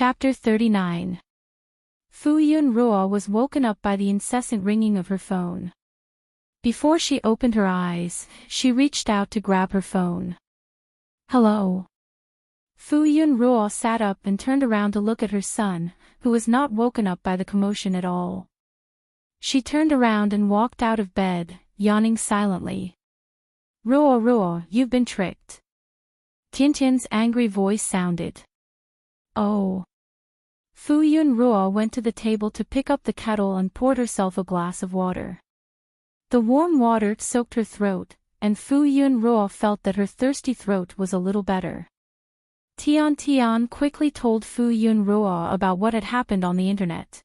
Chapter 39. Fu Yunruo was woken up by the incessant ringing of her phone. Before she opened her eyes, she reached out to grab her phone. Hello. Fu Yunruo sat up and turned around to look at her son, who was not woken up by the commotion at all. She turned around and walked out of bed, yawning silently. Ruo, you've been tricked. Tiantian's angry voice sounded. Oh. Fu Yunruo went to the table to pick up the kettle and poured herself a glass of water. The warm water soaked her throat, and Fu Yunruo felt that her thirsty throat was a little better. Tian quickly told Fu Yunruo about what had happened on the internet.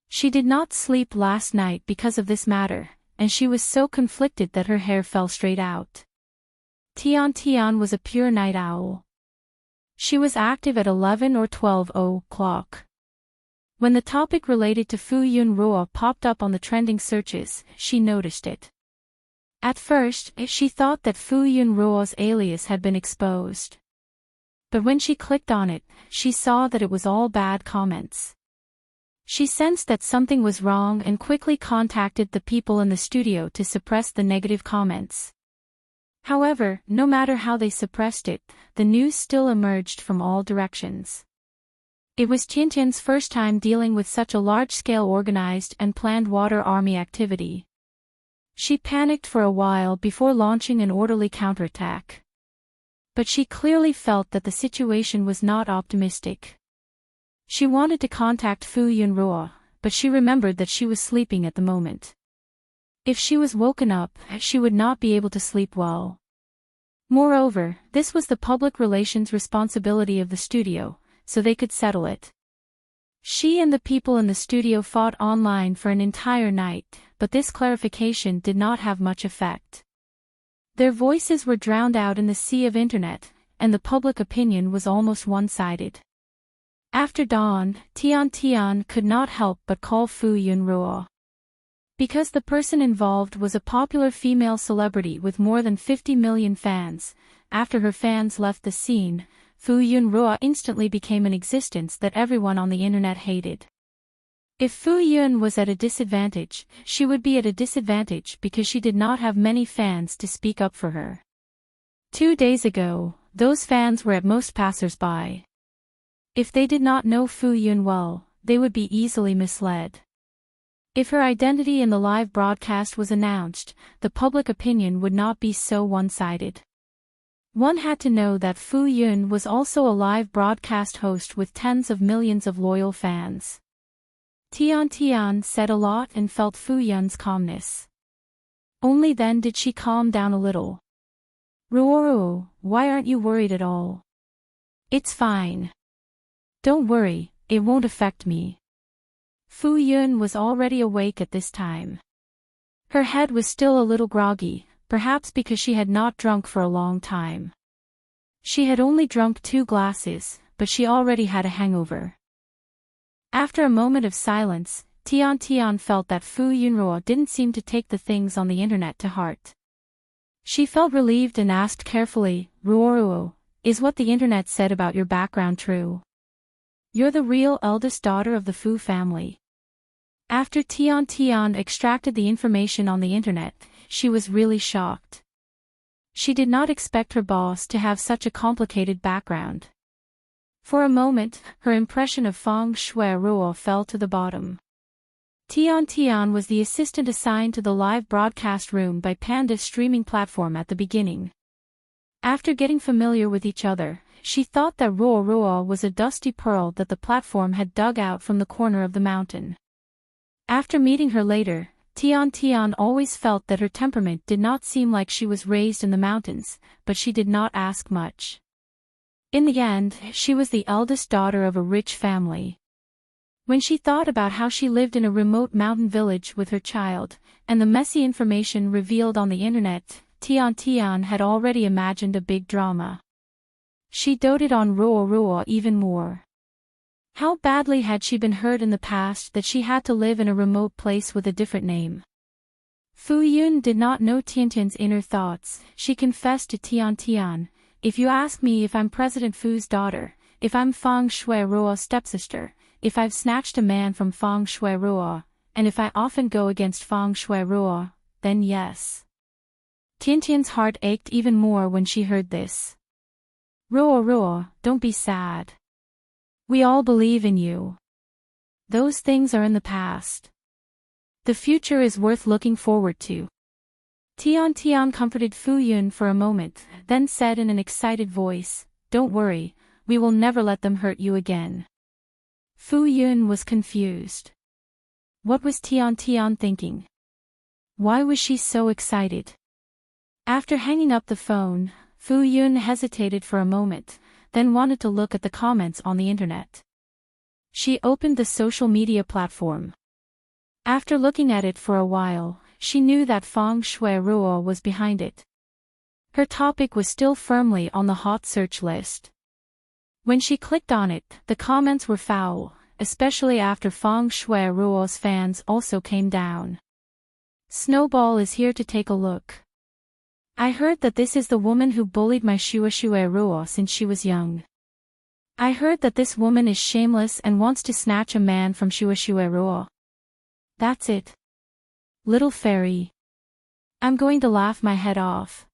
She did not sleep last night because of this matter, and she was so conflicted that her hair fell straight out. Tian was a pure night owl. She was active at 11 or 12 o'clock. When the topic related to Fu Yunruo popped up on the trending searches, she noticed it. At first, she thought that Fu Yunruo's alias had been exposed. But when she clicked on it, she saw that it was all bad comments. She sensed that something was wrong and quickly contacted the people in the studio to suppress the negative comments. However, no matter how they suppressed it, the news still emerged from all directions. It was Tiantian's first time dealing with such a large-scale organized and planned water army activity. She panicked for a while before launching an orderly counterattack. But she clearly felt that the situation was not optimistic. She wanted to contact Fu Yunruo, but she remembered that she was sleeping at the moment. If she was woken up, she would not be able to sleep well. Moreover, this was the public relations responsibility of the studio, so they could settle it. She and the people in the studio fought online for an entire night, but this clarification did not have much effect. Their voices were drowned out in the sea of internet, and the public opinion was almost one-sided. After dawn, Tian could not help but call Fu Yunruo. Because the person involved was a popular female celebrity with more than 50 million fans, after her fans left the scene, Fu Yunruo instantly became an existence that everyone on the internet hated. If Fu Yun was at a disadvantage, she would be at a disadvantage because she did not have many fans to speak up for her. 2 days ago, those fans were at most passers-by. If they did not know Fu Yun well, they would be easily misled. If her identity in the live broadcast was announced, the public opinion would not be so one-sided. One had to know that Fu Yun was also a live broadcast host with tens of millions of loyal fans. Tian said a lot and felt Fu Yun's calmness. Only then did she calm down a little. Ruo, why aren't you worried at all? It's fine. Don't worry, it won't affect me. Fu Yun was already awake at this time. Her head was still a little groggy, perhaps because she had not drunk for a long time. She had only drunk 2 glasses, but she already had a hangover. After a moment of silence, Tian felt that Fu Yunruo didn't seem to take the things on the internet to heart. She felt relieved and asked carefully, Ruo, is what the internet said about your background true? You're the real eldest daughter of the Fu family. After Tian extracted the information on the internet, she was really shocked. She did not expect her boss to have such a complicated background. For a moment, her impression of Feng Shui Ruo fell to the bottom. Tian was the assistant assigned to the live broadcast room by Panda's streaming platform at the beginning. After getting familiar with each other, she thought that Ruo was a dusty pearl that the platform had dug out from the corner of the mountain. After meeting her later, Tian always felt that her temperament did not seem like she was raised in the mountains, but she did not ask much. In the end, she was the eldest daughter of a rich family. When she thought about how she lived in a remote mountain village with her child, and the messy information revealed on the internet, Tian had already imagined a big drama. She doted on Ruo even more. How badly had she been hurt in the past that she had to live in a remote place with a different name? Fu Yun did not know Tiantian's inner thoughts. She confessed to Tian, if you ask me if I'm President Fu's daughter, if I'm Feng Shui Ruo's stepsister, if I've snatched a man from Feng Shui Ruo, and if I often go against Feng Shui Ruo, then yes. Tiantian's heart ached even more when she heard this. Ruo, don't be sad. We all believe in you. Those things are in the past. The future is worth looking forward to. Tian comforted Fu Yun for a moment, then said in an excited voice, "Don't worry, we will never let them hurt you again." Fu Yun was confused. What was Tian thinking? Why was she so excited? After hanging up the phone, Fu Yun hesitated for a moment, then wanted to look at the comments on the internet. She opened the social media platform. After looking at it for a while, she knew that Feng Shui Ruo was behind it. Her topic was still firmly on the hot search list. When she clicked on it, the comments were foul, especially after Feng Shui Ruo's fans also came down. Snowball is here to take a look. I heard that this is the woman who bullied my Shui Ruo since she was young. I heard that this woman is shameless and wants to snatch a man from Shui Ruo. That's it. Little fairy. I'm going to laugh my head off.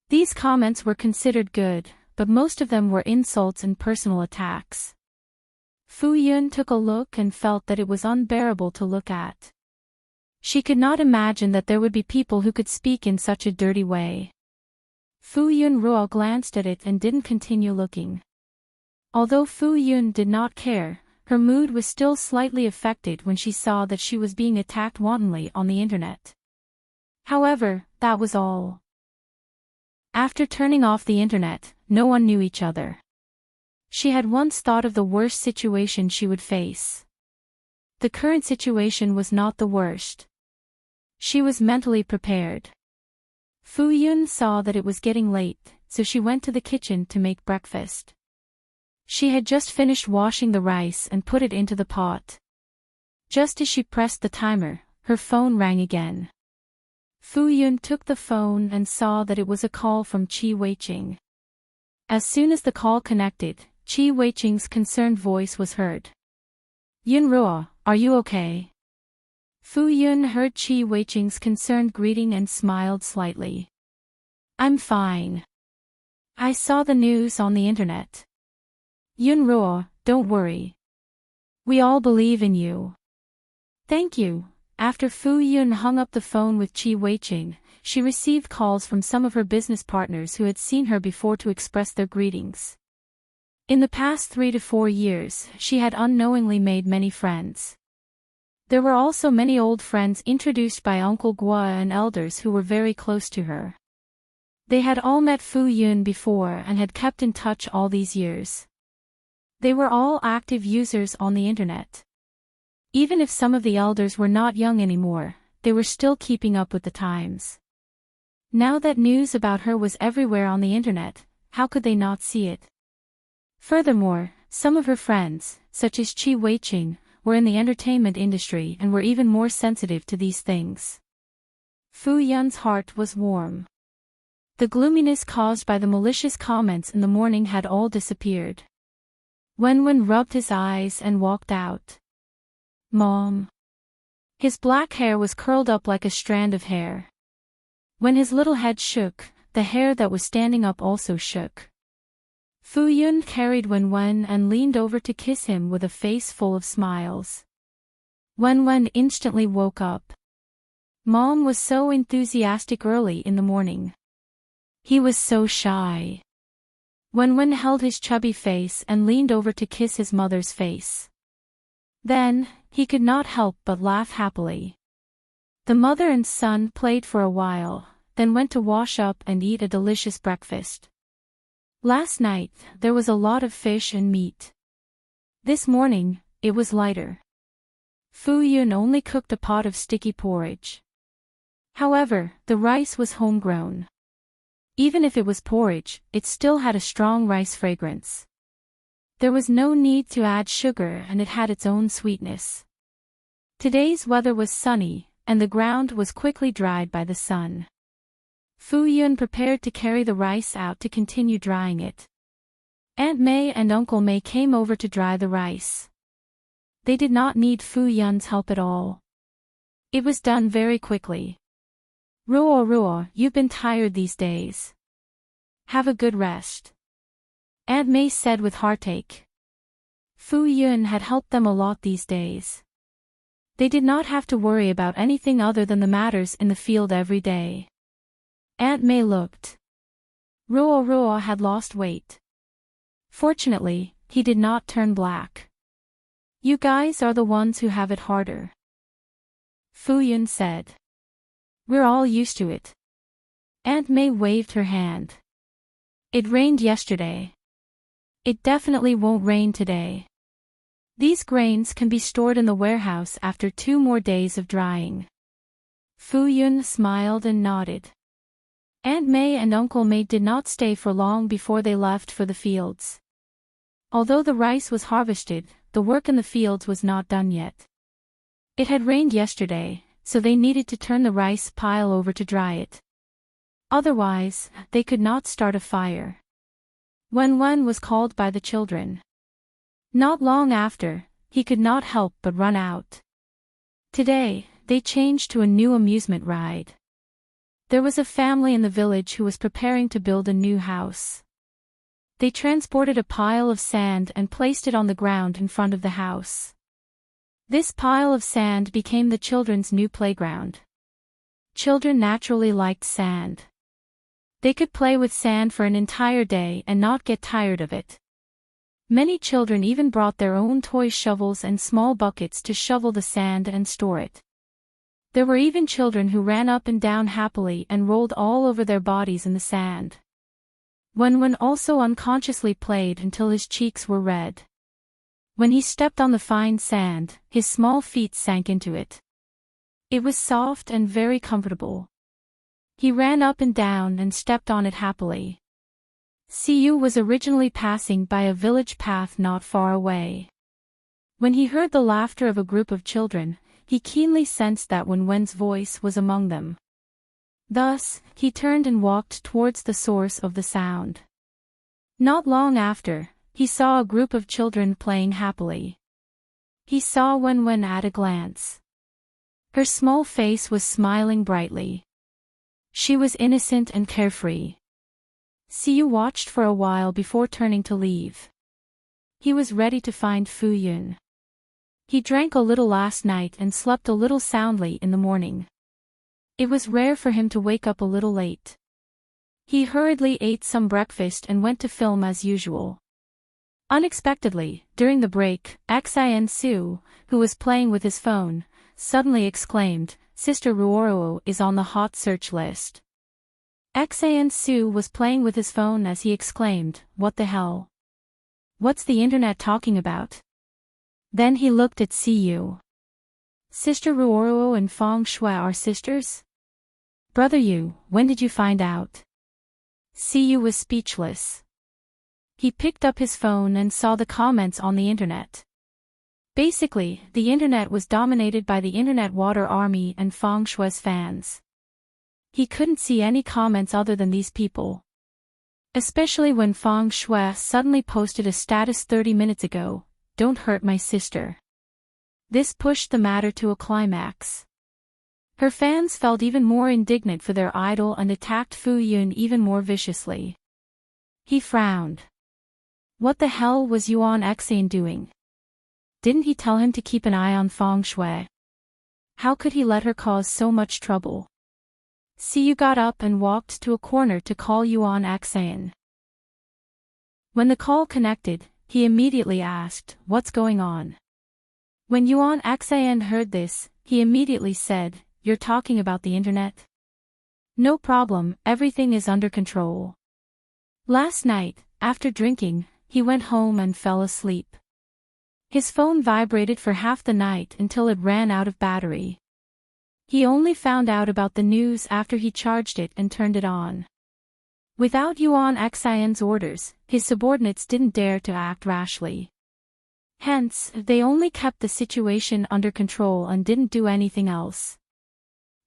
These comments were considered good, but most of them were insults and personal attacks. Fu Yun took a look and felt that it was unbearable to look at. She could not imagine that there would be people who could speak in such a dirty way. Fu Yun Ruo glanced at it and didn't continue looking. Although Fu Yun did not care, her mood was still slightly affected when she saw that she was being attacked wantonly on the internet. However, that was all. After turning off the internet, no one knew each other. She had once thought of the worst situation she would face. The current situation was not the worst. She was mentally prepared. Fu Yun saw that it was getting late, so she went to the kitchen to make breakfast. She had just finished washing the rice and put it into the pot. Just as she pressed the timer, her phone rang again. Fu Yun took the phone and saw that it was a call from Qi Weiqing. As soon as the call connected, Qi Weiqing's concerned voice was heard. "Yun Ruo, are you okay?" Fu Yun heard Qi Weiqing's concerned greeting and smiled slightly. "I'm fine. I saw the news on the internet. Yun Ruo, don't worry. We all believe in you." "Thank you." After Fu Yun hung up the phone with Qi Weiqing, she received calls from some of her business partners who had seen her before to express their greetings. In the past 3 to 4 years, she had unknowingly made many friends. There were also many old friends introduced by Uncle Gua and elders who were very close to her. They had all met Fu Yun before and had kept in touch all these years. They were all active users on the internet. Even if some of the elders were not young anymore, they were still keeping up with the times. Now that news about her was everywhere on the internet, how could they not see it? Furthermore, some of her friends, such as Qi Weiqing, were in the entertainment industry and were even more sensitive to these things. Fu Yun's heart was warm. The gloominess caused by the malicious comments in the morning had all disappeared. Wenwen rubbed his eyes and walked out. "Mom." His black hair was curled up like a strand of hair. When his little head shook, the hair that was standing up also shook. Fu Yun carried Wenwen and leaned over to kiss him with a face full of smiles. Wenwen instantly woke up. Mom was so enthusiastic early in the morning. He was so shy. Wenwen held his chubby face and leaned over to kiss his mother's face. Then, he could not help but laugh happily. The mother and son played for a while, then went to wash up and eat a delicious breakfast. Last night, there was a lot of fish and meat. This morning, it was lighter. Fu Yun only cooked a pot of sticky porridge. However, the rice was homegrown. Even if it was porridge, it still had a strong rice fragrance. There was no need to add sugar and it had its own sweetness. Today's weather was sunny, and the ground was quickly dried by the sun. Fu Yun prepared to carry the rice out to continue drying it. Aunt May and Uncle May came over to dry the rice. They did not need Fu Yun's help at all. It was done very quickly. Ruo, you've been tired these days. Have a good rest. Aunt May said with heartache. Fu Yun had helped them a lot these days. They did not have to worry about anything other than the matters in the field every day. Aunt May looked. Ruo had lost weight. Fortunately, he did not turn black. You guys are the ones who have it harder. Fu Yun said. We're all used to it. Aunt May waved her hand. It rained yesterday. It definitely won't rain today. These grains can be stored in the warehouse after 2 more days of drying. Fu Yun smiled and nodded. Aunt May and Uncle May did not stay for long before they left for the fields. Although the rice was harvested, the work in the fields was not done yet. It had rained yesterday, so they needed to turn the rice pile over to dry it. Otherwise, they could not start a fire. Wen was called by the children. Not long after, he could not help but run out. Today, they changed to a new amusement ride. There was a family in the village who was preparing to build a new house. They transported a pile of sand and placed it on the ground in front of the house. This pile of sand became the children's new playground. Children naturally liked sand. They could play with sand for an entire day and not get tired of it. Many children even brought their own toy shovels and small buckets to shovel the sand and store it. There were even children who ran up and down happily and rolled all over their bodies in the sand. Wen also unconsciously played until his cheeks were red. When he stepped on the fine sand, his small feet sank into it. It was soft and very comfortable. He ran up and down and stepped on it happily. Siyu was originally passing by a village path not far away. When he heard the laughter of a group of children, he keenly sensed that Wen's voice was among them. Thus, he turned and walked towards the source of the sound. Not long after, he saw a group of children playing happily. He saw Wen at a glance. Her small face was smiling brightly. She was innocent and carefree. Siyu watched for a while before turning to leave. He was ready to find Fu Yun. He drank a little last night and slept a little soundly in the morning. It was rare for him to wake up a little late. He hurriedly ate some breakfast and went to film as usual. Unexpectedly, during the break, Xian Su, who was playing with his phone, suddenly exclaimed, Sister Ruoro is on the hot search list. Xian Su was playing with his phone as he exclaimed, What the hell? What's the internet talking about? Then he looked at Siyu. Sister Ruoro and Feng Shui are sisters? Brother Yu, when did you find out? Siyu was speechless. He picked up his phone and saw the comments on the internet. Basically, the internet was dominated by the Internet Water Army and Feng Shui's fans. He couldn't see any comments other than these people. Especially when Feng Shui suddenly posted a status 30 minutes ago, Don't hurt my sister. This pushed the matter to a climax. Her fans felt even more indignant for their idol and attacked Fu Yun even more viciously. He frowned. What the hell was Yuan Xane doing? Didn't he tell him to keep an eye on Feng Shui? How could he let her cause so much trouble? Siyu got up and walked to a corner to call Yuan Xane. When the call connected, he immediately asked, What's going on? When Yuan Xane heard this, he immediately said, You're talking about the internet? No problem, everything is under control. Last night, after drinking, he went home and fell asleep. His phone vibrated for half the night until it ran out of battery. He only found out about the news after he charged it and turned it on. Without Yuan Xian's orders, his subordinates didn't dare to act rashly. Hence, they only kept the situation under control and didn't do anything else.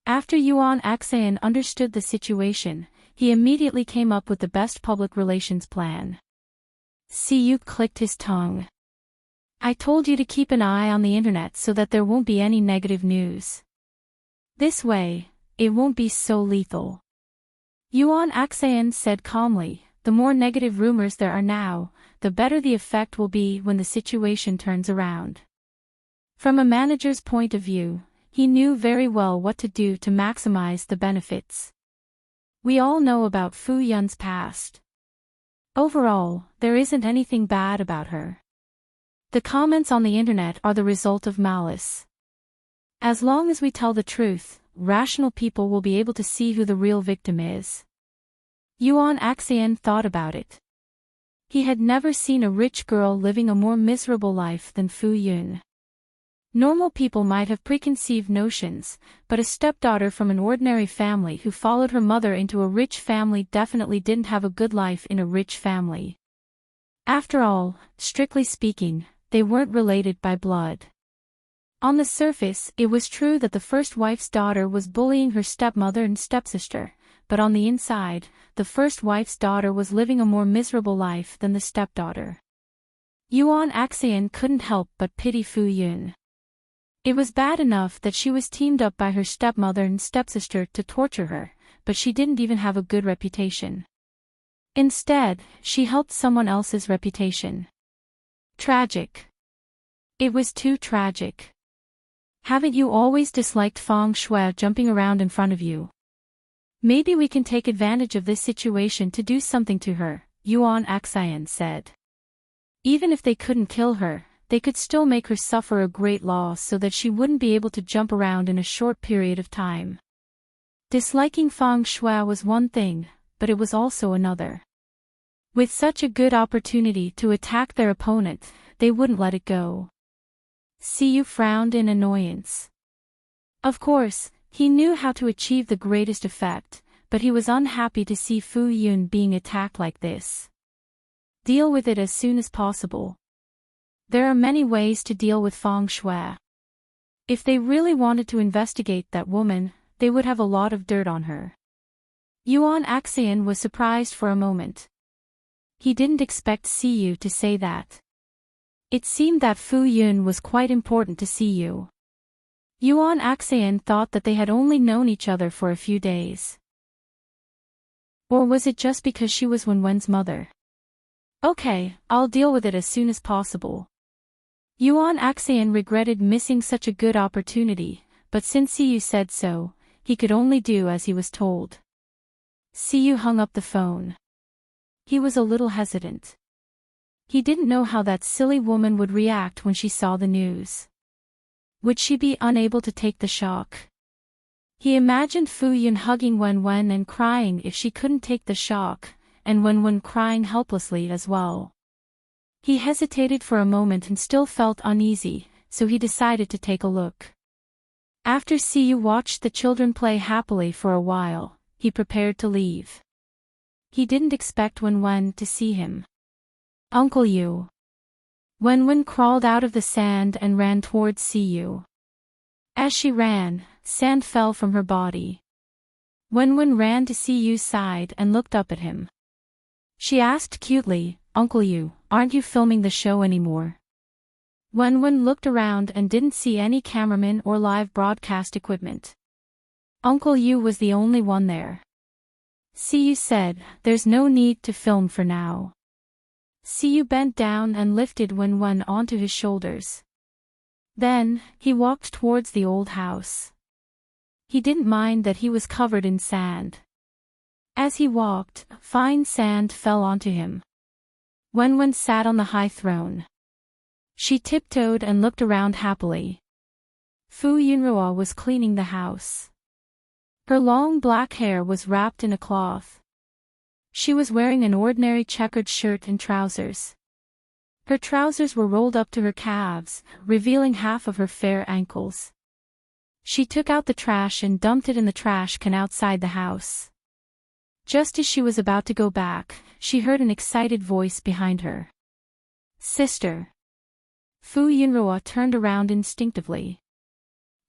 After Yuan Xian understood the situation, he immediately came up with the best public relations plan. Siyu clicked his tongue. I told you to keep an eye on the internet so that there won't be any negative news. This way, it won't be so lethal. Yuan Axayan said calmly, the more negative rumors there are now, the better the effect will be when the situation turns around. From a manager's point of view, he knew very well what to do to maximize the benefits. We all know about Fu Yun's past. Overall, there isn't anything bad about her. The comments on the internet are the result of malice. As long as we tell the truth, rational people will be able to see who the real victim is. Yuan Axayan thought about it. He had never seen a rich girl living a more miserable life than Fu Yun. Normal people might have preconceived notions, but a stepdaughter from an ordinary family who followed her mother into a rich family definitely didn't have a good life in a rich family. After all, strictly speaking, they weren't related by blood. On the surface, it was true that the first wife's daughter was bullying her stepmother and stepsister, but on the inside, the first wife's daughter was living a more miserable life than the stepdaughter. Yuan Axayan couldn't help but pity Fu Yun. It was bad enough that she was teamed up by her stepmother and stepsister to torture her, but she didn't even have a good reputation. Instead, she helped someone else's reputation. Tragic. It was too tragic. Haven't you always disliked Feng Shui jumping around in front of you? Maybe we can take advantage of this situation to do something to her, Yuan Axayan said. Even if they couldn't kill her, they could still make her suffer a great loss so that she wouldn't be able to jump around in a short period of time. Disliking Feng Shui was one thing, but it was also another. With such a good opportunity to attack their opponent, they wouldn't let it go. Siyu frowned in annoyance. Of course, he knew how to achieve the greatest effect, but he was unhappy to see Fu Yun being attacked like this. Deal with it as soon as possible. There are many ways to deal with Feng Shui. If they really wanted to investigate that woman, they would have a lot of dirt on her. Yuan Axayan was surprised for a moment. He didn't expect Siyu to say that. It seemed that Fu Yun was quite important to Siyu. Yuan Axayan thought that they had only known each other for a few days. Or was it just because she was Wenwen's mother? Okay, I'll deal with it as soon as possible. Yuan Axayan regretted missing such a good opportunity, but since Siyu said so, he could only do as he was told. Siyu hung up the phone. He was a little hesitant. He didn't know how that silly woman would react when she saw the news. Would she be unable to take the shock? He imagined Fu Yun hugging Wenwen and crying if she couldn't take the shock, and Wenwen crying helplessly as well. He hesitated for a moment and still felt uneasy, so he decided to take a look. After Siyu watched the children play happily for a while, he prepared to leave. He didn't expect Wenwen to see him. Uncle Yu. Wenwen crawled out of the sand and ran towards Siyu. As she ran, sand fell from her body. Wenwen ran to Siyu's side and looked up at him. She asked cutely, Uncle Yu, aren't you filming the show anymore? Wenwen looked around and didn't see any cameraman or live broadcast equipment. Uncle Yu was the only one there. Siyu said, there's no need to film for now. Siyu bent down and lifted Wenwen onto his shoulders. Then, he walked towards the old house. He didn't mind that he was covered in sand. As he walked, fine sand fell onto him. Wenwen sat on the high throne. She tiptoed and looked around happily. Fu Yunrua was cleaning the house. Her long black hair was wrapped in a cloth. She was wearing an ordinary checkered shirt and trousers. Her trousers were rolled up to her calves, revealing half of her fair ankles. She took out the trash and dumped it in the trash can outside the house. Just as she was about to go back, she heard an excited voice behind her. Sister. Fu Yunrua turned around instinctively.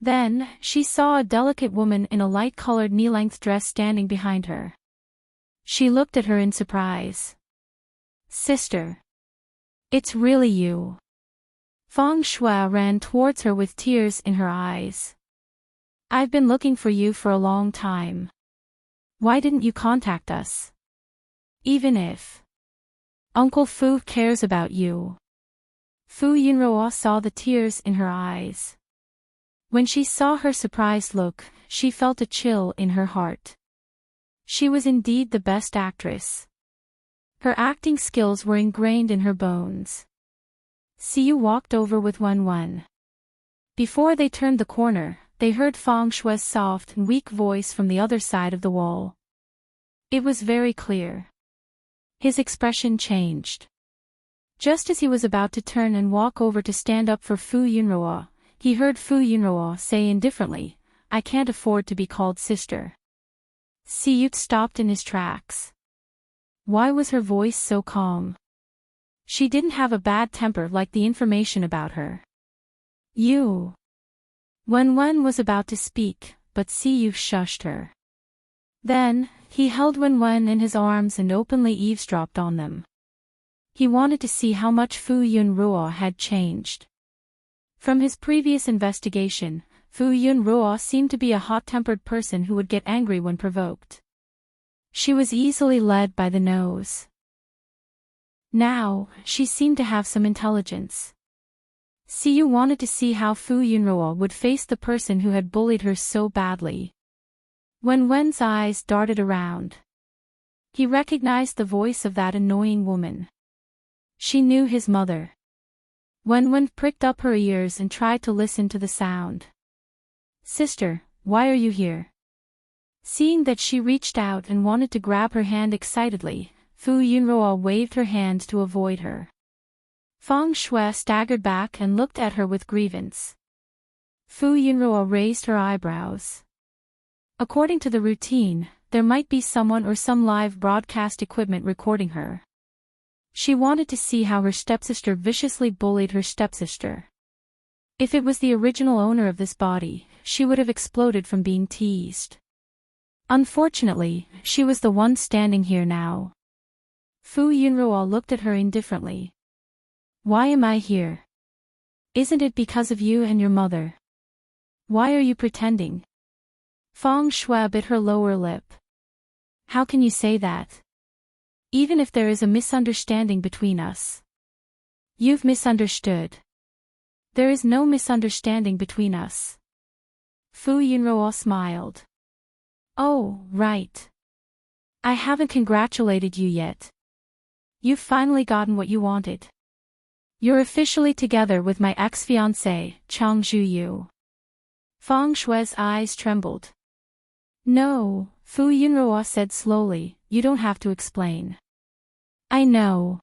Then, she saw a delicate woman in a light-colored knee-length dress standing behind her. She looked at her in surprise. Sister. It's really you. Feng Shui ran towards her with tears in her eyes. I've been looking for you for a long time. Why didn't you contact us? Even if Uncle Fu cares about you. Fu Yunruo saw the tears in her eyes. When she saw her surprised look, she felt a chill in her heart. She was indeed the best actress. Her acting skills were ingrained in her bones. Siyu walked over with Wen. Before they turned the corner, they heard Feng Shui's soft and weak voice from the other side of the wall. It was very clear. His expression changed. Just as he was about to turn and walk over to stand up for Fu Yunruo, he heard Fu Yunruo say indifferently, "I can't afford to be called sister." Siyu stopped in his tracks. Why was her voice so calm? She didn't have a bad temper like the information about her. You. Wen was about to speak, but Siyu shushed her. Then, he held Wen in his arms and openly eavesdropped on them. He wanted to see how much Fu Yunruo had changed. From his previous investigation, Fu Yunruo seemed to be a hot-tempered person who would get angry when provoked. She was easily led by the nose. Now, she seemed to have some intelligence. Siyu wanted to see how Fu Yunruo would face the person who had bullied her so badly. Wen's eyes darted around. He recognized the voice of that annoying woman. She knew his mother. Wen pricked up her ears and tried to listen to the sound. "Sister, why are you here?" Seeing that she reached out and wanted to grab her hand excitedly, Fu Yunruo waved her hand to avoid her. Feng Shui staggered back and looked at her with grievance. Fu Yunruo raised her eyebrows. According to the routine, there might be someone or some live broadcast equipment recording her. She wanted to see how her stepsister viciously bullied her stepsister. If it was the original owner of this body, she would have exploded from being teased. Unfortunately, she was the one standing here now. Fu Yunruo looked at her indifferently. Why am I here? Isn't it because of you and your mother? Why are you pretending? Feng Shui bit her lower lip. How can you say that? Even if there is a misunderstanding between us. You've misunderstood. There is no misunderstanding between us. Fu Yunruo smiled. Oh, right. I haven't congratulated you yet. You've finally gotten what you wanted. You're officially together with my ex-fiancé, Chang Zhuyu. Feng Shui's eyes trembled. No, Fu Yunruo said slowly, you don't have to explain. I know.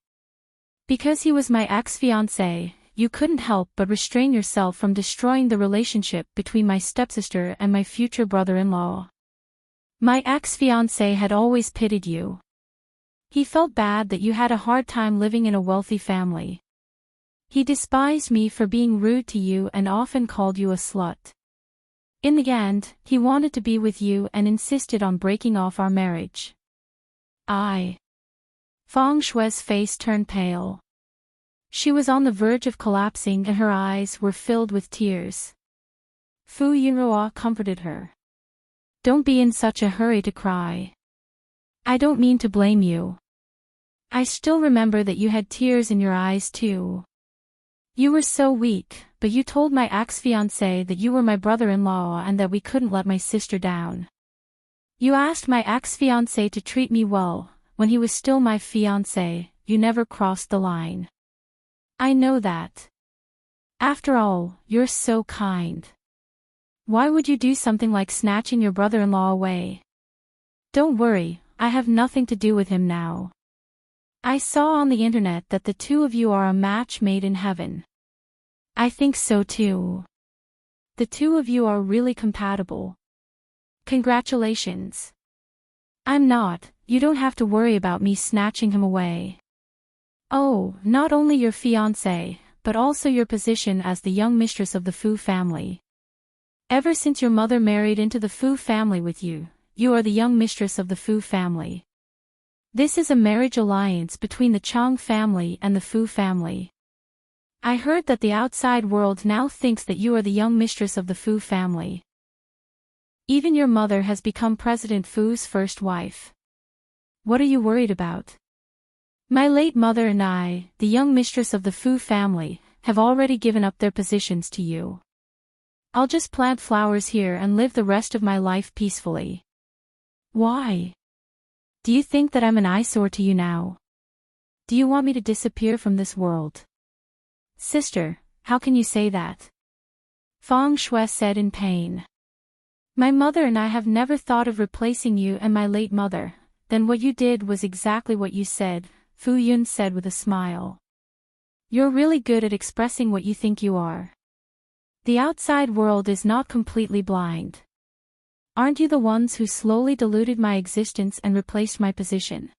Because he was my ex-fiancé, you couldn't help but restrain yourself from destroying the relationship between my stepsister and my future brother-in-law. My ex-fiancé had always pitied you. He felt bad that you had a hard time living in a wealthy family. He despised me for being rude to you and often called you a slut. In the end, he wanted to be with you and insisted on breaking off our marriage. Feng Shui's face turned pale. She was on the verge of collapsing and her eyes were filled with tears. Fu Yunruo comforted her. Don't be in such a hurry to cry. I don't mean to blame you. I still remember that you had tears in your eyes too. You were so weak, but you told my ex-fiancé that you were my brother-in-law and that we couldn't let my sister down. You asked my ex-fiancé to treat me well, when he was still my fiancé, you never crossed the line. I know that. After all, you're so kind. Why would you do something like snatching your brother-in-law away? Don't worry, I have nothing to do with him now. I saw on the internet that the two of you are a match made in heaven. I think so too. The two of you are really compatible. Congratulations. I'm not, you don't have to worry about me snatching him away. Oh, not only your fiancé, but also your position as the young mistress of the Fu family. Ever since your mother married into the Fu family with you, you are the young mistress of the Fu family. This is a marriage alliance between the Chang family and the Fu family. I heard that the outside world now thinks that you are the young mistress of the Fu family. Even your mother has become President Fu's first wife. What are you worried about? My late mother and I, the young mistress of the Fu family, have already given up their positions to you. I'll just plant flowers here and live the rest of my life peacefully. Why? Do you think that I'm an eyesore to you now? Do you want me to disappear from this world? Sister, how can you say that? Feng Shui said in pain. My mother and I have never thought of replacing you and my late mother. Then what you did was exactly what you said, Fu Yun said with a smile. You're really good at expressing what you think you are. The outside world is not completely blind. Aren't you the ones who slowly diluted my existence and replaced my position?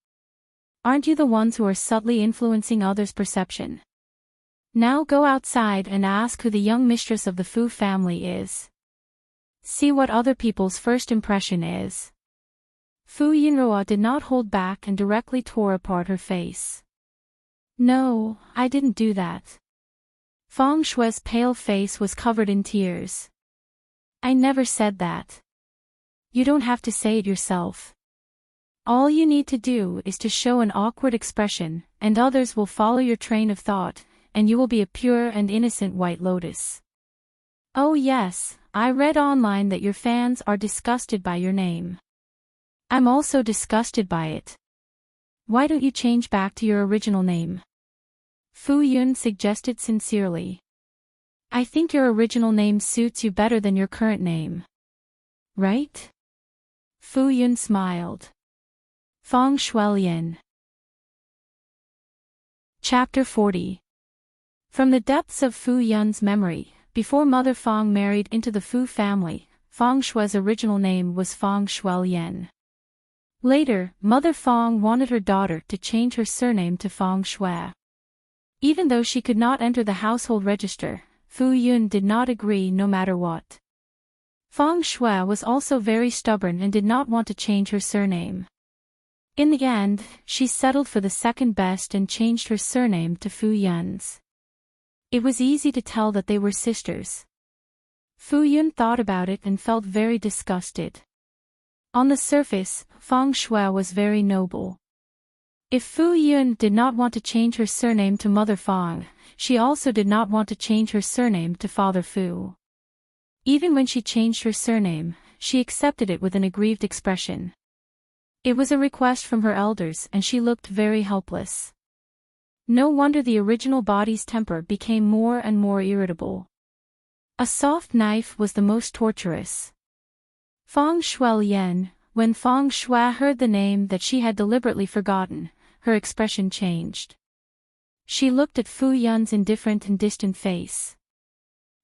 Aren't you the ones who are subtly influencing others' perception? Now go outside and ask who the young mistress of the Fu family is. See what other people's first impression is. Fu Yunruo did not hold back and directly tore apart her face. No, I didn't do that. Feng Shui's pale face was covered in tears. I never said that. You don't have to say it yourself. All you need to do is to show an awkward expression, and others will follow your train of thought, and you will be a pure and innocent white lotus. Oh yes, I read online that your fans are disgusted by your name. I'm also disgusted by it. Why don't you change back to your original name? Fu Yun suggested sincerely. I think your original name suits you better than your current name. Right? Fu Yun smiled. Feng Shuilian. Chapter 40. From the depths of Fu Yun's memory, before Mother Feng married into the Fu family, Feng Shui's original name was Feng Shuilian. Later, Mother Feng wanted her daughter to change her surname to Feng Shui. Even though she could not enter the household register, Fu Yun did not agree no matter what. Feng Shui was also very stubborn and did not want to change her surname. In the end, she settled for the second best and changed her surname to Fu Yun's. It was easy to tell that they were sisters. Fu Yun thought about it and felt very disgusted. On the surface, Feng Shui was very noble. If Fu Yun did not want to change her surname to Mother Feng, she also did not want to change her surname to Father Fu. Even when she changed her surname, she accepted it with an aggrieved expression. It was a request from her elders and she looked very helpless. No wonder the original body's temper became more and more irritable. A soft knife was the most torturous. Feng Shuilian, when Feng Shui heard the name that she had deliberately forgotten, her expression changed. She looked at Fu Yun's indifferent and distant face.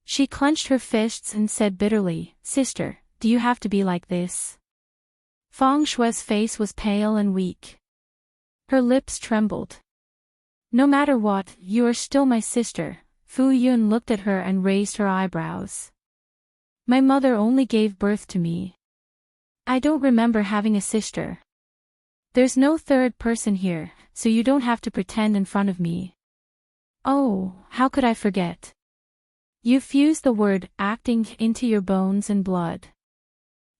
She clenched her fists and said bitterly, Sister, do you have to be like this? Feng Shui's face was pale and weak. Her lips trembled. No matter what, you are still my sister. Fu Yun looked at her and raised her eyebrows. My mother only gave birth to me. I don't remember having a sister. There's no third person here, so you don't have to pretend in front of me. Oh, how could I forget? You fused the word acting into your bones and blood.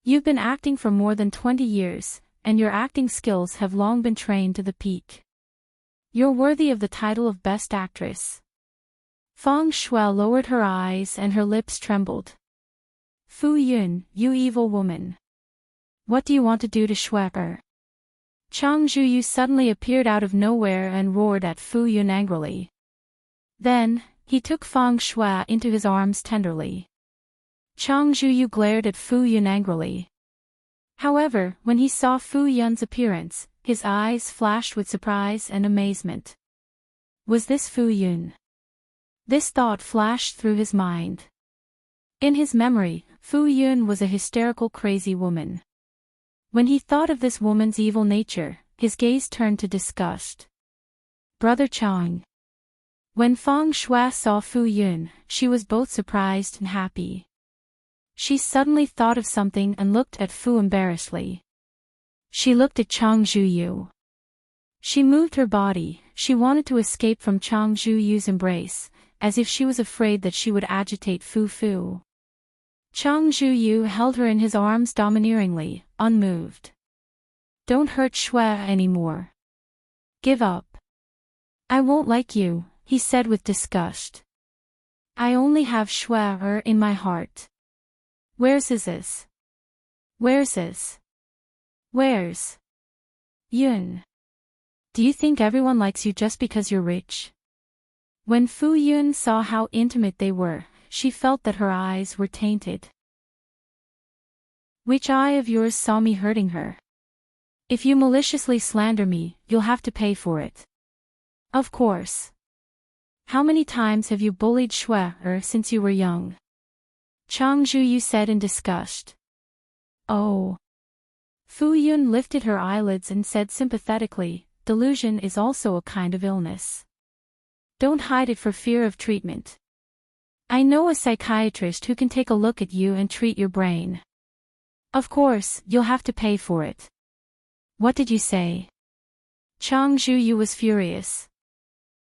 You've been acting for more than 20 years, and your acting skills have long been trained to the peak. You're worthy of the title of Best Actress. Feng Shui lowered her eyes and her lips trembled. Fu Yun, you evil woman. What do you want to do to Shui? Chang Zhuyu suddenly appeared out of nowhere and roared at Fu Yun angrily. Then, he took Feng Shui into his arms tenderly. Chang Zhuyu glared at Fu Yun angrily. However, when he saw Fu Yun's appearance, his eyes flashed with surprise and amazement. Was this Fu Yun? This thought flashed through his mind. In his memory, Fu Yun was a hysterical crazy woman. When he thought of this woman's evil nature, his gaze turned to disgust. Brother Chang. When Feng Shui saw Fu Yun, she was both surprised and happy. She suddenly thought of something and looked at Fu embarrassedly. She looked at Chang Zhuyu. She moved her body, she wanted to escape from Chang Zhuyu's embrace, as if she was afraid that she would agitate Fu Fu. Chang Zhuyu held her in his arms domineeringly, unmoved. Don't hurt Shui anymore. Give up. I won't like you, he said with disgust. I only have Shui in my heart. Where's this? Where's this? Where's Yun? Do you think everyone likes you just because you're rich? When Fu Yun saw how intimate they were, she felt that her eyes were tainted. Which eye of yours saw me hurting her? If you maliciously slander me, you'll have to pay for it. Of course. How many times have you bullied Shui since you were young? Chang Zhuyu said in disgust. Oh. Fu Yun lifted her eyelids and said sympathetically, delusion is also a kind of illness. Don't hide it for fear of treatment. I know a psychiatrist who can take a look at you and treat your brain. Of course, you'll have to pay for it. What did you say? Chang Zhuyu was furious.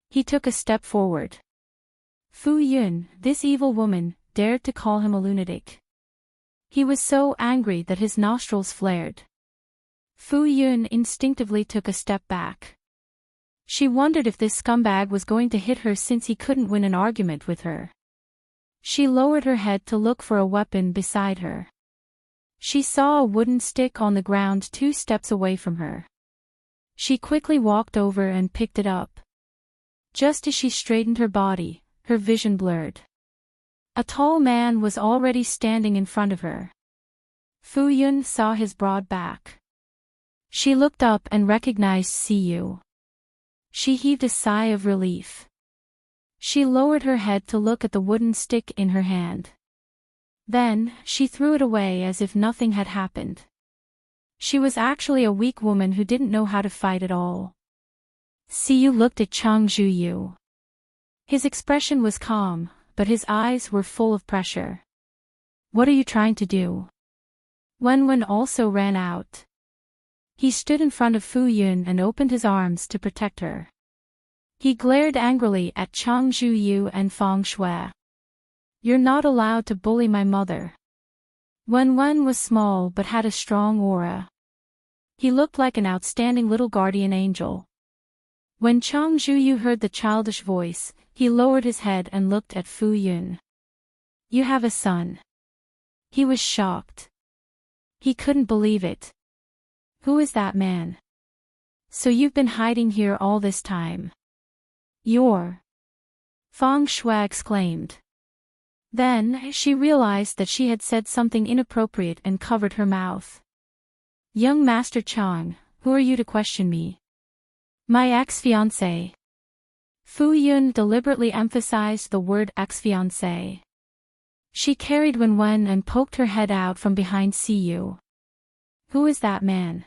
He took a step forward. Fu Yun, this evil woman, dared to call him a lunatic. He was so angry that his nostrils flared. Fu Yun instinctively took a step back. She wondered if this scumbag was going to hit her since he couldn't win an argument with her. She lowered her head to look for a weapon beside her. She saw a wooden stick on the ground 2 steps away from her. She quickly walked over and picked it up. Just as she straightened her body, her vision blurred. A tall man was already standing in front of her. Fu Yun saw his broad back. She looked up and recognized Siyu. She heaved a sigh of relief. She lowered her head to look at the wooden stick in her hand. Then, she threw it away as if nothing had happened. She was actually a weak woman who didn't know how to fight at all. Siyu looked at Chang Zhuyu. His expression was calm, but his eyes were full of pressure. What are you trying to do? Wenwen also ran out. He stood in front of Fu Yun and opened his arms to protect her. He glared angrily at Chang Zhuyu and Fang Shui. You're not allowed to bully my mother. Wenwen was small but had a strong aura. He looked like an outstanding little guardian angel. When Chang Zhuyu heard the childish voice, he lowered his head and looked at Fu Yun. You have a son. He was shocked. He couldn't believe it. Who is that man? So you've been hiding here all this time. You're... Fang Shui exclaimed. Then, she realized that she had said something inappropriate and covered her mouth. Young Master Chang, who are you to question me? My ex-fiancé. Fu Yun deliberately emphasized the word ex-fiancé. She carried Wenwen and poked her head out from behind Siyu. Who is that man?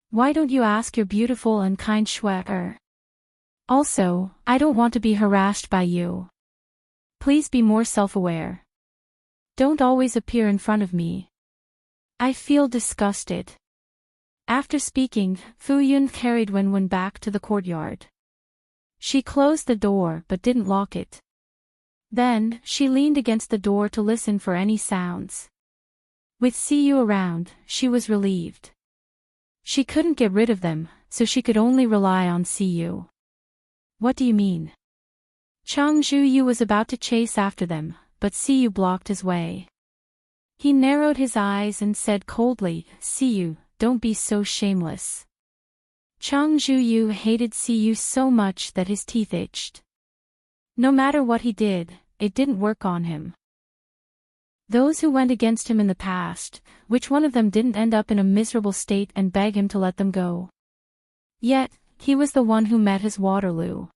Why don't you ask your beautiful and kind Shui? Also, I don't want to be harassed by you. Please be more self-aware. Don't always appear in front of me. I feel disgusted. After speaking, Fu Yun carried Wenwen back to the courtyard. She closed the door but didn't lock it. Then, she leaned against the door to listen for any sounds. With Siyu around, she was relieved. She couldn't get rid of them, so she could only rely on Siyu. What do you mean? Chang Zhuyu was about to chase after them, but Siyu blocked his way. He narrowed his eyes and said coldly, Siyu, don't be so shameless. Chang Zhuyu hated Siyu so much that his teeth itched. No matter what he did, it didn't work on him. Those who went against him in the past, which one of them didn't end up in a miserable state and beg him to let them go? Yet, he was the one who met his Waterloo.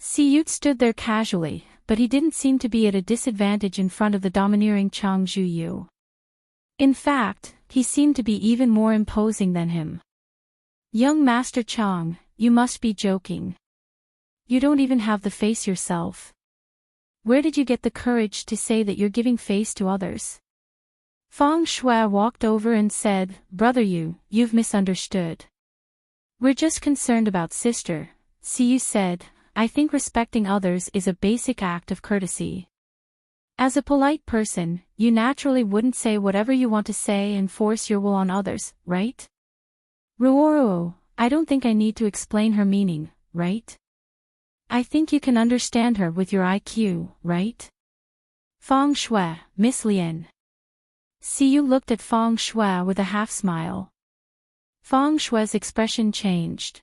Siyu stood there casually, but he didn't seem to be at a disadvantage in front of the domineering Chang Zhuyu. In fact, he seemed to be even more imposing than him. Young Master Chang, you must be joking. You don't even have the face yourself. Where did you get the courage to say that you're giving face to others? Fang Shui walked over and said, Brother you've misunderstood. We're just concerned about sister, Siyu said. I think respecting others is a basic act of courtesy. As a polite person, you naturally wouldn't say whatever you want to say and force your will on others, right? Ruoro, I don't think I need to explain her meaning, right? I think you can understand her with your IQ, right? Feng Shui, Miss Lien. Siyu looked at Feng Shui with a half-smile. Feng Shui's expression changed.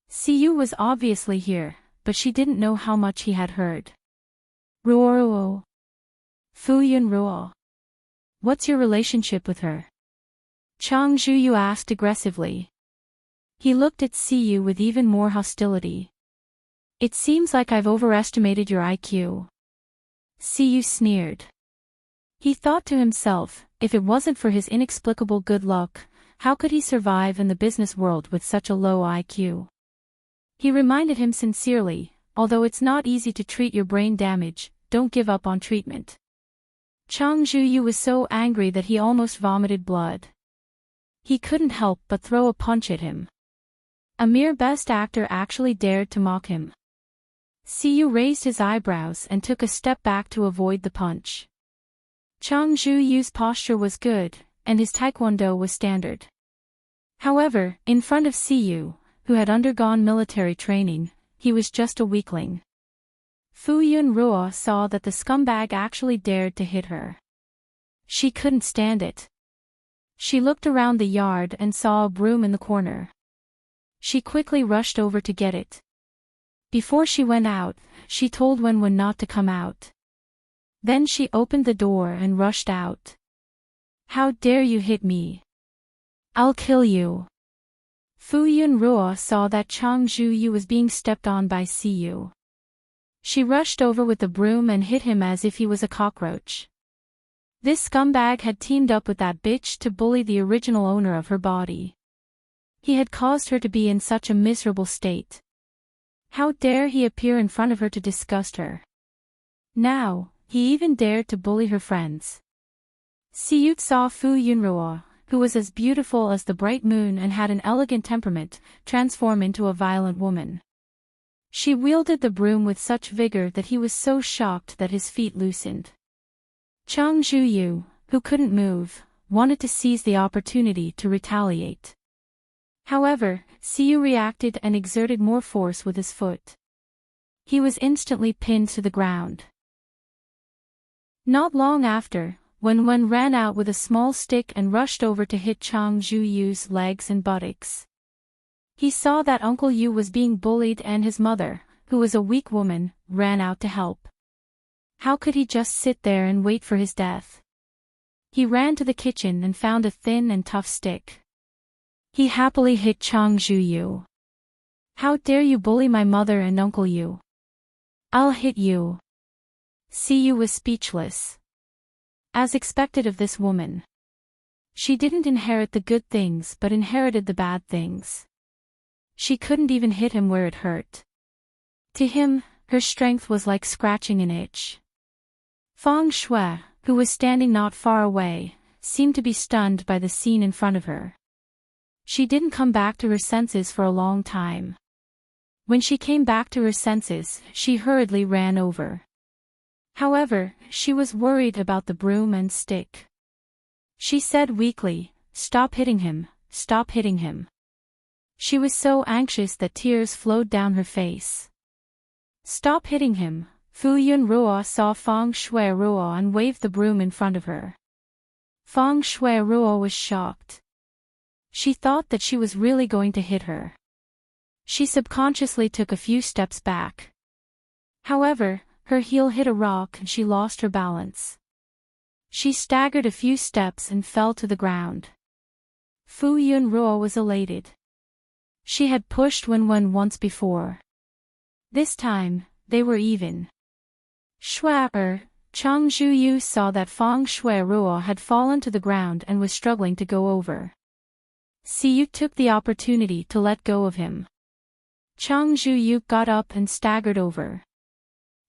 Siyu was obviously here, but she didn't know how much he had heard. Ruoro. Fuyun Ruo. What's your relationship with her? Chang Zhuyu asked aggressively. He looked at Siyu with even more hostility. It seems like I've overestimated your IQ. Siyu sneered. He thought to himself, if it wasn't for his inexplicable good luck, how could he survive in the business world with such a low IQ? He reminded him sincerely, although it's not easy to treat your brain damage, don't give up on treatment. Chang Zhuyu was so angry that he almost vomited blood. He couldn't help but throw a punch at him. A mere best actor actually dared to mock him. Siyu raised his eyebrows and took a step back to avoid the punch. Chang Zhuyu's posture was good, and his taekwondo was standard. However, in front of Siyu, who had undergone military training, he was just a weakling. Fuyun Ruo saw that the scumbag actually dared to hit her. She couldn't stand it. She looked around the yard and saw a broom in the corner. She quickly rushed over to get it. Before she went out, she told Wenwen not to come out. Then she opened the door and rushed out. How dare you hit me? I'll kill you. Fuyun Ruo saw that Chang Zhuyu was being stepped on by Siyu. She rushed over with the broom and hit him as if he was a cockroach. This scumbag had teamed up with that bitch to bully the original owner of her body. He had caused her to be in such a miserable state. How dare he appear in front of her to disgust her? Now, he even dared to bully her friends. Siyu saw Fuyun Ruo, who was as beautiful as the bright moon and had an elegant temperament, transform into a violent woman. She wielded the broom with such vigor that he was so shocked that his feet loosened. Chang Zhuyu, who couldn't move, wanted to seize the opportunity to retaliate. However, Siyu reacted and exerted more force with his foot. He was instantly pinned to the ground. Not long after, Wenwen ran out with a small stick and rushed over to hit Chang Zhuyu's legs and buttocks. He saw that Uncle Yu was being bullied and his mother, who was a weak woman, ran out to help. How could he just sit there and wait for his death? He ran to the kitchen and found a thin and tough stick. He happily hit Chang Zhuyu. How dare you bully my mother and Uncle Yu? I'll hit you. Siyu was speechless. As expected of this woman. She didn't inherit the good things but inherited the bad things. She couldn't even hit him where it hurt. To him, her strength was like scratching an itch. Feng Shui, who was standing not far away, seemed to be stunned by the scene in front of her. She didn't come back to her senses for a long time. When she came back to her senses, she hurriedly ran over. However, she was worried about the broom and stick. She said weakly, "Stop hitting him, stop hitting him." She was so anxious that tears flowed down her face. Stop hitting him. Fuyun Ruo saw Feng Shui Ruo and waved the broom in front of her. Feng Shui Ruo was shocked. She thought that she was really going to hit her. She subconsciously took a few steps back. However, her heel hit a rock and she lost her balance. She staggered a few steps and fell to the ground. Fuyun Ruo was elated. She had pushed Wenwen once before. This time, they were even. Chang Zhuyu saw that Feng Shui Ruo had fallen to the ground and was struggling to go over. Siyu took the opportunity to let go of him. Chang Zhuyu got up and staggered over.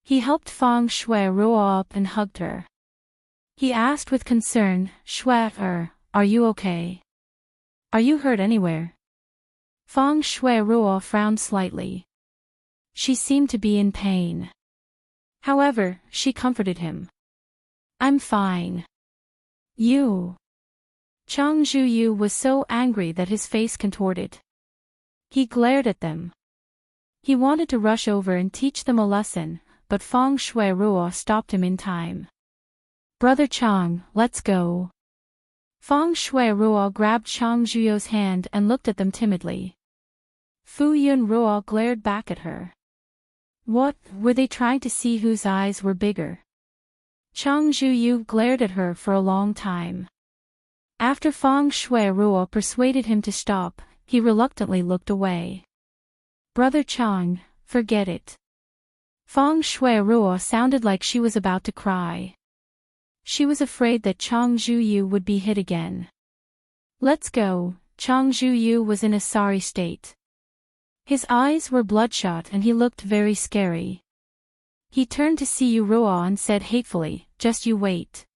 He helped Feng Shui Ruo up and hugged her. He asked with concern, "Shui, are you okay? Are you hurt anywhere?" Feng Shui Ruo frowned slightly. She seemed to be in pain. However, she comforted him. I'm fine. You. Chang Zhuyu was so angry that his face contorted. He glared at them. He wanted to rush over and teach them a lesson, but Feng Shui Ruo stopped him in time. Brother Chang, let's go. Feng Shui Ruo grabbed Chang Zhuyu's hand and looked at them timidly. Fu Yun Ruo glared back at her. What, were they trying to see whose eyes were bigger? Chang Zhuyu glared at her for a long time. After Feng Shui Ruo persuaded him to stop, he reluctantly looked away. Brother Chang, forget it. Feng Shui Ruo sounded like she was about to cry. She was afraid that Chang Zhuyu would be hit again. Let's go. Chang Zhuyu was in a sorry state. His eyes were bloodshot and he looked very scary. He turned to Siyu Ruo and said hatefully, just you wait.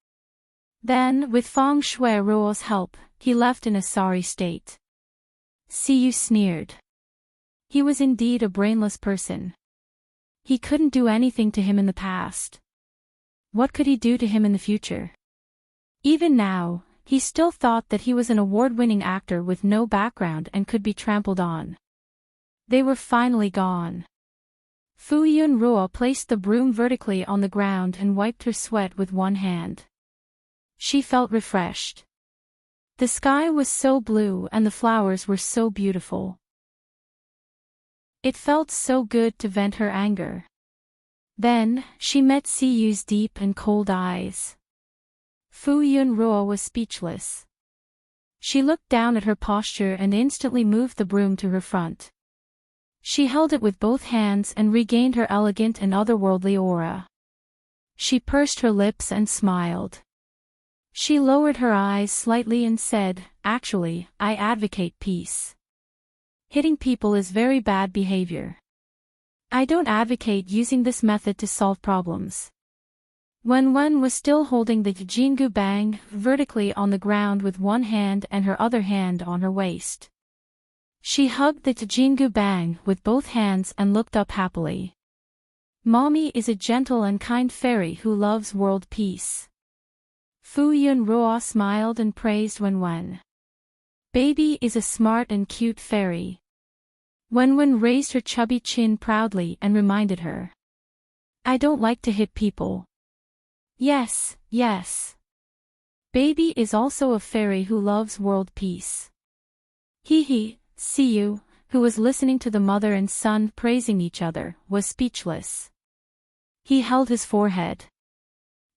Then, with Feng Shui Ruo's help, he left in a sorry state. Siyu sneered. He was indeed a brainless person. He couldn't do anything to him in the past. What could he do to him in the future? Even now, he still thought that he was an award-winning actor with no background and could be trampled on. They were finally gone. Fu Yun Ruo placed the broom vertically on the ground and wiped her sweat with one hand. She felt refreshed. The sky was so blue and the flowers were so beautiful. It felt so good to vent her anger. Then, she met Siyu's deep and cold eyes. Fu Yun Ruo was speechless. She looked down at her posture and instantly moved the broom to her front. She held it with both hands and regained her elegant and otherworldly aura. She pursed her lips and smiled. She lowered her eyes slightly and said, actually, I advocate peace. Hitting people is very bad behavior. I don't advocate using this method to solve problems. Wen was still holding the Jingu Bang vertically on the ground with one hand and her other hand on her waist. She hugged the Jingu Bang with both hands and looked up happily. Mommy is a gentle and kind fairy who loves world peace. Fu Yun Ruo smiled and praised Wen. Baby is a smart and cute fairy. Wen raised her chubby chin proudly and reminded her. I don't like to hit people. Yes, yes. Baby is also a fairy who loves world peace. He, Siyu, who was listening to the mother and son praising each other, was speechless. He held his forehead.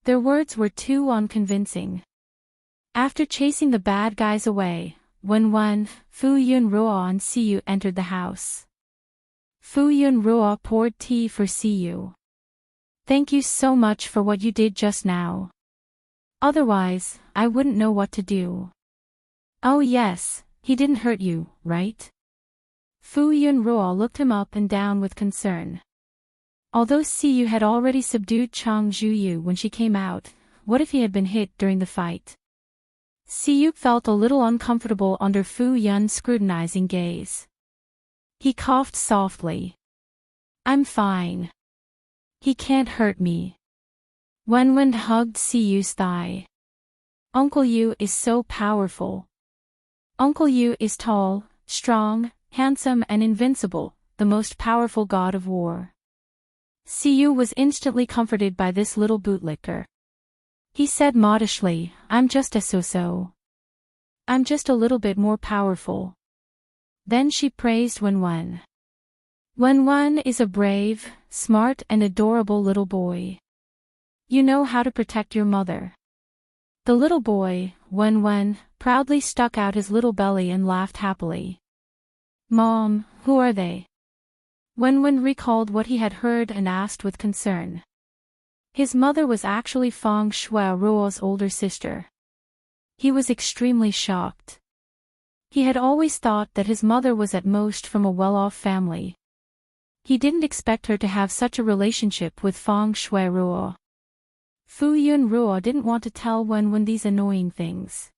Their words were too unconvincing. After chasing the bad guys away, Wen, Fu Yun Ruo and Siyu entered the house. Fu Yun Ruo poured tea for Siyu. Thank you so much for what you did just now. Otherwise, I wouldn't know what to do. Oh yes, he didn't hurt you, right? Fu Yun Ruo looked him up and down with concern. Although Siyu had already subdued Chang Zhuyu when she came out, what if he had been hit during the fight? Siyu felt a little uncomfortable under Fu Yun's scrutinizing gaze. He coughed softly. I'm fine. He can't hurt me. Wen hugged Siyu's thigh. Uncle Yu is so powerful. Uncle Yu is tall, strong, handsome and invincible, the most powerful god of war. Siyu was instantly comforted by this little bootlicker. He said modestly, I'm just a so-so. I'm just a little bit more powerful. Then she praised Wen. Wen is a brave, smart and adorable little boy. You know how to protect your mother. The little boy, Wen, proudly stuck out his little belly and laughed happily. Mom, who are they? Wen recalled what he had heard and asked with concern. His mother was actually Feng Shui Ruo's older sister. He was extremely shocked. He had always thought that his mother was at most from a well-off family. He didn't expect her to have such a relationship with Feng Shui Ruo. Fu Yun Ruo didn't want to tell Wen these annoying things.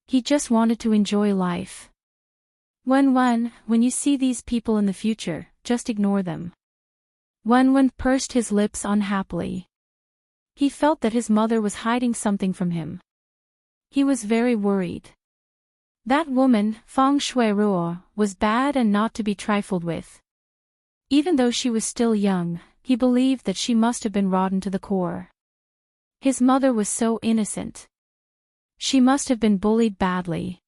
He just wanted to enjoy life. Wen, when you see these people in the future, just ignore them. Wen pursed his lips unhappily. He felt that his mother was hiding something from him. He was very worried. That woman, Feng Shui-ruo, was bad and not to be trifled with. Even though she was still young, he believed that she must have been rotten to the core. His mother was so innocent. She must have been bullied badly.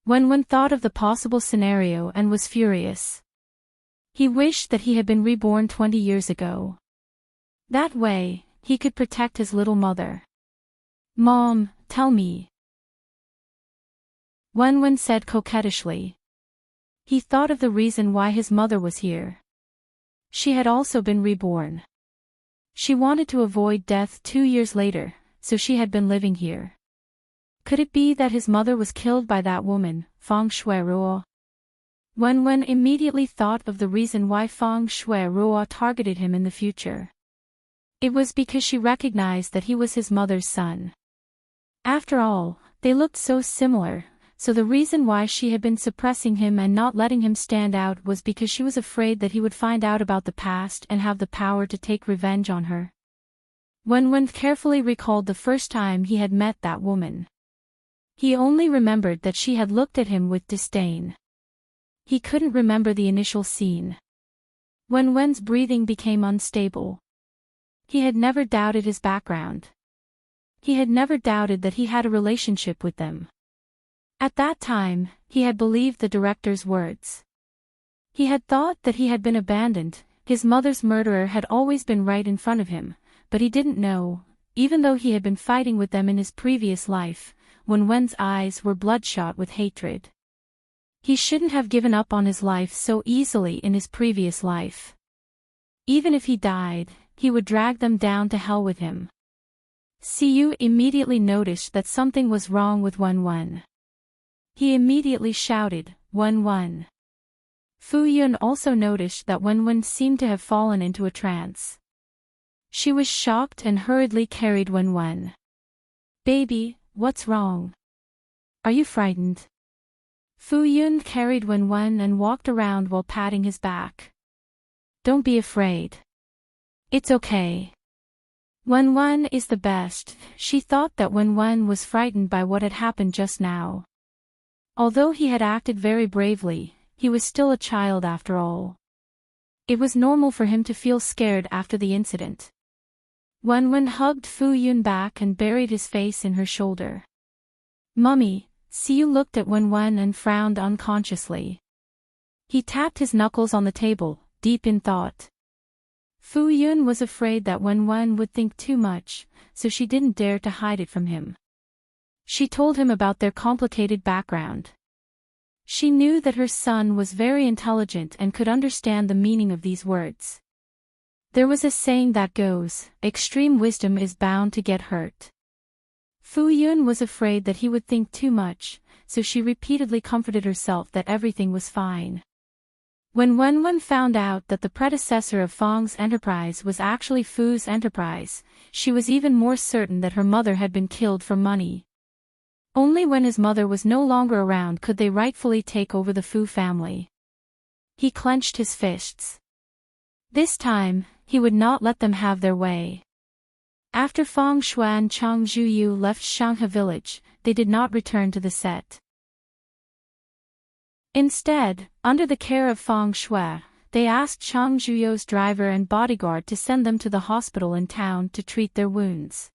Wen thought of the possible scenario and was furious. He wished that he had been reborn 20 years ago. That way, he could protect his little mother. Mom, tell me. Wen said coquettishly. He thought of the reason why his mother was here. She had also been reborn. She wanted to avoid death 2 years later, so she had been living here. Could it be that his mother was killed by that woman, Feng Shui-ruo? Wen immediately thought of the reason why Feng Shui-ruo targeted him in the future. It was because she recognized that he was his mother's son. After all, they looked so similar, so the reason why she had been suppressing him and not letting him stand out was because she was afraid that he would find out about the past and have the power to take revenge on her. Wen carefully recalled the first time he had met that woman. He only remembered that she had looked at him with disdain. He couldn't remember the initial scene. Wen's breathing became unstable. He had never doubted his background. He had never doubted that he had a relationship with them. At that time, he had believed the director's words. He had thought that he had been abandoned, his mother's murderer had always been right in front of him, but he didn't know, even though he had been fighting with them in his previous life, Wen's eyes were bloodshot with hatred. He shouldn't have given up on his life so easily in his previous life. Even if he died, he would drag them down to hell with him. Siyu immediately noticed that something was wrong with Wen. He immediately shouted, Wen. Fu Yun also noticed that Wen seemed to have fallen into a trance. She was shocked and hurriedly carried Wen. Baby, what's wrong? Are you frightened? Fu Yun carried Wen and walked around while patting his back. Don't be afraid. It's okay. Wen is the best. She thought that Wen was frightened by what had happened just now. Although he had acted very bravely, he was still a child after all. It was normal for him to feel scared after the incident. Wen hugged Fu Yun back and buried his face in her shoulder. Mummy, Siyu looked at Wen and frowned unconsciously. He tapped his knuckles on the table, deep in thought. Fu Yun was afraid that Wen would think too much, so she didn't dare to hide it from him. She told him about their complicated background. She knew that her son was very intelligent and could understand the meaning of these words. There was a saying that goes, extreme wisdom is bound to get hurt. Fu Yun was afraid that he would think too much, so she repeatedly comforted herself that everything was fine. When Wen found out that the predecessor of Feng's enterprise was actually Fu's enterprise, she was even more certain that her mother had been killed for money. Only when his mother was no longer around could they rightfully take over the Fu family. He clenched his fists. This time, he would not let them have their way. After Feng Shui and Chang Zhuyu left Shanghe village, they did not return to the set. Instead, under the care of Feng Shui, they asked Chang Zhuyu's driver and bodyguard to send them to the hospital in town to treat their wounds.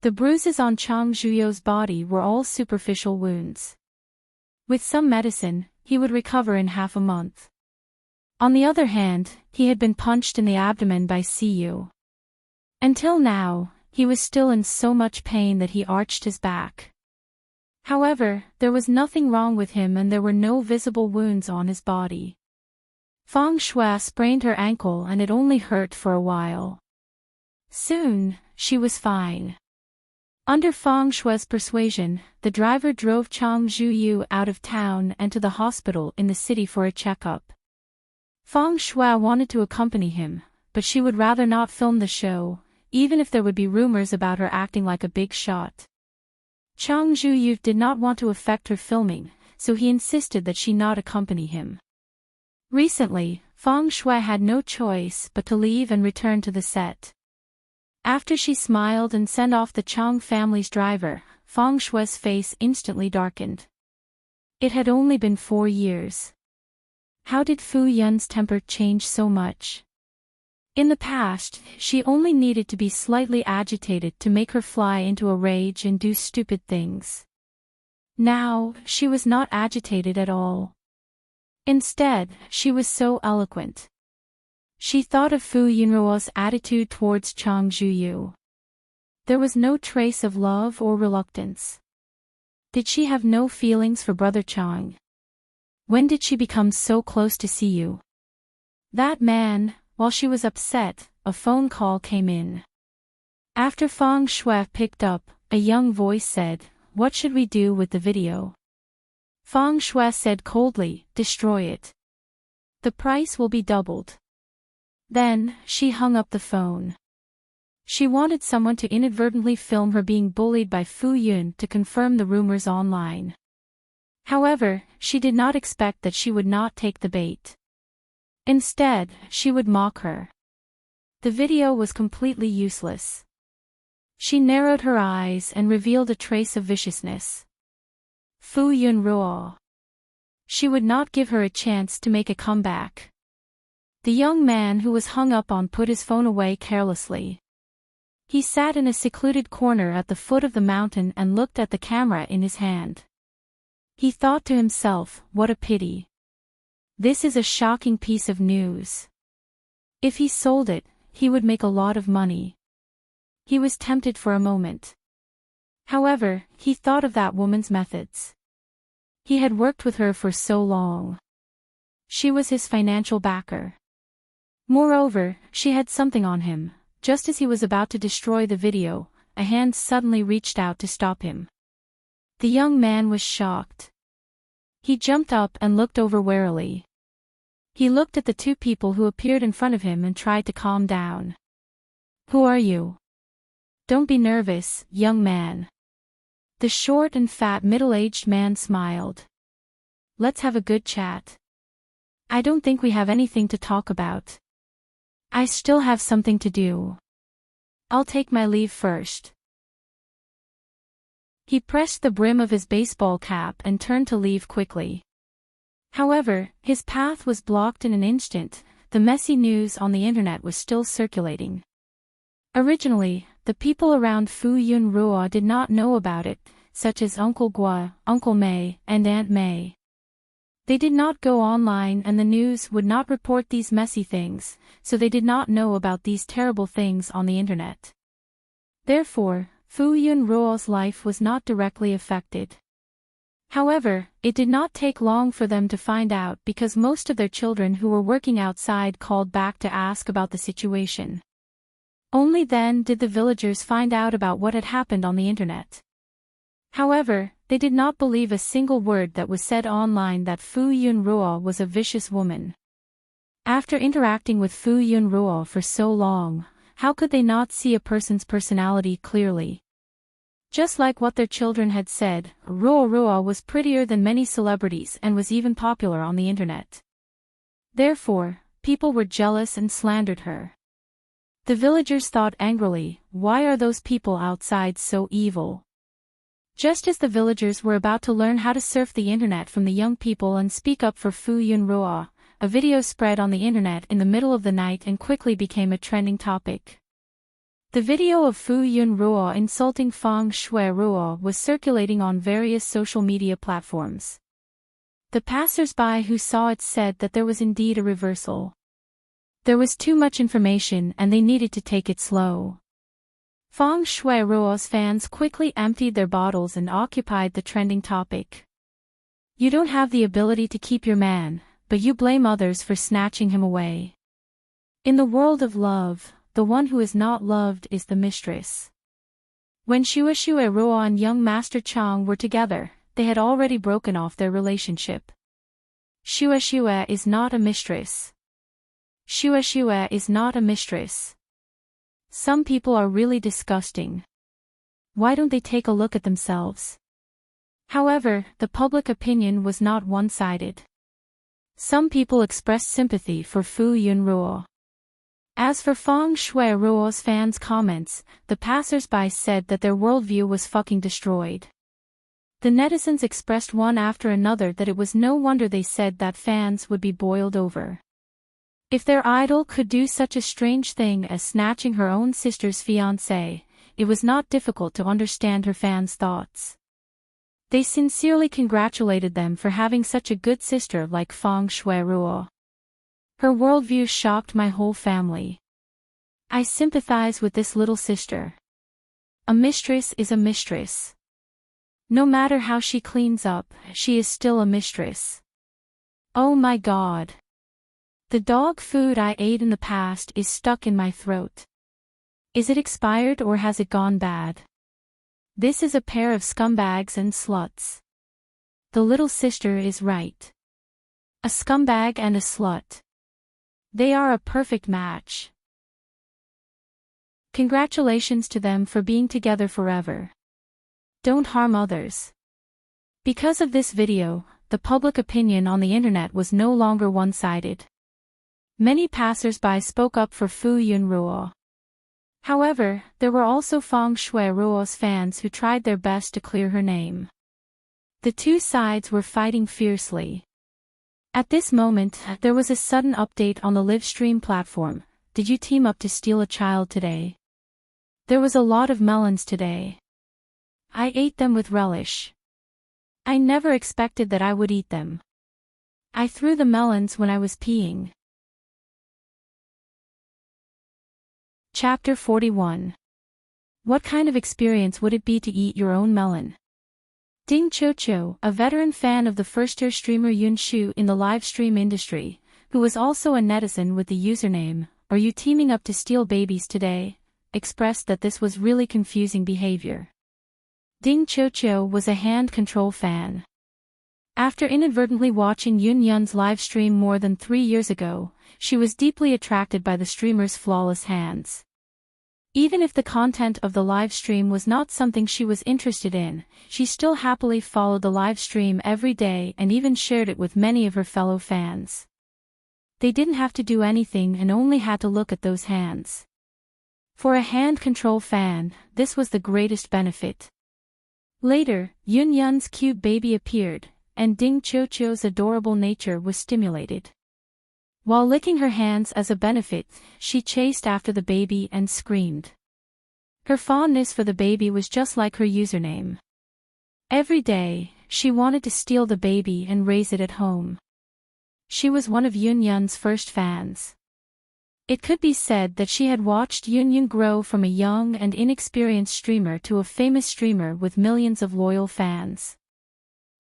The bruises on Chang Zhuyu's body were all superficial wounds. With some medicine, he would recover in half a month. On the other hand, he had been punched in the abdomen by Siyu. Until now, he was still in so much pain that he arched his back. However, there was nothing wrong with him and there were no visible wounds on his body. Feng Shui sprained her ankle and it only hurt for a while. Soon, she was fine. Under Feng Shui's persuasion, the driver drove Chang Zhuyu out of town and to the hospital in the city for a checkup. Feng Shui wanted to accompany him, but she would rather not film the show, even if there would be rumors about her acting like a big shot. Chang Zhuyu did not want to affect her filming, so he insisted that she not accompany him. Recently, Feng Shui had no choice but to leave and return to the set. After she smiled and sent off the Chang family's driver, Feng Shui's face instantly darkened. It had only been 4 years. How did Fu Yun's temper change so much? In the past, she only needed to be slightly agitated to make her fly into a rage and do stupid things. Now, she was not agitated at all. Instead, she was so eloquent. She thought of Fu Yunruo's attitude towards Chang Zhuyu. There was no trace of love or reluctance. Did she have no feelings for Brother Chang? When did she become so close to Siyu? That man. While she was upset, a phone call came in. After Feng Shui picked up, a young voice said, "What should we do with the video?" Feng Shui said coldly, "Destroy it. The price will be doubled." Then, she hung up the phone. She wanted someone to inadvertently film her being bullied by Fu Yun to confirm the rumors online. However, she did not expect that she would not take the bait. Instead, she would mock her. The video was completely useless. She narrowed her eyes and revealed a trace of viciousness. Fu Yun Ruo. She would not give her a chance to make a comeback. The young man who was hung up on put his phone away carelessly. He sat in a secluded corner at the foot of the mountain and looked at the camera in his hand. He thought to himself, what a pity. This is a shocking piece of news. If he sold it, he would make a lot of money. He was tempted for a moment. However, he thought of that woman's methods. He had worked with her for so long. She was his financial backer. Moreover, she had something on him. Just as he was about to destroy the video, a hand suddenly reached out to stop him. The young man was shocked. He jumped up and looked over warily. He looked at the two people who appeared in front of him and tried to calm down. "Who are you? Don't be nervous, young man." The short and fat middle-aged man smiled. "Let's have a good chat. I don't think we have anything to talk about. I still have something to do. I'll take my leave first." He pressed the brim of his baseball cap and turned to leave quickly. However, his path was blocked in an instant. The messy news on the internet was still circulating. Originally, the people around Fu Yun Ruo did not know about it, such as Uncle Gua, Uncle Mei, and Aunt Mei. They did not go online and the news would not report these messy things, so they did not know about these terrible things on the internet. Therefore, Fu Yun Ruo's life was not directly affected. However, it did not take long for them to find out because most of their children who were working outside called back to ask about the situation. Only then did the villagers find out about what had happened on the internet. However, they did not believe a single word that was said online that Fu Yun Ruo was a vicious woman. After interacting with Fu Yun Ruo for so long, how could they not see a person's personality clearly? Just like what their children had said, Ruo Ruo was prettier than many celebrities and was even popular on the internet. Therefore, people were jealous and slandered her. The villagers thought angrily, why are those people outside so evil? Just as the villagers were about to learn how to surf the internet from the young people and speak up for Fu Yun Ruo, a video spread on the internet in the middle of the night and quickly became a trending topic. The video of Fu Yun Ruo insulting Feng Shui Ruo was circulating on various social media platforms. The passers-by who saw it said that there was indeed a reversal. There was too much information and they needed to take it slow. Feng Shui Ruo's fans quickly emptied their bottles and occupied the trending topic. You don't have the ability to keep your man, but you blame others for snatching him away. In the world of love, the one who is not loved is the mistress. When Shui Ruo and young Master Chang were together, they had already broken off their relationship. Shui is not a mistress. Shui is not a mistress. Some people are really disgusting. Why don't they take a look at themselves? However, the public opinion was not one-sided. Some people expressed sympathy for Fu Yunruo. As for Feng Shuiruo's fans' comments, the passers-by said that their worldview was fucking destroyed. The netizens expressed one after another that it was no wonder they said that fans would be boiled over. If their idol could do such a strange thing as snatching her own sister's fiancé, it was not difficult to understand her fans' thoughts. They sincerely congratulated them for having such a good sister like Feng Shuiruo. Her worldview shocked my whole family. I sympathize with this little sister. A mistress is a mistress. No matter how she cleans up, she is still a mistress. Oh my God. The dog food I ate in the past is stuck in my throat. Is it expired or has it gone bad? This is a pair of scumbags and sluts. The little sister is right. A scumbag and a slut. They are a perfect match. Congratulations to them for being together forever. Don't harm others. Because of this video, the public opinion on the internet was no longer one-sided. Many passers-by spoke up for Fu Yunruo. However, there were also Feng Shuiruo's fans who tried their best to clear her name. The two sides were fighting fiercely. At this moment, there was a sudden update on the live stream platform. Did you team up to steal a child today? There was a lot of melons today. I ate them with relish. I never expected that I would eat them. I threw the melons when I was peeing. Chapter 41. What kind of experience would it be to eat your own melon? Ding Chocho, a veteran fan of the first-tier streamer Yun Shu in the live stream industry, who was also a netizen with the username, "Are you teaming up to steal babies today?" expressed that this was really confusing behavior. Ding Chocho was a hand control fan. After inadvertently watching Yun Yun's live stream more than 3 years ago, she was deeply attracted by the streamer's flawless hands. Even if the content of the live stream was not something she was interested in, she still happily followed the live stream every day and even shared it with many of her fellow fans. They didn't have to do anything and only had to look at those hands. For a hand control fan, this was the greatest benefit. Later, Yun Yun's cute baby appeared, and Ding Chocho's adorable nature was stimulated. While licking her hands as a benefit, she chased after the baby and screamed. Her fondness for the baby was just like her username. Every day, she wanted to steal the baby and raise it at home. She was one of Yun Yun's first fans. It could be said that she had watched Yun Yun grow from a young and inexperienced streamer to a famous streamer with millions of loyal fans.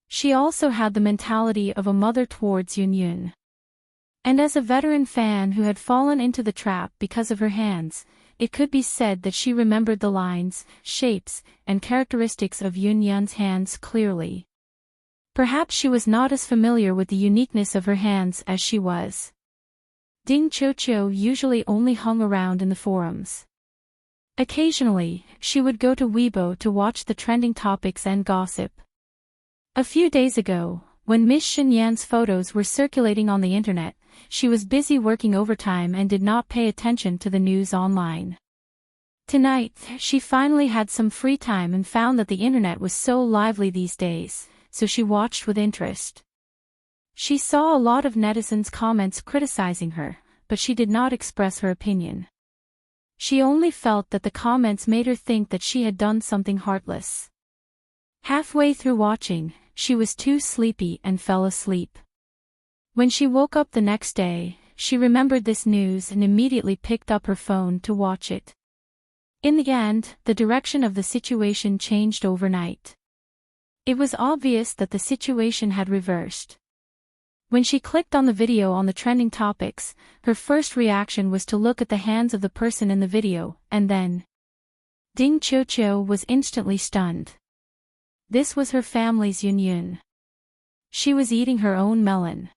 She also had the mentality of a mother towards Yun Yun. And as a veteran fan who had fallen into the trap because of her hands, it could be said that she remembered the lines, shapes, and characteristics of Yun Yun's hands clearly. Perhaps she was not as familiar with the uniqueness of her hands as she was. Ding Chocho usually only hung around in the forums. Occasionally, she would go to Weibo to watch the trending topics and gossip. A few days ago, when Miss Xinyan's photos were circulating on the internet, she was busy working overtime and did not pay attention to the news online. Tonight, she finally had some free time and found that the internet was so lively these days, so she watched with interest. She saw a lot of netizens' comments criticizing her, but she did not express her opinion. She only felt that the comments made her think that she had done something heartless. Halfway through watching, she was too sleepy and fell asleep. When she woke up the next day, she remembered this news and immediately picked up her phone to watch it. In the end, the direction of the situation changed overnight. It was obvious that the situation had reversed. When she clicked on the video on the trending topics, her first reaction was to look at the hands of the person in the video, and then Ding Chocho was instantly stunned. This was her family's Yun Yun. She was eating her own melon.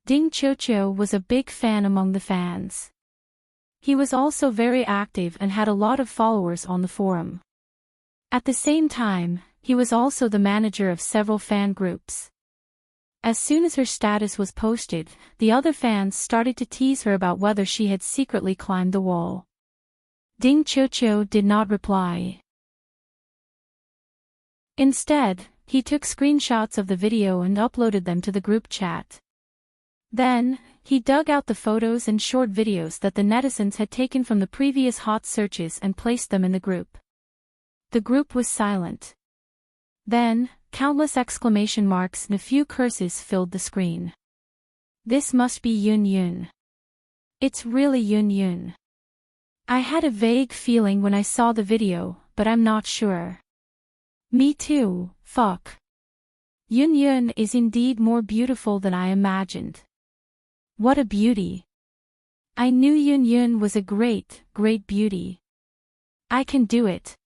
Ding Chocho was a big fan among the fans. He was also very active and had a lot of followers on the forum. At the same time, he was also the manager of several fan groups. As soon as her status was posted, the other fans started to tease her about whether she had secretly climbed the wall. Ding Qiuqiu did not reply. Instead, he took screenshots of the video and uploaded them to the group chat. Then, he dug out the photos and short videos that the netizens had taken from the previous hot searches and placed them in the group. The group was silent. Then, countless exclamation marks and a few curses filled the screen. This must be Yun Yun. It's really Yun Yun. I had a vague feeling when I saw the video, but I'm not sure. Me too, fuck. Yun Yun is indeed more beautiful than I imagined. What a beauty. I knew Yun Yun was a great, great beauty. I can do it.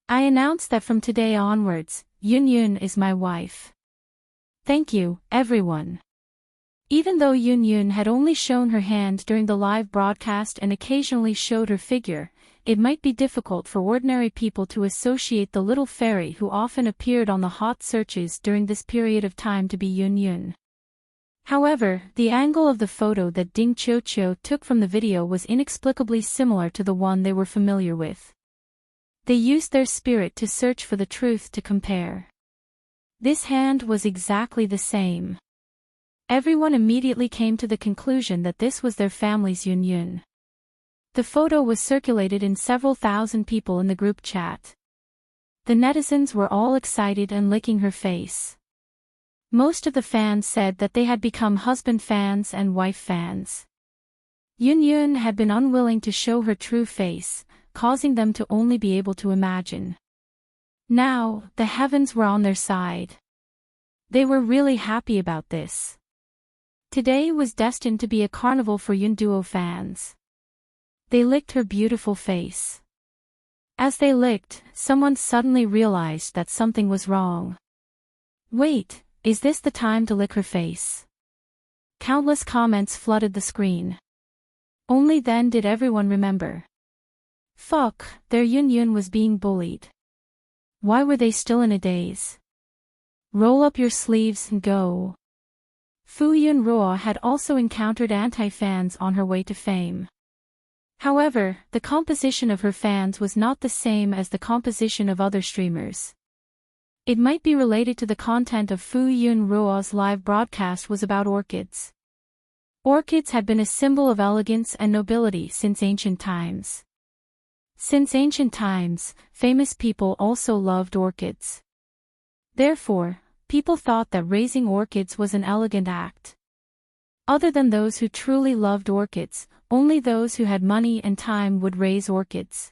I announce that from today onwards, Yun Yun is my wife. Thank you, everyone. Even though Yun Yun had only shown her hand during the live broadcast and occasionally showed her figure, it might be difficult for ordinary people to associate the little fairy who often appeared on the hot searches during this period of time to be Yun Yun. However, the angle of the photo that Ding Qiuqiu took from the video was inexplicably similar to the one they were familiar with. They used their spirit to search for the truth to compare. This hand was exactly the same. Everyone immediately came to the conclusion that this was their family's Yun Yun. The photo was circulated in several thousand people in the group chat. The netizens were all excited and licking her face. Most of the fans said that they had become husband fans and wife fans. Yun Yun had been unwilling to show her true face, causing them to only be able to imagine. Now, the heavens were on their side. They were really happy about this. Today was destined to be a carnival for Yun Duo fans. They licked her beautiful face. As they licked, someone suddenly realized that something was wrong. Wait, is this the time to lick her face? Countless comments flooded the screen. Only then did everyone remember. Fuck, their Yun Yun was being bullied. Why were they still in a daze? Roll up your sleeves and go. Fu Yunruo had also encountered anti-fans on her way to fame. However, the composition of her fans was not the same as the composition of other streamers. It might be related to the content of Fu Yunruo's live broadcast was about orchids. Orchids had been a symbol of elegance and nobility since ancient times. Since ancient times, famous people also loved orchids. Therefore, people thought that raising orchids was an elegant act. Other than those who truly loved orchids, only those who had money and time would raise orchids.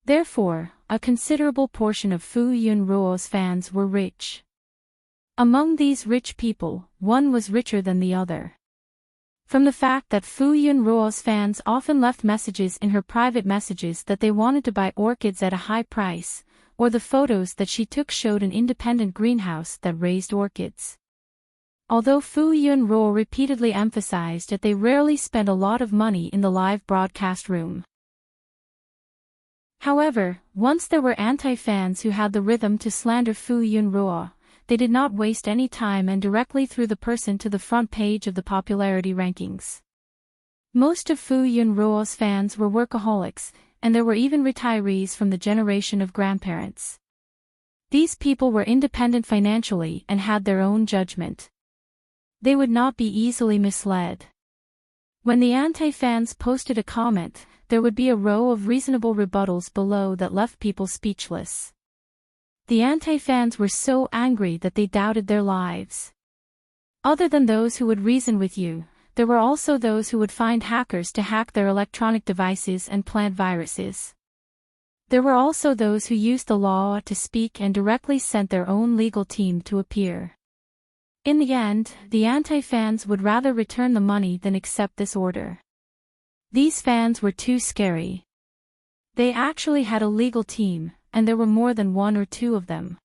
Therefore, a considerable portion of Fu Yunruo's fans were rich. Among these rich people, one was richer than the other. From the fact that Fu Yunruo's fans often left messages in her private messages that they wanted to buy orchids at a high price, or the photos that she took showed an independent greenhouse that raised orchids. Although Fu Yunruo repeatedly emphasized that they rarely spent a lot of money in the live broadcast room. However, once there were anti-fans who had the rhythm to slander Fu Yunruo, they did not waste any time and directly threw the person to the front page of the popularity rankings. Most of Fu Yunruo's fans were workaholics, and there were even retirees from the generation of grandparents. These people were independent financially and had their own judgment. They would not be easily misled. When the anti-fans posted a comment, there would be a row of reasonable rebuttals below that left people speechless. The anti-fans were so angry that they doubted their lives. Other than those who would reason with you, there were also those who would find hackers to hack their electronic devices and plant viruses. There were also those who used the law to speak and directly sent their own legal team to appear. In the end, the anti-fans would rather return the money than accept this order. These fans were too scary. They actually had a legal team, and there were more than one or two of them.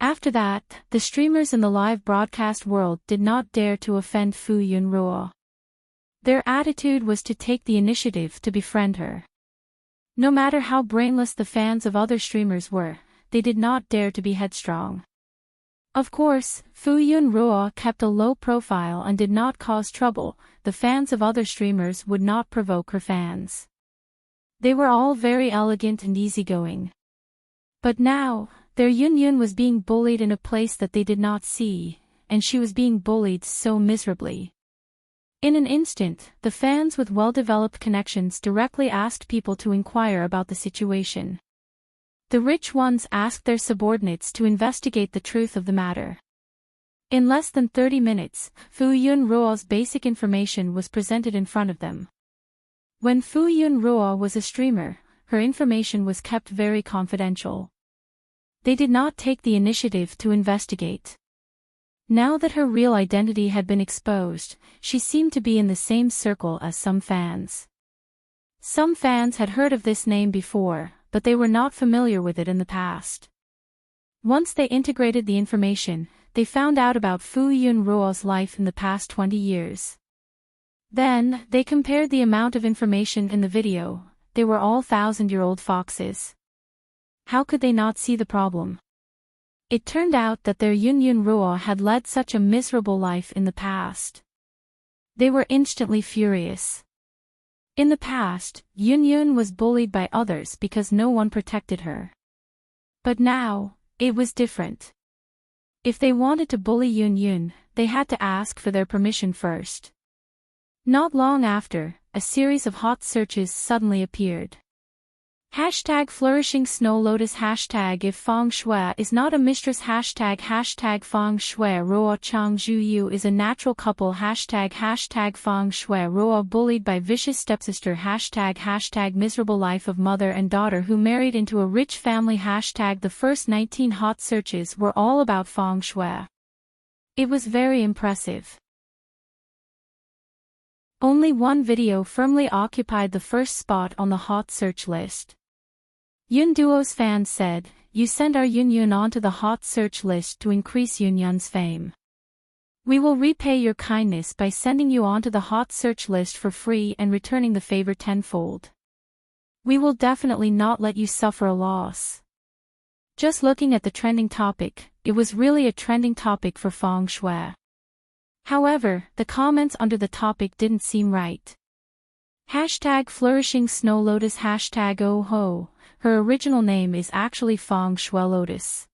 After that, the streamers in the live broadcast world did not dare to offend Fu Yunruo. Their attitude was to take the initiative to befriend her. No matter how brainless the fans of other streamers were, they did not dare to be headstrong. Of course, Fu Yunruo kept a low profile and did not cause trouble. The fans of other streamers would not provoke her fans. They were all very elegant and easygoing. But now, their Yun was being bullied in a place that they did not see, and she was being bullied so miserably. In an instant, the fans with well-developed connections directly asked people to inquire about the situation. The rich ones asked their subordinates to investigate the truth of the matter. In less than 30 minutes, Fu Yunruo's basic information was presented in front of them. When Fu Yunruo was a streamer, her information was kept very confidential. They did not take the initiative to investigate. Now that her real identity had been exposed, she seemed to be in the same circle as some fans. Some fans had heard of this name before, but they were not familiar with it in the past. Once they integrated the information, they found out about Fu Yunruo's life in the past 20 years. Then, they compared the amount of information in the video. They were all 1,000-year-old foxes. How could they not see the problem? It turned out that their Yunruo had led such a miserable life in the past. They were instantly furious. In the past, Yun was bullied by others because no one protected her. But now, it was different. If they wanted to bully Yun, they had to ask for their permission first. Not long after, a series of hot searches suddenly appeared. Hashtag flourishing snow lotus hashtag if feng shui is not a mistress hashtag feng shui ruo chang zhu yu is a natural couple hashtag feng shui ruo bullied by vicious stepsister hashtag miserable life of mother and daughter who married into a rich family hashtag the first 19 hot searches were all about feng shui. It was very impressive. Only one video firmly occupied the first spot on the hot search list. Yun Duo's fans said, "You send our Yun onto the hot search list to increase Yun's fame. We will repay your kindness by sending you onto the hot search list for free and returning the favor tenfold. We will definitely not let you suffer a loss." Just looking at the trending topic, it was really a trending topic for feng shui. However, the comments under the topic didn't seem right. Hashtag flourishing snow lotus hashtag oh ho, her original name is actually feng shui lotus.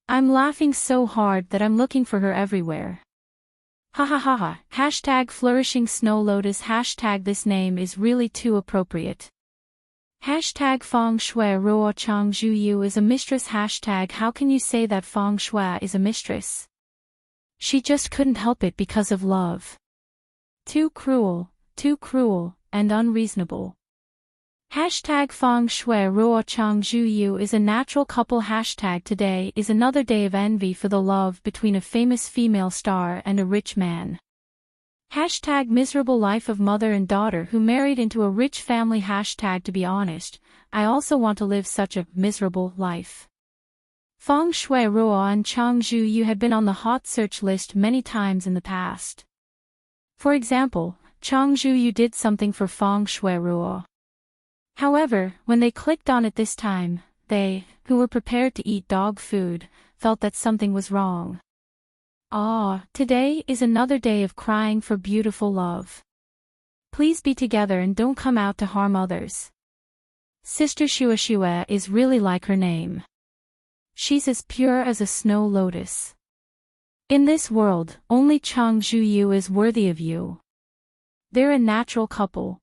I'm laughing so hard that I'm looking for her everywhere. Ha ha ha ha, hashtag flourishing snow lotus hashtag this name is really too appropriate. Hashtag feng shui ruo chang zhu yu is a mistress hashtag how can you say that feng shui is a mistress? She just couldn't help it because of love. Too cruel, and unreasonable. Hashtag feng shui ruo chang zhu yu is a natural couple hashtag today is another day of envy for the love between a famous female star and a rich man. Hashtag miserable life of mother and daughter who married into a rich family hashtag to be honest, I also want to live such a miserable life. Feng shui ruo and chang zhu yu had been on the hot search list many times in the past. For example, Chang zhu yu did something for feng shui ruo. However, when they clicked on it this time, they, who were prepared to eat dog food, felt that something was wrong. Today is another day of crying for beautiful love. Please be together and don't come out to harm others. Sister Shua is really like her name. She's as pure as a snow lotus. In this world, only Chang zhu yu is worthy of you. They're a natural couple.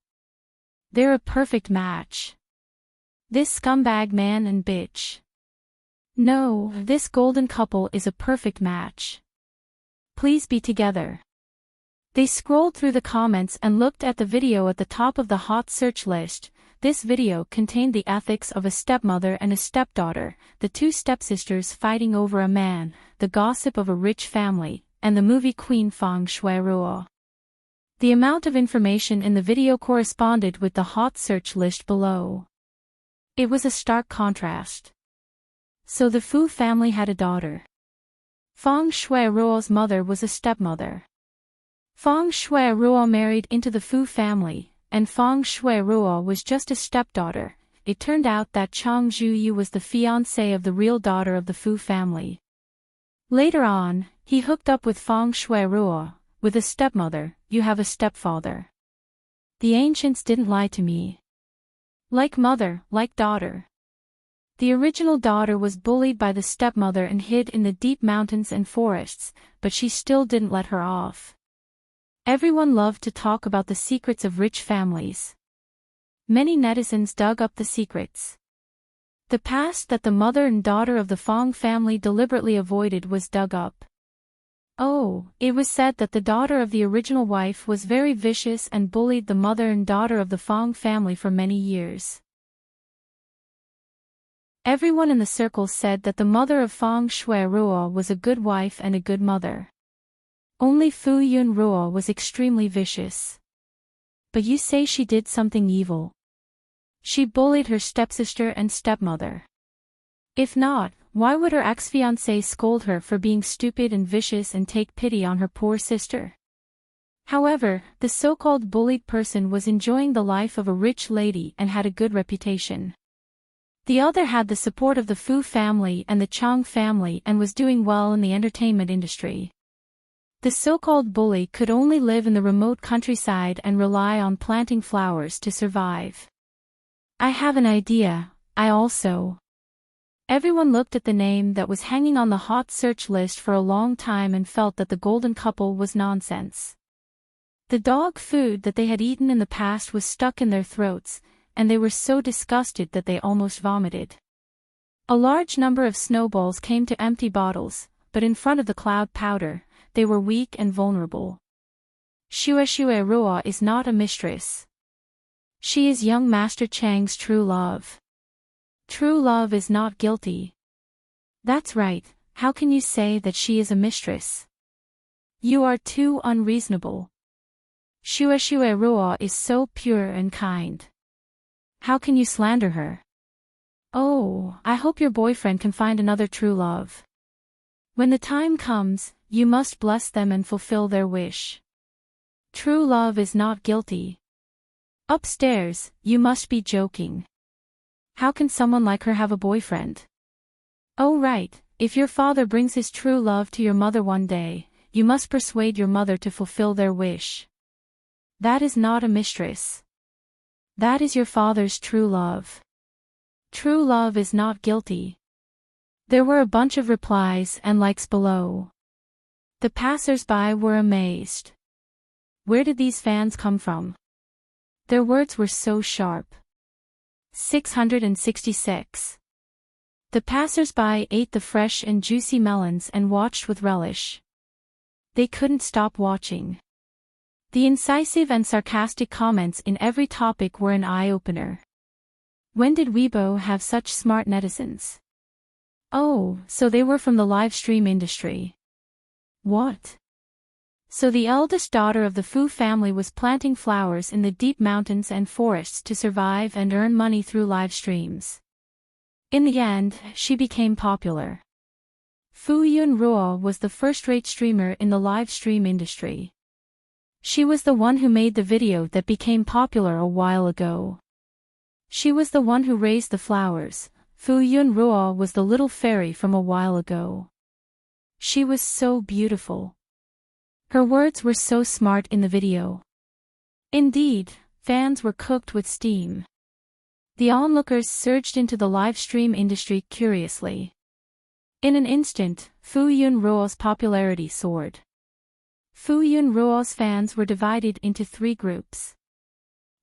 They're a perfect match. This scumbag man and bitch. No, this golden couple is a perfect match. Please be together. They scrolled through the comments and looked at the video at the top of the hot search list. This video contained the ethics of a stepmother and a stepdaughter, the two stepsisters fighting over a man, the gossip of a rich family, and the movie queen feng shui ruo. The amount of information in the video corresponded with the hot search list below. It was a stark contrast. So the Fu family had a daughter. Feng shui ruo's mother was a stepmother. Feng shui ruo married into the Fu family, and feng shui ruo was just a stepdaughter. it turned out that Chang Zhuyu was the fiancé of the real daughter of the Fu family. Later on, he hooked up with Feng Shui Ruo, with a stepmother. You have a stepfather. The ancients didn't lie to me. Like mother, like daughter. The original daughter was bullied by the stepmother and hid in the deep mountains and forests, but she still didn't let her off. Everyone loved to talk about the secrets of rich families. Many netizens dug up the secrets. The past that the mother and daughter of the Fong family deliberately avoided was dug up. Oh, it was said that the daughter of the original wife was very vicious and bullied the mother and daughter of the Fong family for many years. Everyone in the circle said that the mother of Feng Shui Ruo was a good wife and a good mother. Only Fu Yun Ruo was extremely vicious. But you say she did something evil. She bullied her stepsister and stepmother. If not, why would her ex-fiancé scold her for being stupid and vicious and take pity on her poor sister? However, the so-called bullied person was enjoying the life of a rich lady and had a good reputation. The other had the support of the Fu family and the Chang family and was doing well in the entertainment industry. The so-called bully could only live in the remote countryside and rely on planting flowers to survive. I have an idea, Everyone looked at the name that was hanging on the hot search list for a long time and felt that the golden couple was nonsense. The dog food that they had eaten in the past was stuck in their throats, and they were so disgusted that they almost vomited. A large number of snowballs came to empty bottles, but in front of the cloud powder, they were weak and vulnerable. Xue Ruo is not a mistress. She is young Master Chang's true love. True love is not guilty. That's right, how can you say that she is a mistress? You are too unreasonable. Xue Ruo is so pure and kind. How can you slander her? Oh, I hope your boyfriend can find another true love. When the time comes, you must bless them and fulfill their wish. True love is not guilty. Upstairs, you must be joking. How can someone like her have a boyfriend? Oh right, if your father brings his true love to your mother one day, you must persuade your mother to fulfill their wish. That is not a mistress. That is your father's true love. True love is not guilty. There were a bunch of replies and likes below. The passers-by were amazed. Where did these fans come from? Their words were so sharp. 666. The passers-by ate the fresh and juicy melons and watched with relish. They couldn't stop watching. The incisive and sarcastic comments in every topic were an eye-opener. When did Weibo have such smart netizens? Oh, so they were from the live stream industry. What? So the eldest daughter of the Fu family was planting flowers in the deep mountains and forests to survive and earn money through live streams. In the end, she became popular. Fu Yun Ruo was the first-rate streamer in the live stream industry. She was the one who made the video that became popular a while ago. She was the one who raised the flowers. Fu Yun Ruo was the little fairy from a while ago. She was so beautiful. Her words were so smart in the video. Indeed, fans were cooked with steam. The onlookers surged into the live stream industry curiously. In an instant, Fu Yun Ruo's popularity soared. Fu Yun Ruo's fans were divided into 3 groups.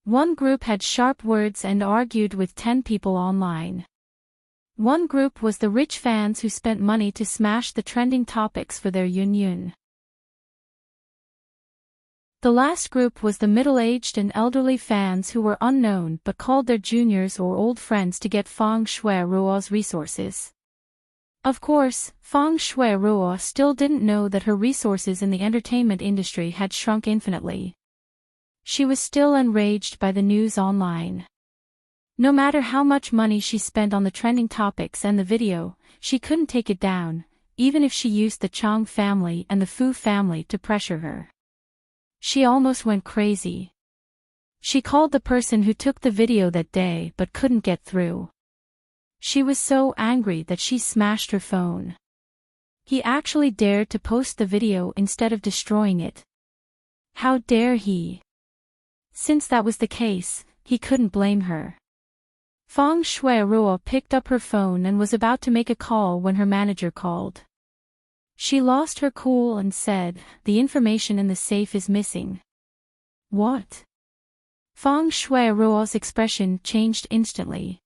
One group had sharp words and argued with 10 people online. One group was the rich fans who spent money to smash the trending topics for their Yun. The last group was the middle-aged and elderly fans who were unknown but called their juniors or old friends to get Feng Shui Ruo's resources. Of course, Feng Shui Ruo still didn't know that her resources in the entertainment industry had shrunk infinitely. She was still enraged by the news online. No matter how much money she spent on the trending topics and the video, she couldn't take it down, even if she used the Chang family and the Fu family to pressure her. She almost went crazy. She called the person who took the video that day but couldn't get through. She was so angry that she smashed her phone. He actually dared to post the video instead of destroying it. How dare he? Since that was the case, he couldn't blame her. Feng Shui-ruo picked up her phone and was about to make a call when her manager called. She lost her cool and said, "The information in the safe is missing." What? Feng Shui-ruo's expression changed instantly.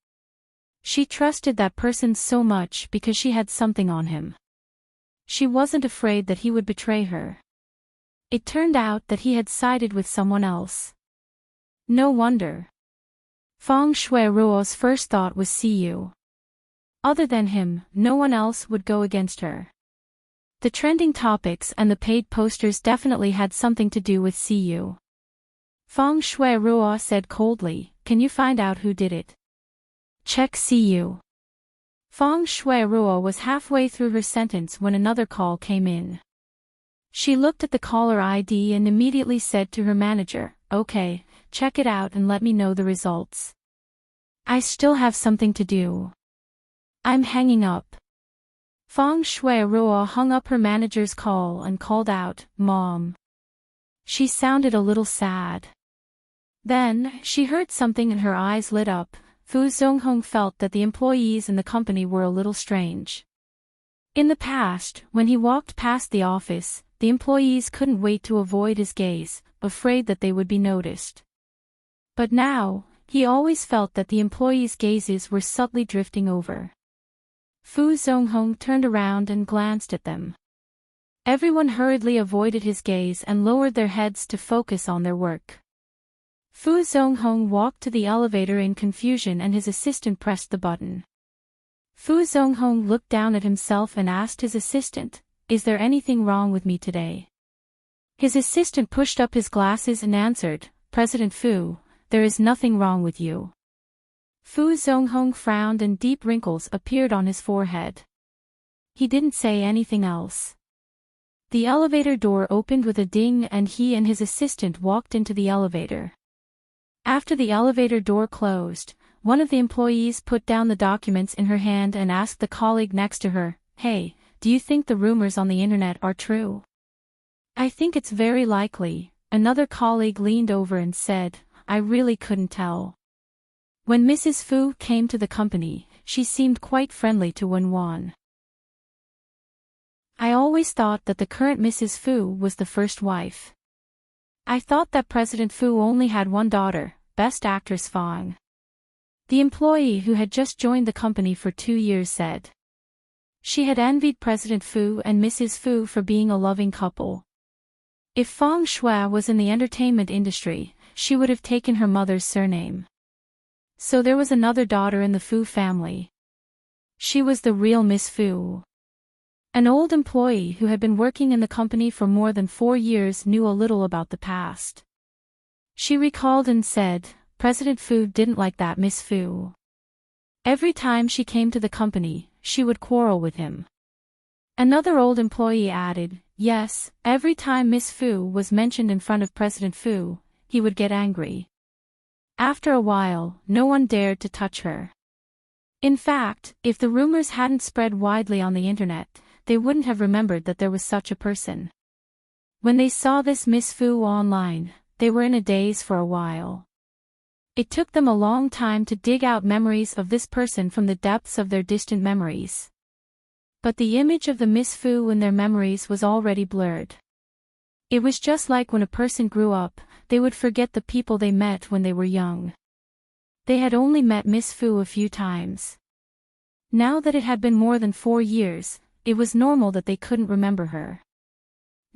She trusted that person so much because she had something on him. She wasn't afraid that he would betray her. It turned out that he had sided with someone else. No wonder. Feng Shui-ruo's first thought was Siyu. Other than him, no one else would go against her. The trending topics and the paid posters definitely had something to do with Siyu. Feng Shui-ruo said coldly, "Can you find out who did it?" Check Siyu. Feng Shui-ruo was halfway through her sentence when another call came in. She looked at the caller ID and immediately said to her manager, "Okay, check it out and let me know the results. I still have something to do. I'm hanging up." Feng Shui-ruo hung up her manager's call and called out, "Mom." She sounded a little sad. Then, she heard something and her eyes lit up. Fu Zonghong felt that the employees in the company were a little strange. In the past, when he walked past the office, the employees couldn't wait to avoid his gaze, afraid that they would be noticed. But now, he always felt that the employees' gazes were subtly drifting over. Fu Zonghong turned around and glanced at them. Everyone hurriedly avoided his gaze and lowered their heads to focus on their work. Fu Zonghong walked to the elevator in confusion and his assistant pressed the button. Fu Zonghong looked down at himself and asked his assistant, "Is there anything wrong with me today?" His assistant pushed up his glasses and answered, "President Fu, there is nothing wrong with you." Fu Zonghong frowned and deep wrinkles appeared on his forehead. He didn't say anything else. The elevator door opened with a ding and he and his assistant walked into the elevator. After the elevator door closed, one of the employees put down the documents in her hand and asked the colleague next to her, "Hey, do you think the rumors on the internet are true?" "I think it's very likely," another colleague leaned over and said, "I really couldn't tell." When Mrs. Fu came to the company, she seemed quite friendly to Wenwan. "I always thought that the current Mrs. Fu was the first wife. I thought that President Fu only had one daughter, Best Actress Fang." The employee who had just joined the company for 2 years said. She had envied President Fu and Mrs. Fu for being a loving couple. If Feng Shui was in the entertainment industry, she would have taken her mother's surname. So there was another daughter in the Fu family. She was the real Miss Fu. An old employee who had been working in the company for more than 4 years knew a little about the past. She recalled and said, "President Fu didn't like that Miss Fu. Every time she came to the company, she would quarrel with him." Another old employee added, "Yes, every time Miss Fu was mentioned in front of President Fu, he would get angry. After a while, no one dared to touch her." In fact, if the rumors hadn't spread widely on the internet, they wouldn't have remembered that there was such a person. When they saw this Miss Fu online, they were in a daze for a while. It took them a long time to dig out memories of this person from the depths of their distant memories. But the image of the Miss Fu in their memories was already blurred. It was just like when a person grew up, they would forget the people they met when they were young. They had only met Miss Fu a few times. Now that it had been more than 4 years, it was normal that they couldn't remember her.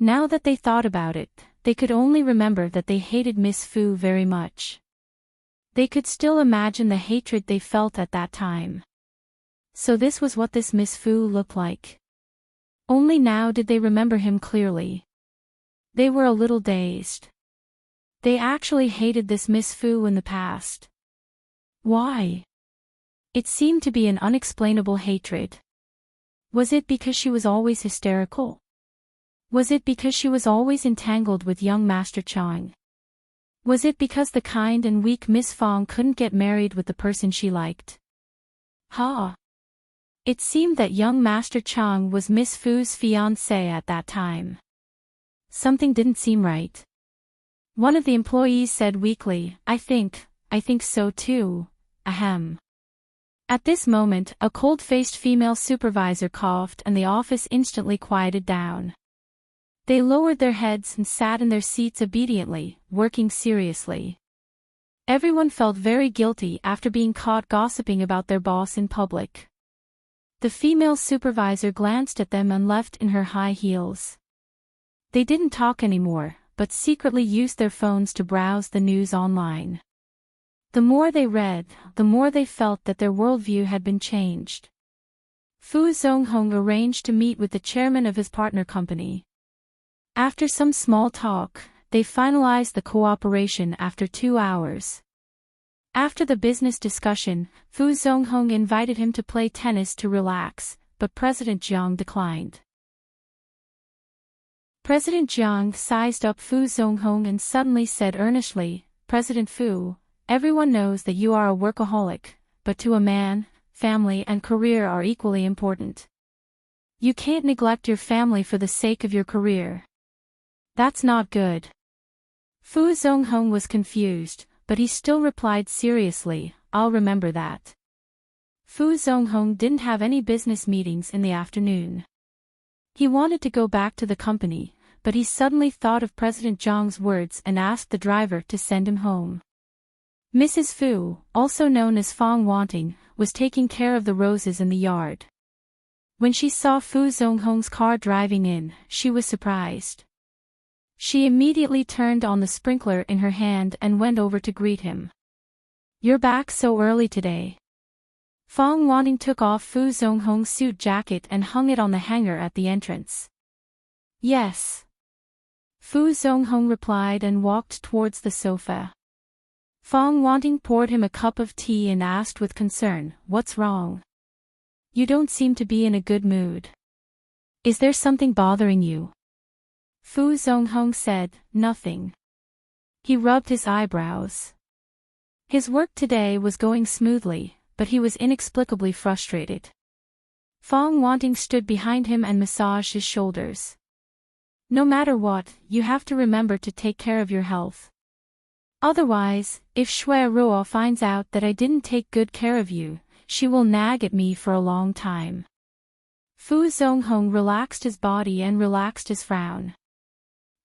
Now that they thought about it, they could only remember that they hated Miss Fu very much. They could still imagine the hatred they felt at that time. So this was what this Miss Fu looked like. Only now did they remember him clearly. They were a little dazed. They actually hated this Miss Fu in the past. Why? It seemed to be an unexplainable hatred. Was it because she was always hysterical? Was it because she was always entangled with young Master Chang? Was it because the kind and weak Miss Fong couldn't get married with the person she liked? Ha! It seemed that young Master Chang was Miss Fu's fiancé at that time. Something didn't seem right. One of the employees said weakly, I think so too, ahem. At this moment, a cold-faced female supervisor coughed and the office instantly quieted down. They lowered their heads and sat in their seats obediently, working seriously. Everyone felt very guilty after being caught gossiping about their boss in public. The female supervisor glanced at them and left in her high heels. They didn't talk anymore, but secretly used their phones to browse the news online. The more they read, the more they felt that their worldview had been changed. Fu Zonghong arranged to meet with the chairman of his partner company. After some small talk, they finalized the cooperation after 2 hours. After the business discussion, Fu Zonghong invited him to play tennis to relax, but President Jiang declined. President Jiang sized up Fu Zonghong and suddenly said earnestly, President Fu, everyone knows that you are a workaholic, but to a man, family and career are equally important. You can't neglect your family for the sake of your career. That's not good. Fu Zonghong was confused, but he still replied seriously, I'll remember that. Fu Zonghong didn't have any business meetings in the afternoon. He wanted to go back to the company, but he suddenly thought of President Jiang's words and asked the driver to send him home. Mrs. Fu, also known as Fong Wanting, was taking care of the roses in the yard. When she saw Fu Zonghong's car driving in, she was surprised. She immediately turned on the sprinkler in her hand and went over to greet him. You're back so early today. Fong Wanting took off Fu Zonghong's suit jacket and hung it on the hanger at the entrance. Yes. Fu Zonghong replied and walked towards the sofa. Fong Wanting poured him a cup of tea and asked with concern, What's wrong? You don't seem to be in a good mood. Is there something bothering you? Fu Zonghong said, Nothing. He rubbed his eyebrows. His work today was going smoothly, but he was inexplicably frustrated. Fong Wanting stood behind him and massaged his shoulders. No matter what, you have to remember to take care of your health. Otherwise, if Shui Ruo finds out that I didn't take good care of you, she will nag at me for a long time. Fu Zonghong relaxed his body and relaxed his frown.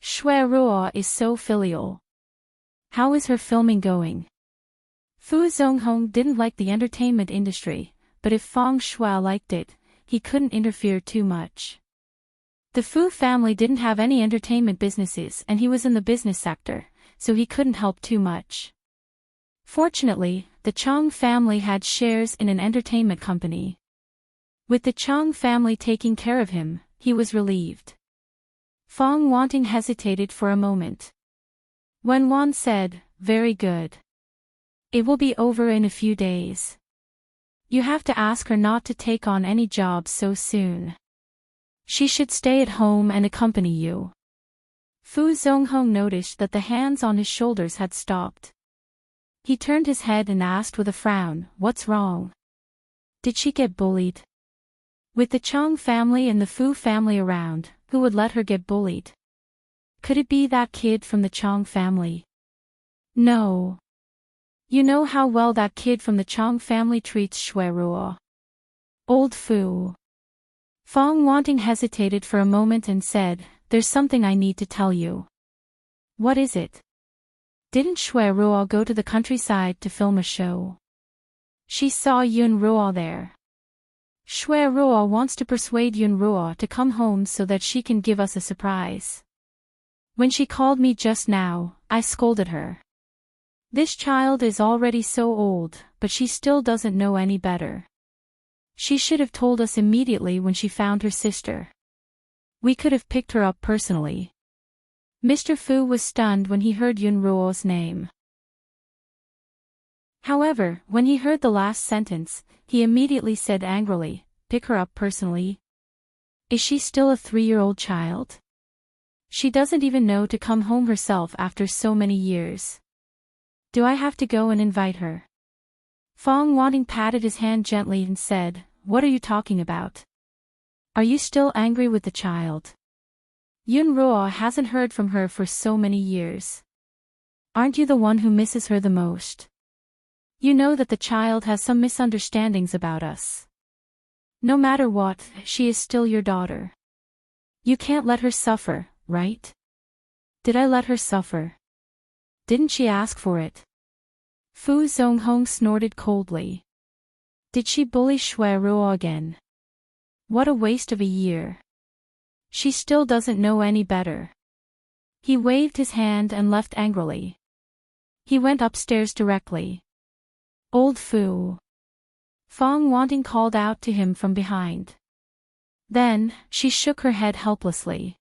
Shui Ruo is so filial. How is her filming going? Fu Zonghong didn't like the entertainment industry, but if Fong Shui liked it, he couldn't interfere too much. The Fu family didn't have any entertainment businesses and he was in the business sector, so he couldn't help too much. Fortunately, the Chang family had shares in an entertainment company. With the Chang family taking care of him, he was relieved. Fong Wanting hesitated for a moment. When Wan said, Very good. It will be over in a few days. You have to ask her not to take on any jobs so soon. She should stay at home and accompany you. Fu Zonghong noticed that the hands on his shoulders had stopped. He turned his head and asked with a frown, What's wrong? Did she get bullied? With the Chang family and the Fu family around, who would let her get bullied? Could it be that kid from the Chang family? No. You know how well that kid from the Chang family treats Shui Ruo. Old Fu. Fong Wanting hesitated for a moment and said, There's something I need to tell you. What is it? Didn't Shui Ruo go to the countryside to film a show? She saw Yun Ruo there. Shui Ruo wants to persuade Yun Ruo to come home so that she can give us a surprise. When she called me just now, I scolded her. This child is already so old, but she still doesn't know any better. She should have told us immediately when she found her sister. We could have picked her up personally. Mr. Fu was stunned when he heard Yun Ruo's name. However, when he heard the last sentence, he immediately said angrily, Pick her up personally? Is she still a 3-year-old child? She doesn't even know to come home herself after so many years. Do I have to go and invite her? Fong Wanting patted his hand gently and said, What are you talking about? Are you still angry with the child? Yun Ruo hasn't heard from her for so many years. Aren't you the one who misses her the most? You know that the child has some misunderstandings about us. No matter what, she is still your daughter. You can't let her suffer, right? Did I let her suffer? Didn't she ask for it? Fu Zonghong snorted coldly. Did she bully Shui Ruo again? What a waste of a year. She still doesn't know any better. He waved his hand and left angrily. He went upstairs directly. Old Fu. Fong Wanting called out to him from behind. Then, she shook her head helplessly.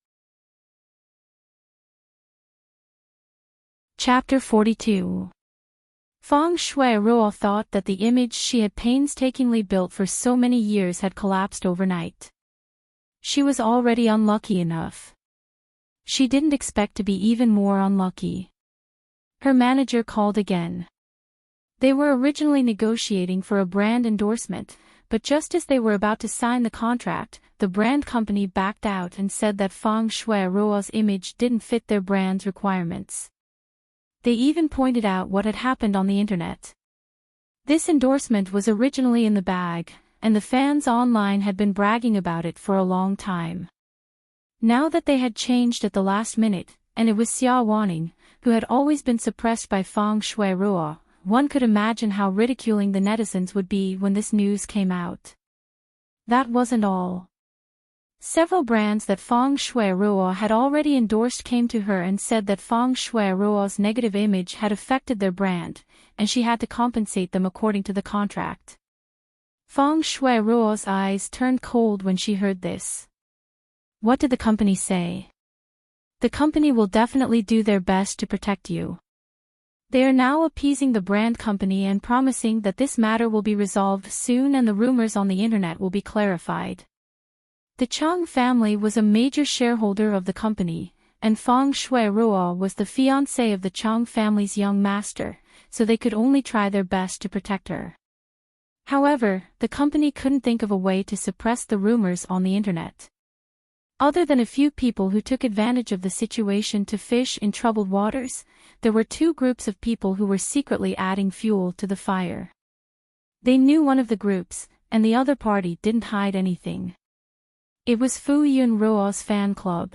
Chapter 42. Fong Shui Ruo thought that the image she had painstakingly built for so many years had collapsed overnight. She was already unlucky enough. She didn't expect to be even more unlucky. Her manager called again. They were originally negotiating for a brand endorsement, but just as they were about to sign the contract, the brand company backed out and said that Fong Shui Ruo's image didn't fit their brand's requirements. They even pointed out what had happened on the internet. This endorsement was originally in the bag, and the fans online had been bragging about it for a long time. Now that they had changed at the last minute, and it was Xia Wanning, who had always been suppressed by Fong Shui Ruo, one could imagine how ridiculing the netizens would be when this news came out. That wasn't all. Several brands that Fong Shui Ruo had already endorsed came to her and said that Fong Shui Ruo's negative image had affected their brand, and she had to compensate them according to the contract. Fong Shui Ruo's eyes turned cold when she heard this. What did the company say? The company will definitely do their best to protect you. They are now appeasing the brand company and promising that this matter will be resolved soon and the rumors on the internet will be clarified. The Chang family was a major shareholder of the company, and Fong Shui Ruo was the fiancé of the Chang family's young master, so they could only try their best to protect her. However, the company couldn't think of a way to suppress the rumors on the internet. Other than a few people who took advantage of the situation to fish in troubled waters, there were two groups of people who were secretly adding fuel to the fire. They knew one of the groups, and the other party didn't hide anything. It was Fu Yun Ruo's fan club.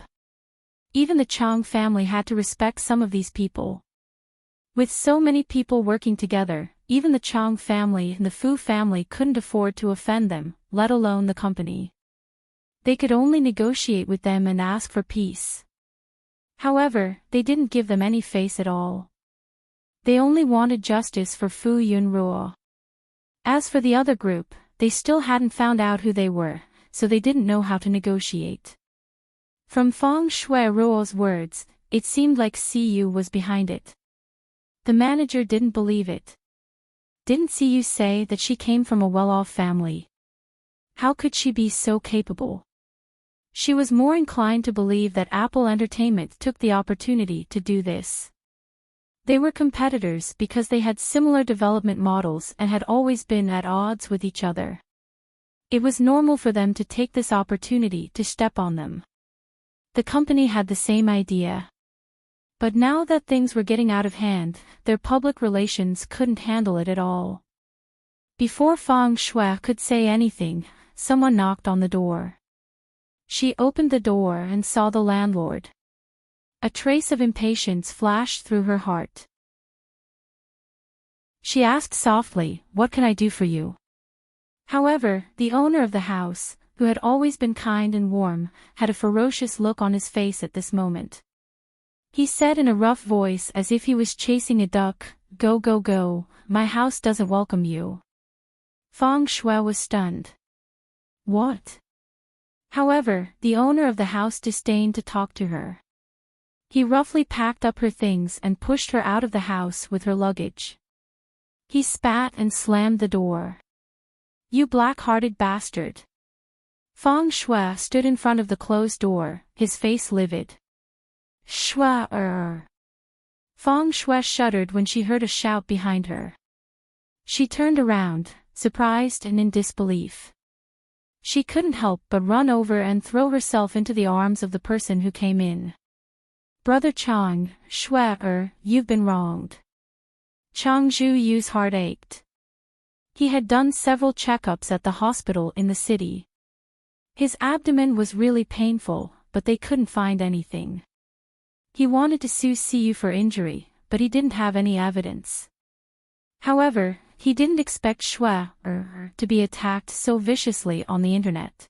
Even the Chang family had to respect some of these people. With so many people working together, even the Chang family and the Fu family couldn't afford to offend them, let alone the company. They could only negotiate with them and ask for peace. However, they didn't give them any face at all. They only wanted justice for Fu Yun Ruo. As for the other group, they still hadn't found out who they were, so they didn't know how to negotiate. From Fong Shui Ruo's words, it seemed like Siyu was behind it. The manager didn't believe it. Didn't Siyu say that she came from a well-off family? How could she be so capable? She was more inclined to believe that Apple Entertainment took the opportunity to do this. They were competitors because they had similar development models and had always been at odds with each other. It was normal for them to take this opportunity to step on them. The company had the same idea. But now that things were getting out of hand, their public relations couldn't handle it at all. Before Fong Shui could say anything, someone knocked on the door. She opened the door and saw the landlord. A trace of impatience flashed through her heart. She asked softly, "What can I do for you?" However, the owner of the house, who had always been kind and warm, had a ferocious look on his face at this moment. He said in a rough voice as if he was chasing a duck, "Go, go, go, my house doesn't welcome you." Fong Shui was stunned. What? However, the owner of the house disdained to talk to her. He roughly packed up her things and pushed her out of the house with her luggage. He spat and slammed the door. "You black-hearted bastard." Fong Shui stood in front of the closed door, his face livid. Shui. Feng Shui shuddered when she heard a shout behind her. She turned around, surprised and in disbelief. She couldn't help but run over and throw herself into the arms of the person who came in. Brother Chang, Shui, you've been wronged. Chang Zhuyu's heart ached. He had done several checkups at the hospital in the city. His abdomen was really painful, but they couldn't find anything. He wanted to sue Siyu for injury, but he didn't have any evidence. However, he didn't expect Shui to be attacked so viciously on the internet.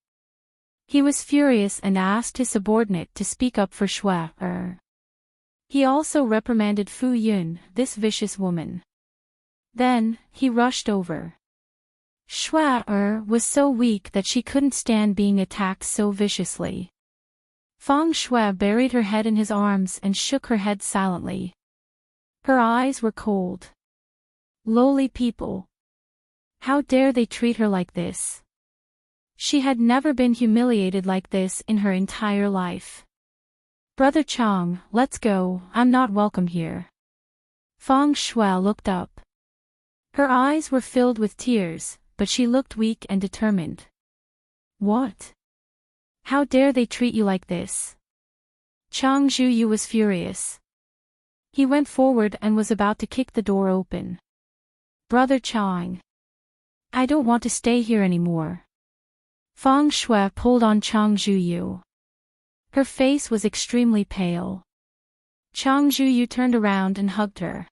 He was furious and asked his subordinate to speak up for Shui. He also reprimanded Fu Yun, this vicious woman. Then, he rushed over. Shui was so weak that she couldn't stand being attacked so viciously. Feng Shui buried her head in his arms and shook her head silently. Her eyes were cold. Lowly people. How dare they treat her like this? She had never been humiliated like this in her entire life. Brother Chang, let's go, I'm not welcome here. Feng Shui looked up. Her eyes were filled with tears, but she looked weak and determined. What? How dare they treat you like this? Chang Zhuyu was furious. He went forward and was about to kick the door open. Brother Chang. I don't want to stay here anymore. Feng Shui pulled on Chang Zhuyu. Her face was extremely pale. Chang Zhuyu turned around and hugged her.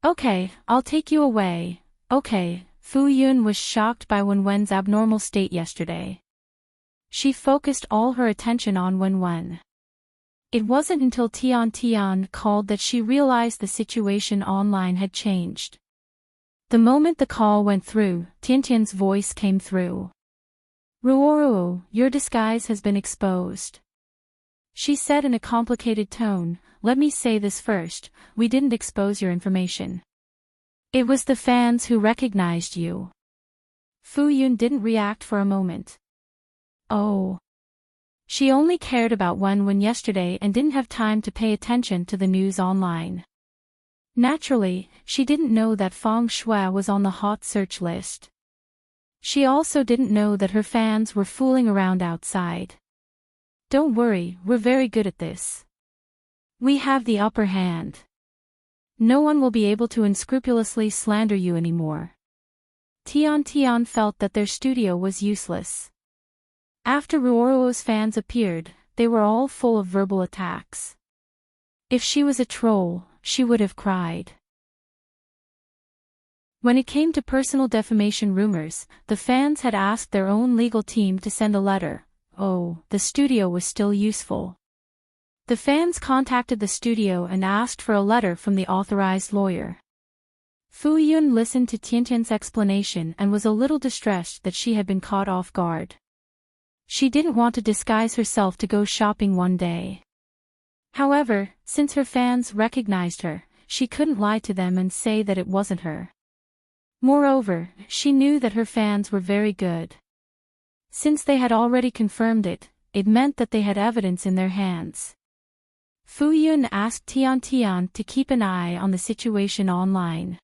Okay, I'll take you away, okay. Fu Yun was shocked by Wenwen's abnormal state yesterday. She focused all her attention on Wenwen. It wasn't until Tian called that she realized the situation online had changed. The moment the call went through, Tiantian's voice came through. Ruoruo, your disguise has been exposed. She said in a complicated tone, let me say this first, we didn't expose your information. It was the fans who recognized you. Fu Yun didn't react for a moment. Oh. She only cared about Wenwen yesterday and didn't have time to pay attention to the news online. Naturally, she didn't know that Feng Shui was on the hot search list. She also didn't know that her fans were fooling around outside. Don't worry, we're very good at this. We have the upper hand. No one will be able to unscrupulously slander you anymore. Tian felt that their studio was useless. After Ruoruo's fans appeared, they were all full of verbal attacks. If she was a troll, she would have cried. When it came to personal defamation rumors, the fans had asked their own legal team to send a letter. Oh, the studio was still useful. The fans contacted the studio and asked for a letter from the authorized lawyer. Fu Yun listened to Tiantian's explanation and was a little distressed that she had been caught off guard. She didn't want to disguise herself to go shopping one day. However, since her fans recognized her, she couldn't lie to them and say that it wasn't her. Moreover, she knew that her fans were very good. Since they had already confirmed it, it meant that they had evidence in their hands. Fu Yun asked Tian to keep an eye on the situation online.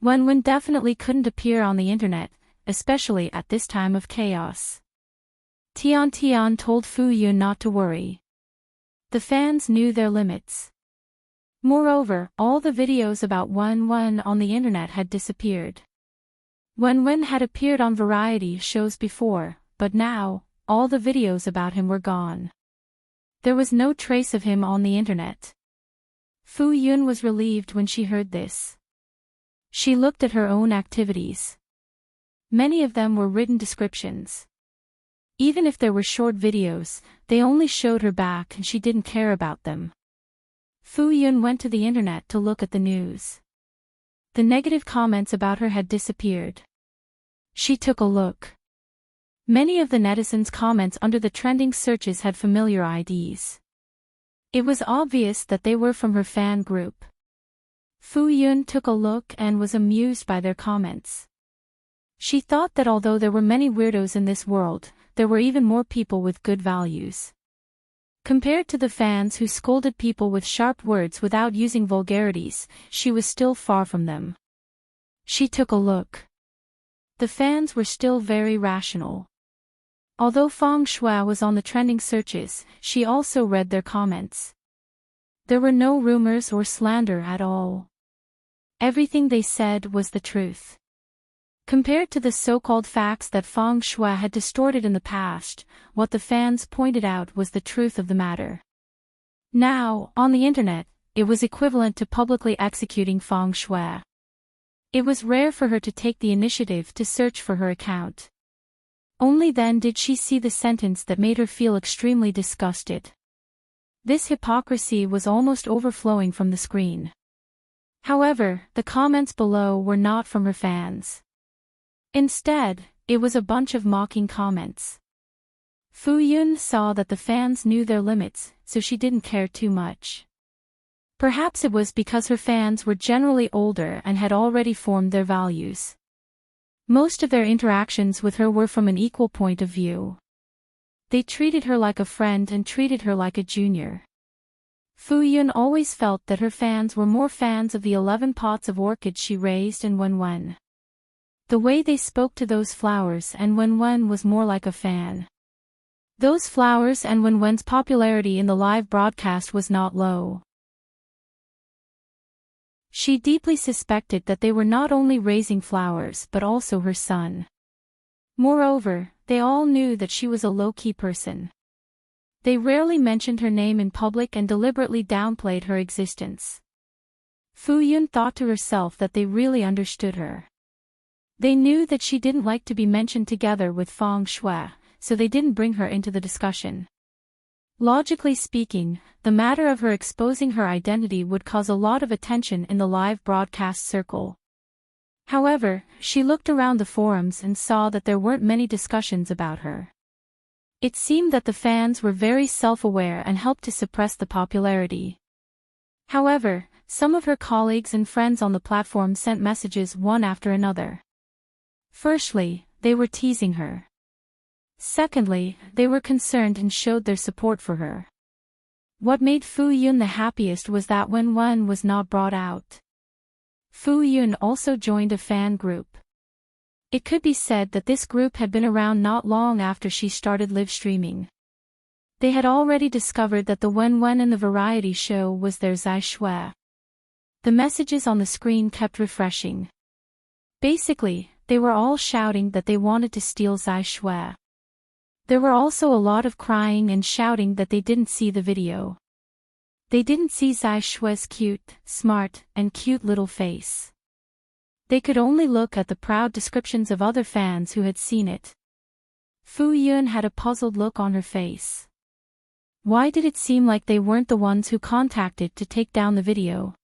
Wenwen definitely couldn't appear on the internet, especially at this time of chaos. Tian told Fu Yun not to worry. The fans knew their limits. Moreover, all the videos about Wenwen on the internet had disappeared. Wenwen had appeared on variety shows before, but now, all the videos about him were gone. There was no trace of him on the internet. Fu Yun was relieved when she heard this. She looked at her own activities. Many of them were written descriptions. Even if there were short videos, they only showed her back and she didn't care about them. Fu Yun went to the internet to look at the news. The negative comments about her had disappeared. She took a look. Many of the netizens' comments under the trending searches had familiar IDs. It was obvious that they were from her fan group. Fu Yun took a look and was amused by their comments. She thought that although there were many weirdos in this world, there were even more people with good values. Compared to the fans who scolded people with sharp words without using vulgarities, she was still far from them. She took a look. The fans were still very rational. Although feng shui was on the trending searches, she also read their comments. There were no rumors or slander at all. Everything they said was the truth. Compared to the so-called facts that feng shui had distorted in the past, what the fans pointed out was the truth of the matter. Now, on the internet, it was equivalent to publicly executing feng shui. It was rare for her to take the initiative to search for her account. Only then did she see the sentence that made her feel extremely disgusted. This hypocrisy was almost overflowing from the screen. However, the comments below were not from her fans. Instead, it was a bunch of mocking comments. Fu Yun saw that the fans knew their limits, so she didn't care too much. Perhaps it was because her fans were generally older and had already formed their values. Most of their interactions with her were from an equal point of view. They treated her like a friend and treated her like a junior. Fu Yun always felt that her fans were more fans of the 11 pots of orchids she raised and Wen. The way they spoke to those flowers and Wen was more like a fan. Those flowers and Wen's popularity in the live broadcast was not low. She deeply suspected that they were not only raising flowers but also her son. Moreover, they all knew that she was a low-key person. They rarely mentioned her name in public and deliberately downplayed her existence. Fu Yun thought to herself that they really understood her. They knew that she didn't like to be mentioned together with feng shui, so they didn't bring her into the discussion. Logically speaking, the matter of her exposing her identity would cause a lot of attention in the live broadcast circle. However, she looked around the forums and saw that there weren't many discussions about her. It seemed that the fans were very self-aware and helped to suppress the popularity. However, some of her colleagues and friends on the platform sent messages one after another. Firstly, they were teasing her. Secondly, they were concerned and showed their support for her. What made Fu Yun the happiest was that Wen was not brought out. Fu Yun also joined a fan group. It could be said that this group had been around not long after she started live streaming. They had already discovered that the Wen in the variety show was their Zai Shui. The messages on the screen kept refreshing. Basically, they were all shouting that they wanted to steal Zai Shui. There were also a lot of crying and shouting that they didn't see the video. They didn't see Zai Shui's cute, smart, and cute little face. They could only look at the proud descriptions of other fans who had seen it. Fu Yun had a puzzled look on her face. Why did it seem like they weren't the ones who contacted to take down the video?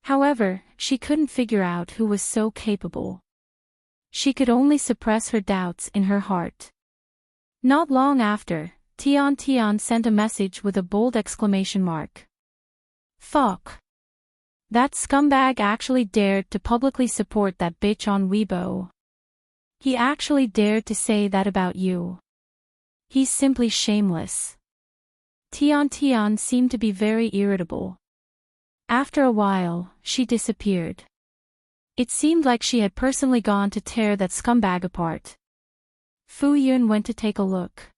However, she couldn't figure out who was so capable. She could only suppress her doubts in her heart. Not long after, Tian sent a message with a bold exclamation mark. Fuck. That scumbag actually dared to publicly support that bitch on Weibo. He actually dared to say that about you. He's simply shameless. Tian seemed to be very irritable. After a while, she disappeared. It seemed like she had personally gone to tear that scumbag apart. Fu Yun went to take a look.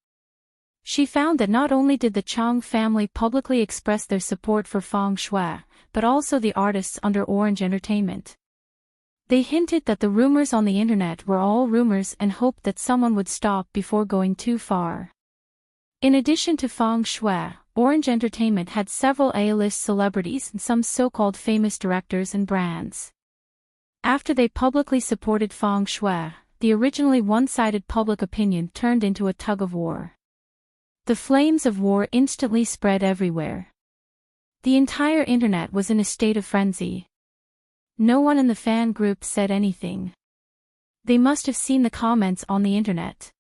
She found that not only did the Chang family publicly express their support for feng shui, but also the artists under Orange Entertainment. They hinted that the rumors on the internet were all rumors and hoped that someone would stop before going too far. In addition to feng shui, Orange Entertainment had several A-list celebrities and some so-called famous directors and brands. After they publicly supported feng shui, the originally one-sided public opinion turned into a tug-of-war. The flames of war instantly spread everywhere. The entire internet was in a state of frenzy. No one in the fan group said anything. They must have seen the comments on the internet.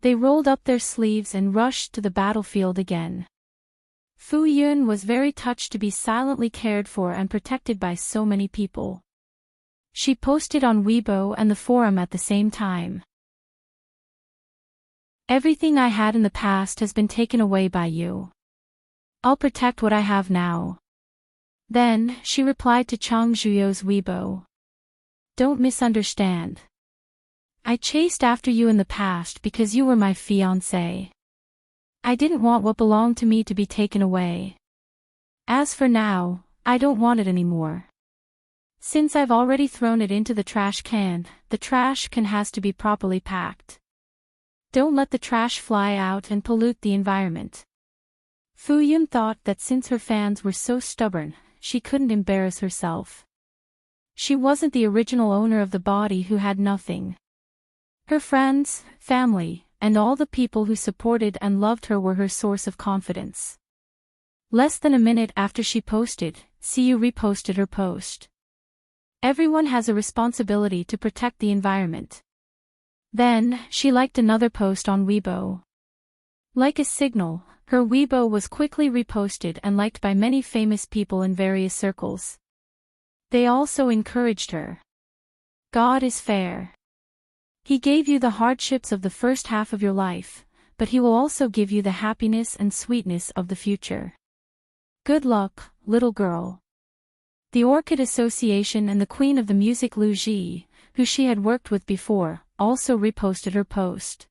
They rolled up their sleeves and rushed to the battlefield again. Fu Yun was very touched to be silently cared for and protected by so many people. She posted on Weibo and the forum at the same time. Everything I had in the past has been taken away by you. I'll protect what I have now. Then, she replied to Chang Zhuyo's Weibo. Don't misunderstand. I chased after you in the past because you were my fiancé. I didn't want what belonged to me to be taken away. As for now, I don't want it anymore. Since I've already thrown it into the trash can has to be properly packed. Don't let the trash fly out and pollute the environment. Fu Yun thought that since her fans were so stubborn, she couldn't embarrass herself. She wasn't the original owner of the body who had nothing. Her friends, family, and all the people who supported and loved her were her source of confidence. Less than a minute after she posted, Siyu reposted her post. Everyone has a responsibility to protect the environment. Then, she liked another post on Weibo. Like a signal, her Weibo was quickly reposted and liked by many famous people in various circles. They also encouraged her. God is fair. He gave you the hardships of the first half of your life, but he will also give you the happiness and sweetness of the future. Good luck, little girl. The Orchid Association and the Queen of the Music Lu Ji, who she had worked with before, also reposted her post.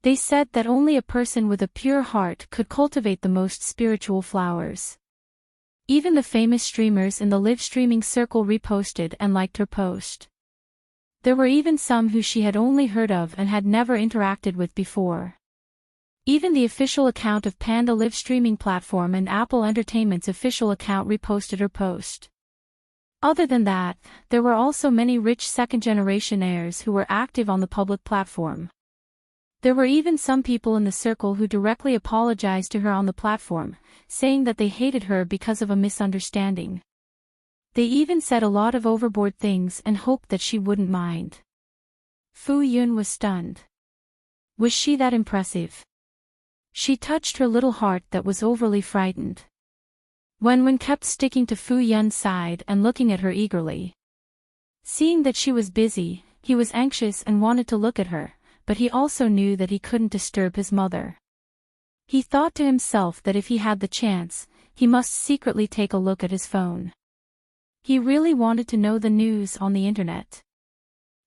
They said that only a person with a pure heart could cultivate the most spiritual flowers. Even the famous streamers in the live streaming circle reposted and liked her post. There were even some who she had only heard of and had never interacted with before. Even the official account of Panda live streaming platform and Apple Entertainment's official account reposted her post. Other than that, there were also many rich second-generation heirs who were active on the public platform. There were even some people in the circle who directly apologized to her on the platform, saying that they hated her because of a misunderstanding. They even said a lot of overboard things and hoped that she wouldn't mind. Fu Yun was stunned. Was she that impressive? She touched her little heart that was overly frightened. Wenwen kept sticking to Fu Yun's side and looking at her eagerly. Seeing that she was busy, he was anxious and wanted to look at her, but he also knew that he couldn't disturb his mother. He thought to himself that if he had the chance, he must secretly take a look at his phone. He really wanted to know the news on the internet.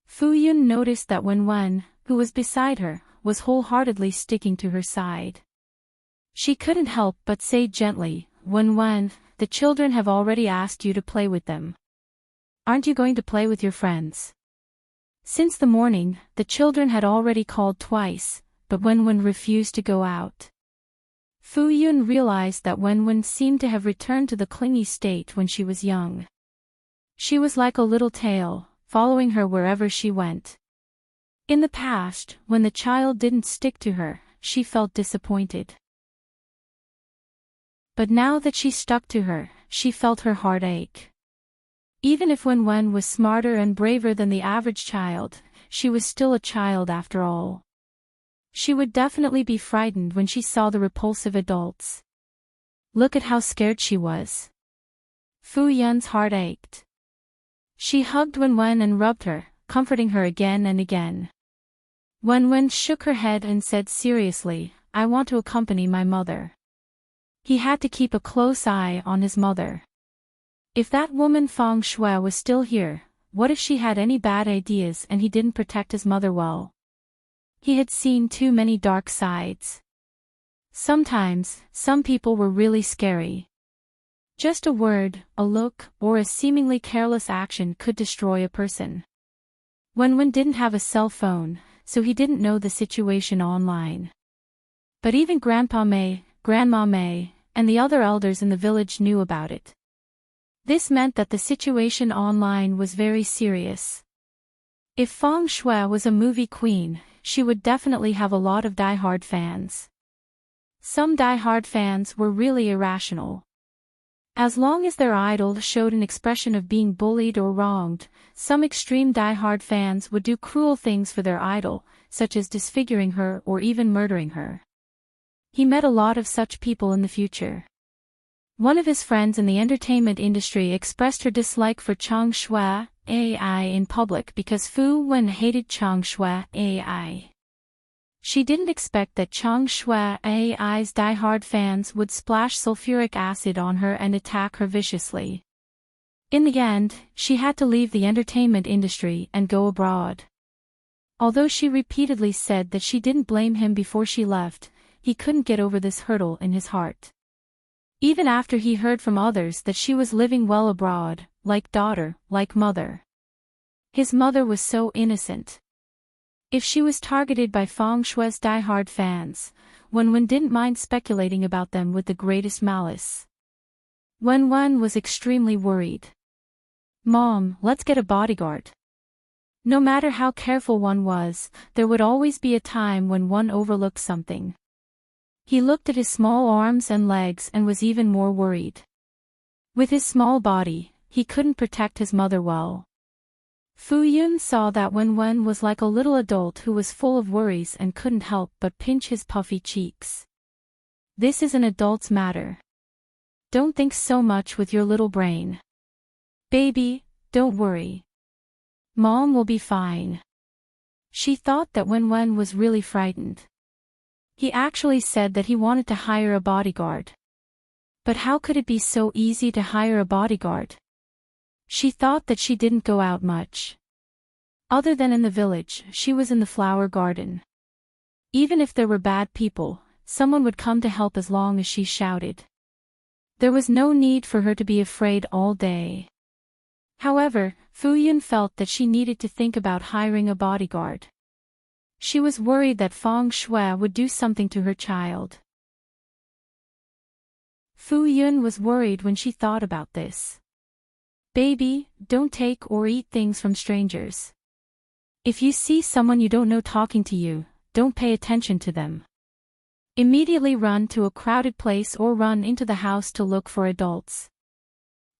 Fu Yun noticed that Wenwen, who was beside her, was wholeheartedly sticking to her side. She couldn't help but say gently, Wenwen, the children have already asked you to play with them. Aren't you going to play with your friends? Since the morning, the children had already called twice, but Wenwen refused to go out. Fu Yun realized that Wenwen seemed to have returned to the clingy state when she was young. She was like a little tail, following her wherever she went. In the past, when the child didn't stick to her, she felt disappointed. But now that she stuck to her, she felt her heart ache. Even if Wenwen was smarter and braver than the average child, she was still a child after all. She would definitely be frightened when she saw the repulsive adults. Look at how scared she was. Fu Yun's heart ached. She hugged Wenwen and rubbed her, comforting her again and again. Wenwen shook her head and said seriously, I want to accompany my mother. He had to keep a close eye on his mother. If that woman Feng Shui was still here, what if she had any bad ideas and he didn't protect his mother well? He had seen too many dark sides. Sometimes, some people were really scary. Just a word, a look, or a seemingly careless action could destroy a person. Wenwen didn't have a cell phone, so he didn't know the situation online. But even Grandpa Mei, Grandma Mei, and the other elders in the village knew about it. This meant that the situation online was very serious. If Feng Shui was a movie queen, she would definitely have a lot of die-hard fans. Some die-hard fans were really irrational. As long as their idol showed an expression of being bullied or wronged, some extreme die-hard fans would do cruel things for their idol, such as disfiguring her or even murdering her. He met a lot of such people in the future. One of his friends in the entertainment industry expressed her dislike for Chang Shui AI in public because Fu Wen hated Chang Shui AI. She didn't expect that Chang Shuai's die-hard fans would splash sulfuric acid on her and attack her viciously. In the end, she had to leave the entertainment industry and go abroad. Although she repeatedly said that she didn't blame him before she left, he couldn't get over this hurdle in his heart. Even after he heard from others that she was living well abroad, like daughter, like mother. His mother was so innocent. If she was targeted by Feng Shui's die-hard fans, Wen didn't mind speculating about them with the greatest malice. Wen was extremely worried. "Mom, let's get a bodyguard." No matter how careful one was, there would always be a time when one overlooked something. He looked at his small arms and legs and was even more worried. With his small body, he couldn't protect his mother well. Fu Yun saw that Wen was like a little adult who was full of worries and couldn't help but pinch his puffy cheeks. This is an adult's matter. Don't think so much with your little brain. Baby, don't worry. Mom will be fine. She thought that Wen was really frightened. He actually said that he wanted to hire a bodyguard. But how could it be so easy to hire a bodyguard? She thought that she didn't go out much. Other than in the village, she was in the flower garden. Even if there were bad people, someone would come to help as long as she shouted. There was no need for her to be afraid all day. However, Fu Yun felt that she needed to think about hiring a bodyguard. She was worried that Feng Shui would do something to her child. Fu Yun was worried when she thought about this. Baby, don't take or eat things from strangers. If you see someone you don't know talking to you, don't pay attention to them. Immediately run to a crowded place or run into the house to look for adults.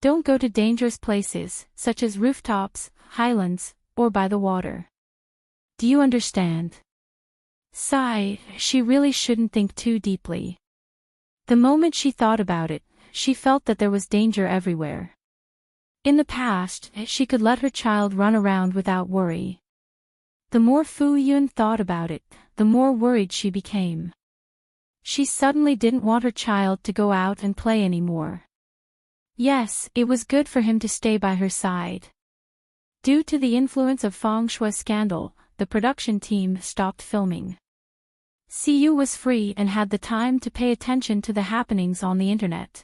Don't go to dangerous places, such as rooftops, highlands, or by the water. Do you understand? Sigh, she really shouldn't think too deeply. The moment she thought about it, she felt that there was danger everywhere. In the past, she could let her child run around without worry. The more Fu Yun thought about it, the more worried she became. She suddenly didn't want her child to go out and play anymore. Yes, it was good for him to stay by her side. Due to the influence of Feng Shui's scandal, the production team stopped filming. Siyu was free and had the time to pay attention to the happenings on the internet.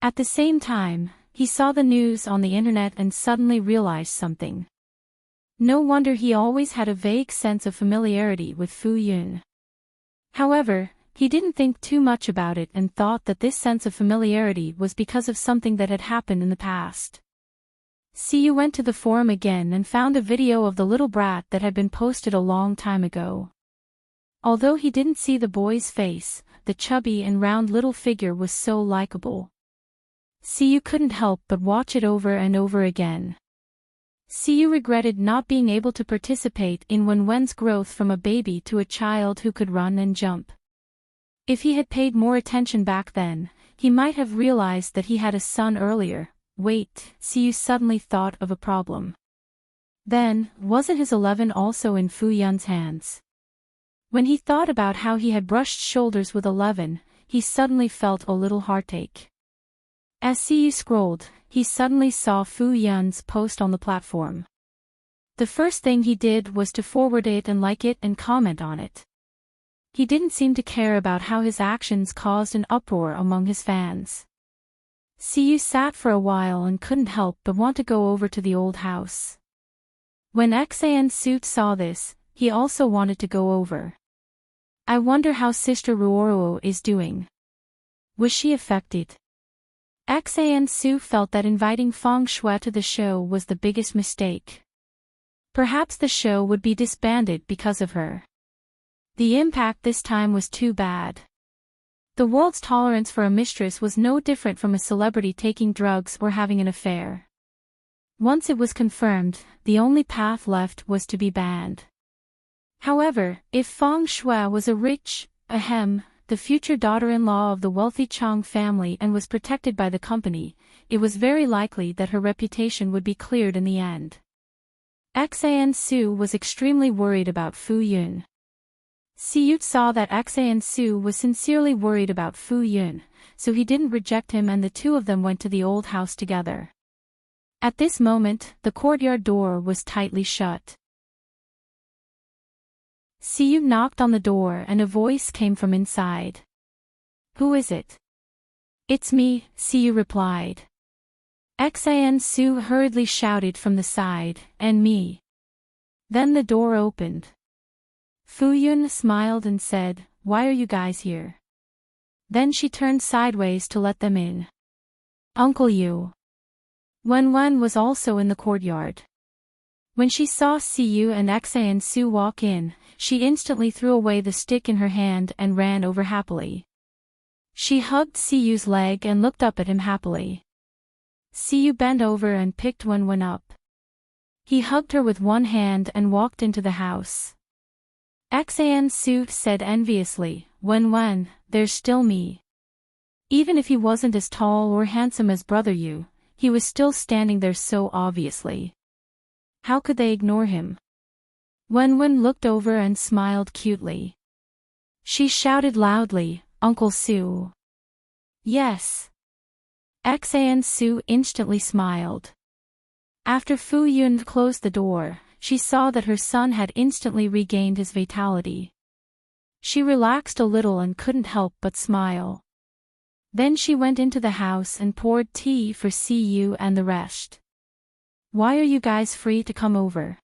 At the same time, he saw the news on the internet and suddenly realized something. No wonder he always had a vague sense of familiarity with Fu Yun. However, he didn't think too much about it and thought that this sense of familiarity was because of something that had happened in the past. Siyu went to the forum again and found a video of the little brat that had been posted a long time ago. Although he didn't see the boy's face, the chubby and round little figure was so likable. Siyu couldn't help but watch it over and over again. Siyu regretted not being able to participate in Wen's growth from a baby to a child who could run and jump. If he had paid more attention back then, he might have realized that he had a son earlier. Wait, Siyu suddenly thought of a problem. Then, wasn't his 11 also in Fu Yun's hands? When he thought about how he had brushed shoulders with 11, he suddenly felt a little heartache. As Siyu scrolled, he suddenly saw Fu Yun's post on the platform. The first thing he did was to forward it and like it and comment on it. He didn't seem to care about how his actions caused an uproar among his fans. Siyu sat for a while and couldn't help but want to go over to the old house. When Xan Suit saw this, he also wanted to go over. I wonder how Sister Ruoruo is doing. Was she affected? Xan Su felt that inviting Feng Shui to the show was the biggest mistake. Perhaps the show would be disbanded because of her. The impact this time was too bad. The world's tolerance for a mistress was no different from a celebrity taking drugs or having an affair. Once it was confirmed, the only path left was to be banned. However, if Feng Shui was the future daughter-in-law of the wealthy Chang family and was protected by the company, it was very likely that her reputation would be cleared in the end. Xan Su was extremely worried about Fu Yun. Siyu saw that Su was sincerely worried about Fu Yun, so he didn't reject him and the two of them went to the old house together. At this moment, the courtyard door was tightly shut. Siyu knocked on the door and a voice came from inside. "Who is it?" "It's me," Siyu replied. Su hurriedly shouted from the side, "And me." Then the door opened. Fu Yun smiled and said, "Why are you guys here?" Then she turned sideways to let them in. "Uncle Yu." Wen was also in the courtyard. When she saw Siyu and Su walk in, she instantly threw away the stick in her hand and ran over happily. She hugged Siyu's leg and looked up at him happily. Siyu bent over and picked Wen up. He hugged her with one hand and walked into the house. Su said enviously, "Wen, there's still me." Even if he wasn't as tall or handsome as Brother Yu, he was still standing there so obviously. How could they ignore him? Wen looked over and smiled cutely. She shouted loudly, "Uncle Su." "Yes." Su instantly smiled. After Fu Yun closed the door, she saw that her son had instantly regained his vitality. She relaxed a little and couldn't help but smile. Then she went into the house and poured tea for Siyu and the rest. "Why are you guys free to come over?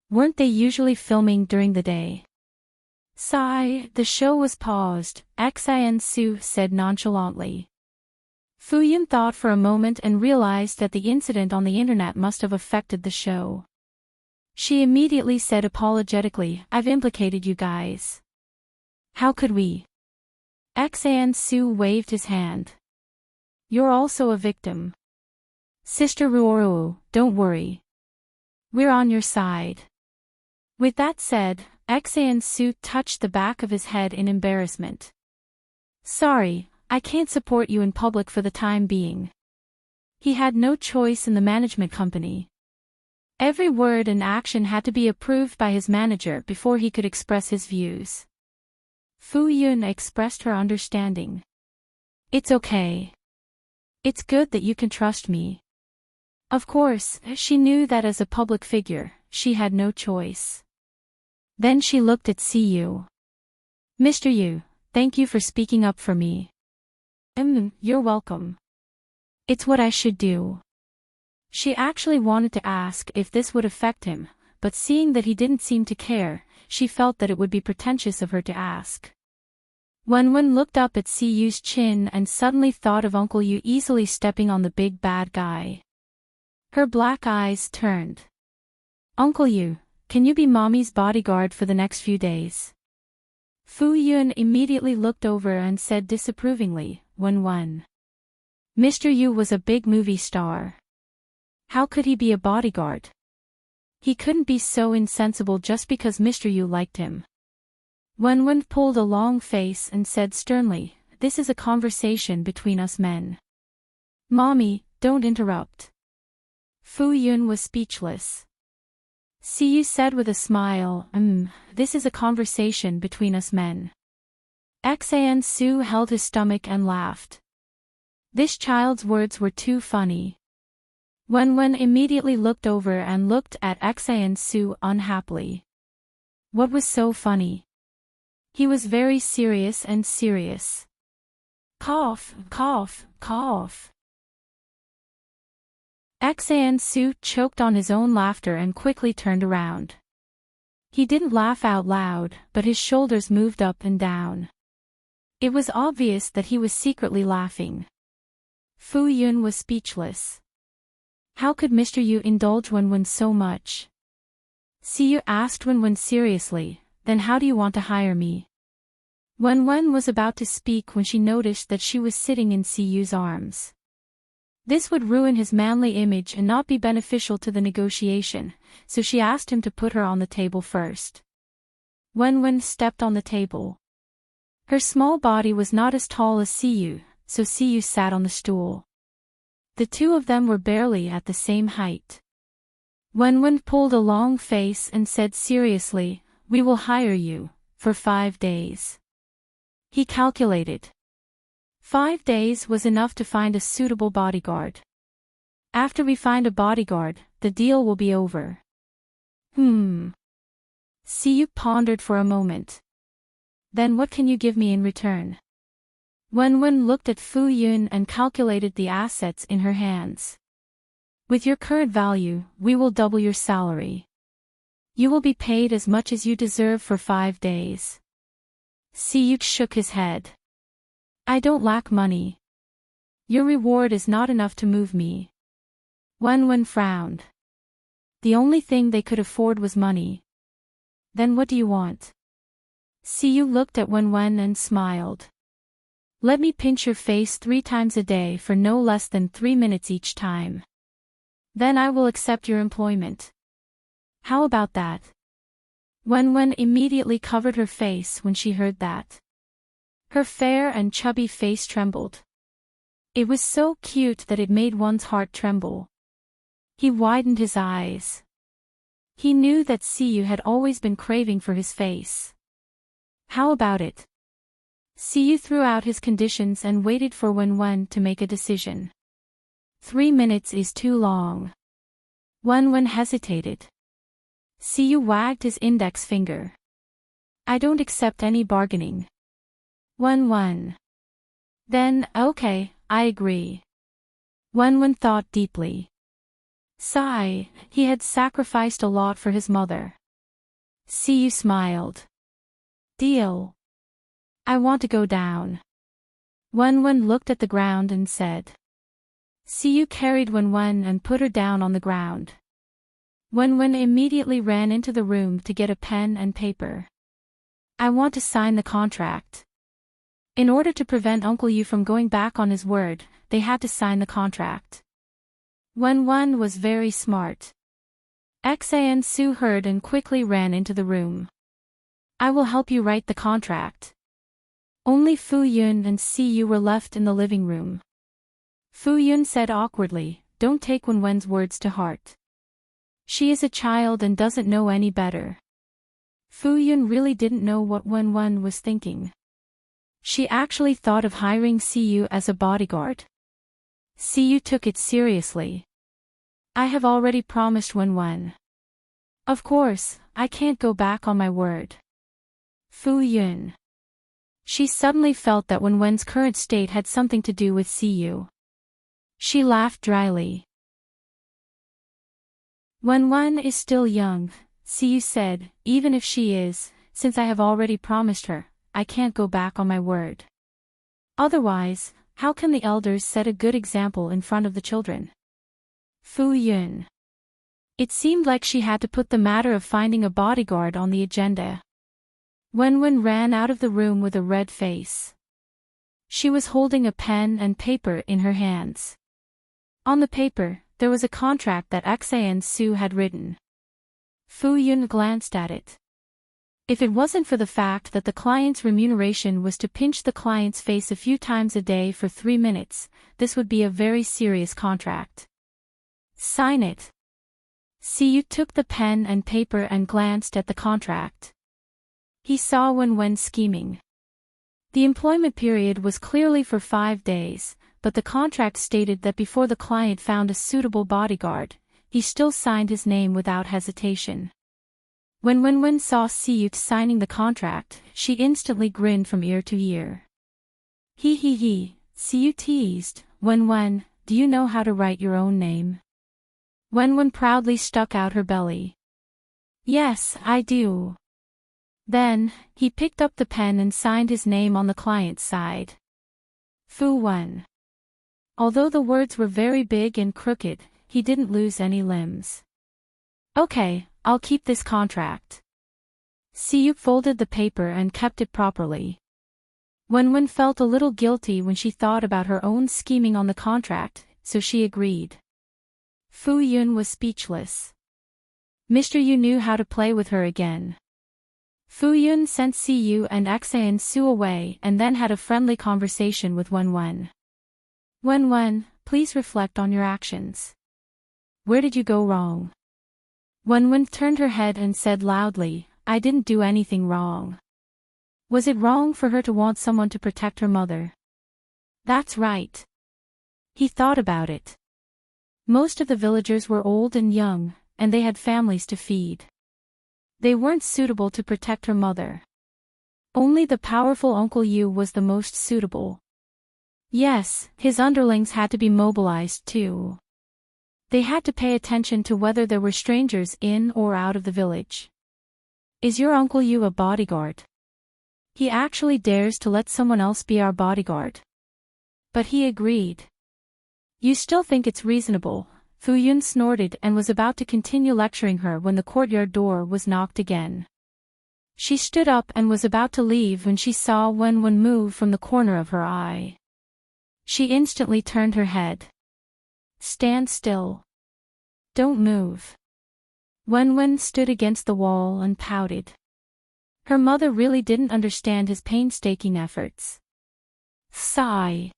Weren't they usually filming during the day?" "Sigh, the show was paused," Su said nonchalantly. Fu Yun thought for a moment and realized that the incident on the internet must have affected the show. She immediately said apologetically, "I've implicated you guys." "How could we?" Su waved his hand. "You're also a victim. Sister Ruoru, don't worry. We're on your side." With that said, Su touched the back of his head in embarrassment. "Sorry, I can't support you in public for the time being." He had no choice in the management company. Every word and action had to be approved by his manager before he could express his views. Fu Yun expressed her understanding. "It's okay. It's good that you can trust me." Of course, she knew that as a public figure, she had no choice. Then she looked at Siyu. "Mr. Yu, thank you for speaking up for me." You're welcome. It's what I should do." She actually wanted to ask if this would affect him, but seeing that he didn't seem to care, she felt that it would be pretentious of her to ask. Wen looked up at Siyu's chin and suddenly thought of Uncle Yu easily stepping on the big bad guy. Her black eyes turned. "Uncle Yu, can you be Mommy's bodyguard for the next few days?" Fu Yun immediately looked over and said disapprovingly, "Wen. Mr. Yu was a big movie star. How could he be a bodyguard? He couldn't be so insensible just because Mr. Yu liked him." Wen pulled a long face and said sternly, "This is a conversation between us men. Mommy, don't interrupt." Fu Yun was speechless. Siyu said with a smile, "This is a conversation between us men." Su held his stomach and laughed. This child's words were too funny. Wen immediately looked over and looked at Su unhappily. What was so funny? He was very serious and serious. Cough, cough, cough. Su choked on his own laughter and quickly turned around. He didn't laugh out loud, but his shoulders moved up and down. It was obvious that he was secretly laughing. Fu Yun was speechless. How could Mr. Yu indulge Wen so much? Siyu asked Wen seriously, "Then how do you want to hire me?" Wen was about to speak when she noticed that she was sitting in Siyu's arms. This would ruin his manly image and not be beneficial to the negotiation, so she asked him to put her on the table first. Wen stepped on the table. Her small body was not as tall as Siyu, so Siyu sat on the stool. The two of them were barely at the same height. Wen pulled a long face and said seriously, "We will hire you, for 5 days. He calculated. 5 days was enough to find a suitable bodyguard. After we find a bodyguard, the deal will be over. Siyu pondered for a moment. Then what can you give me in return? Wen looked at Fu Yun and calculated the assets in her hands. With your current value, we will double your salary. You will be paid as much as you deserve for 5 days. Siyu shook his head. I don't lack money. Your reward is not enough to move me. Wen frowned. The only thing they could afford was money. Then what do you want? Siyu looked at Wen and smiled. Let me pinch your face 3 times a day for no less than 3 minutes each time. Then I will accept your employment. How about that? Wen immediately covered her face when she heard that. Her fair and chubby face trembled. It was so cute that it made one's heart tremble. He widened his eyes. He knew that Siyu had always been craving for his face. How about it? Siyu threw out his conditions and waited for Wen to make a decision. 3 minutes is too long. Wen hesitated. Siyu wagged his index finger. I don't accept any bargaining. Wen. Then, okay, I agree. Wen thought deeply. Sigh, he had sacrificed a lot for his mother. Siyu smiled. Deal. I want to go down. Wen looked at the ground and said. Siyu carried Wen and put her down on the ground. Wen immediately ran into the room to get a pen and paper. I want to sign the contract. In order to prevent Uncle Yu from going back on his word, they had to sign the contract. Wen was very smart. Xan-su heard and quickly ran into the room. I will help you write the contract. Only Fu Yun and Siyu were left in the living room. Fu Yun said awkwardly, don't take Wen's words to heart. She is a child and doesn't know any better. Fu Yun really didn't know what Wen was thinking. She actually thought of hiring Siyu as a bodyguard. Siyu took it seriously. I have already promised Wen. Of course, I can't go back on my word. Fu Yun. She suddenly felt that Wen's current state had something to do with Siyu. She laughed dryly. Wen is still young, Siyu said, even if she is, since I have already promised her, I can't go back on my word. Otherwise, how can the elders set a good example in front of the children? Fu Yun. It seemed like she had to put the matter of finding a bodyguard on the agenda. Wen ran out of the room with a red face. She was holding a pen and paper in her hands. On the paper, there was a contract that Xan-su had written. Fu Yun glanced at it. If it wasn't for the fact that the client's remuneration was to pinch the client's face a few times a day for 3 minutes, this would be a very serious contract. Sign it. Siyu took the pen and paper and glanced at the contract. He saw Wen scheming. The employment period was clearly for 5 days, but the contract stated that before the client found a suitable bodyguard, he still signed his name without hesitation. When Wen saw Siyu signing the contract, she instantly grinned from ear to ear. He, Siyu teased, Wen, do you know how to write your own name? Wen proudly stuck out her belly. Yes, I do. Then, he picked up the pen and signed his name on the client's side. Fu Wen. Although the words were very big and crooked, he didn't lose any limbs. Okay, I'll keep this contract. Siyu folded the paper and kept it properly. Wen felt a little guilty when she thought about her own scheming on the contract, so she agreed. Fu Yun was speechless. Mr. Yu knew how to play with her again. Fu Yun sent Siyu and Xan-su away and then had a friendly conversation with Wen. Wen, please reflect on your actions. Where did you go wrong? Wen turned her head and said loudly, I didn't do anything wrong. Was it wrong for her to want someone to protect her mother? That's right. He thought about it. Most of the villagers were old and young, and they had families to feed. They weren't suitable to protect her mother. Only the powerful Uncle Yu was the most suitable. Yes, his underlings had to be mobilized too. They had to pay attention to whether there were strangers in or out of the village. Is your Uncle Yu a bodyguard? He actually dares to let someone else be our bodyguard. But he agreed. You still think it's reasonable? Fu Yun snorted and was about to continue lecturing her when the courtyard door was knocked again. She stood up and was about to leave when she saw Wen Wen move from the corner of her eye. She instantly turned her head. Stand still. Don't move. Wen Wen stood against the wall and pouted. Her mother really didn't understand his painstaking efforts. Sigh.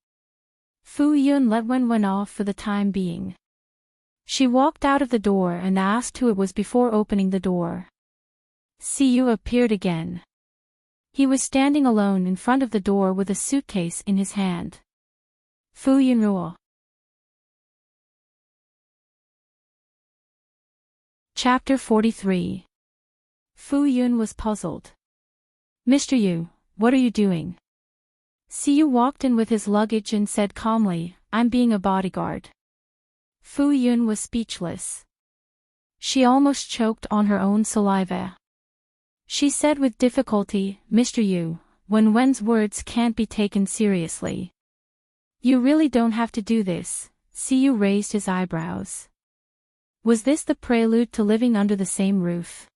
Fu Yun let Wen Wen off for the time being. She walked out of the door and asked who it was before opening the door. Siyu appeared again. He was standing alone in front of the door with a suitcase in his hand. Fu Yunruo. Chapter 43. Fu Yun was puzzled. Mr. Yu, what are you doing? Siyu walked in with his luggage and said calmly, I'm being a bodyguard. Fu Yun was speechless. She almost choked on her own saliva. She said with difficulty, Mr. Yu, Wen Wen's words can't be taken seriously. You really don't have to do this. Siyu raised his eyebrows. Was this the prelude to living under the same roof?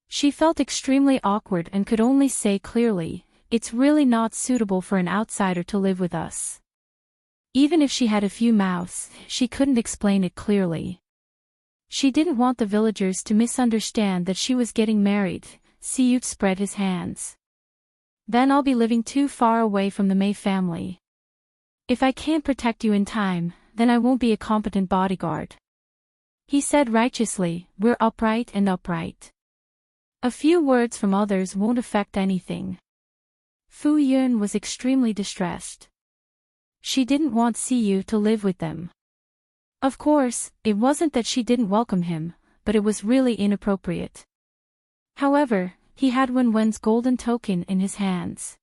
She felt extremely awkward and could only say clearly, it's really not suitable for an outsider to live with us. Even if she had a few mouths, she couldn't explain it clearly. She didn't want the villagers to misunderstand that she was getting married. Siyu spread his hands. Then I'll be living too far away from the Mei family. If I can't protect you in time, then I won't be a competent bodyguard. He said righteously, we're upright and upright. A few words from others won't affect anything. Fu Yun was extremely distressed. She didn't want Siyu to live with them. Of course, it wasn't that she didn't welcome him, but it was really inappropriate. However, he had Wen Wen's golden token in his hands.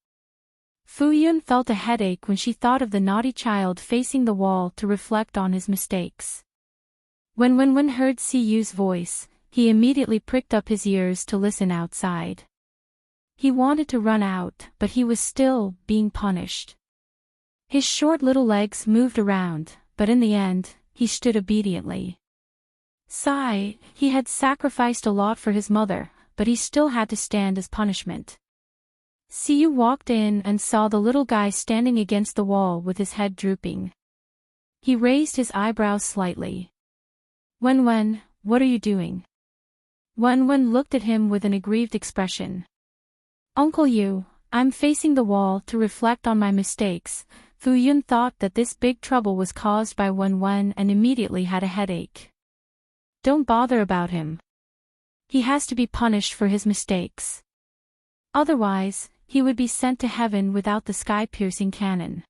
Fu Yun felt a headache when she thought of the naughty child facing the wall to reflect on his mistakes. When Wen Wen heard Siyu's voice, he immediately pricked up his ears to listen outside. He wanted to run out, but he was still being punished. His short little legs moved around, but in the end, he stood obediently. Sigh, he had sacrificed a lot for his mother, but he still had to stand as punishment. Siyu walked in and saw the little guy standing against the wall with his head drooping. He raised his eyebrows slightly. Wen Wen, what are you doing? Wen Wen looked at him with an aggrieved expression. Uncle Yu, I'm facing the wall to reflect on my mistakes. Fu Yun thought that this big trouble was caused by Wen Wen and immediately had a headache. Don't bother about him. He has to be punished for his mistakes. Otherwise, he would be sent to heaven without the sky-piercing cannon.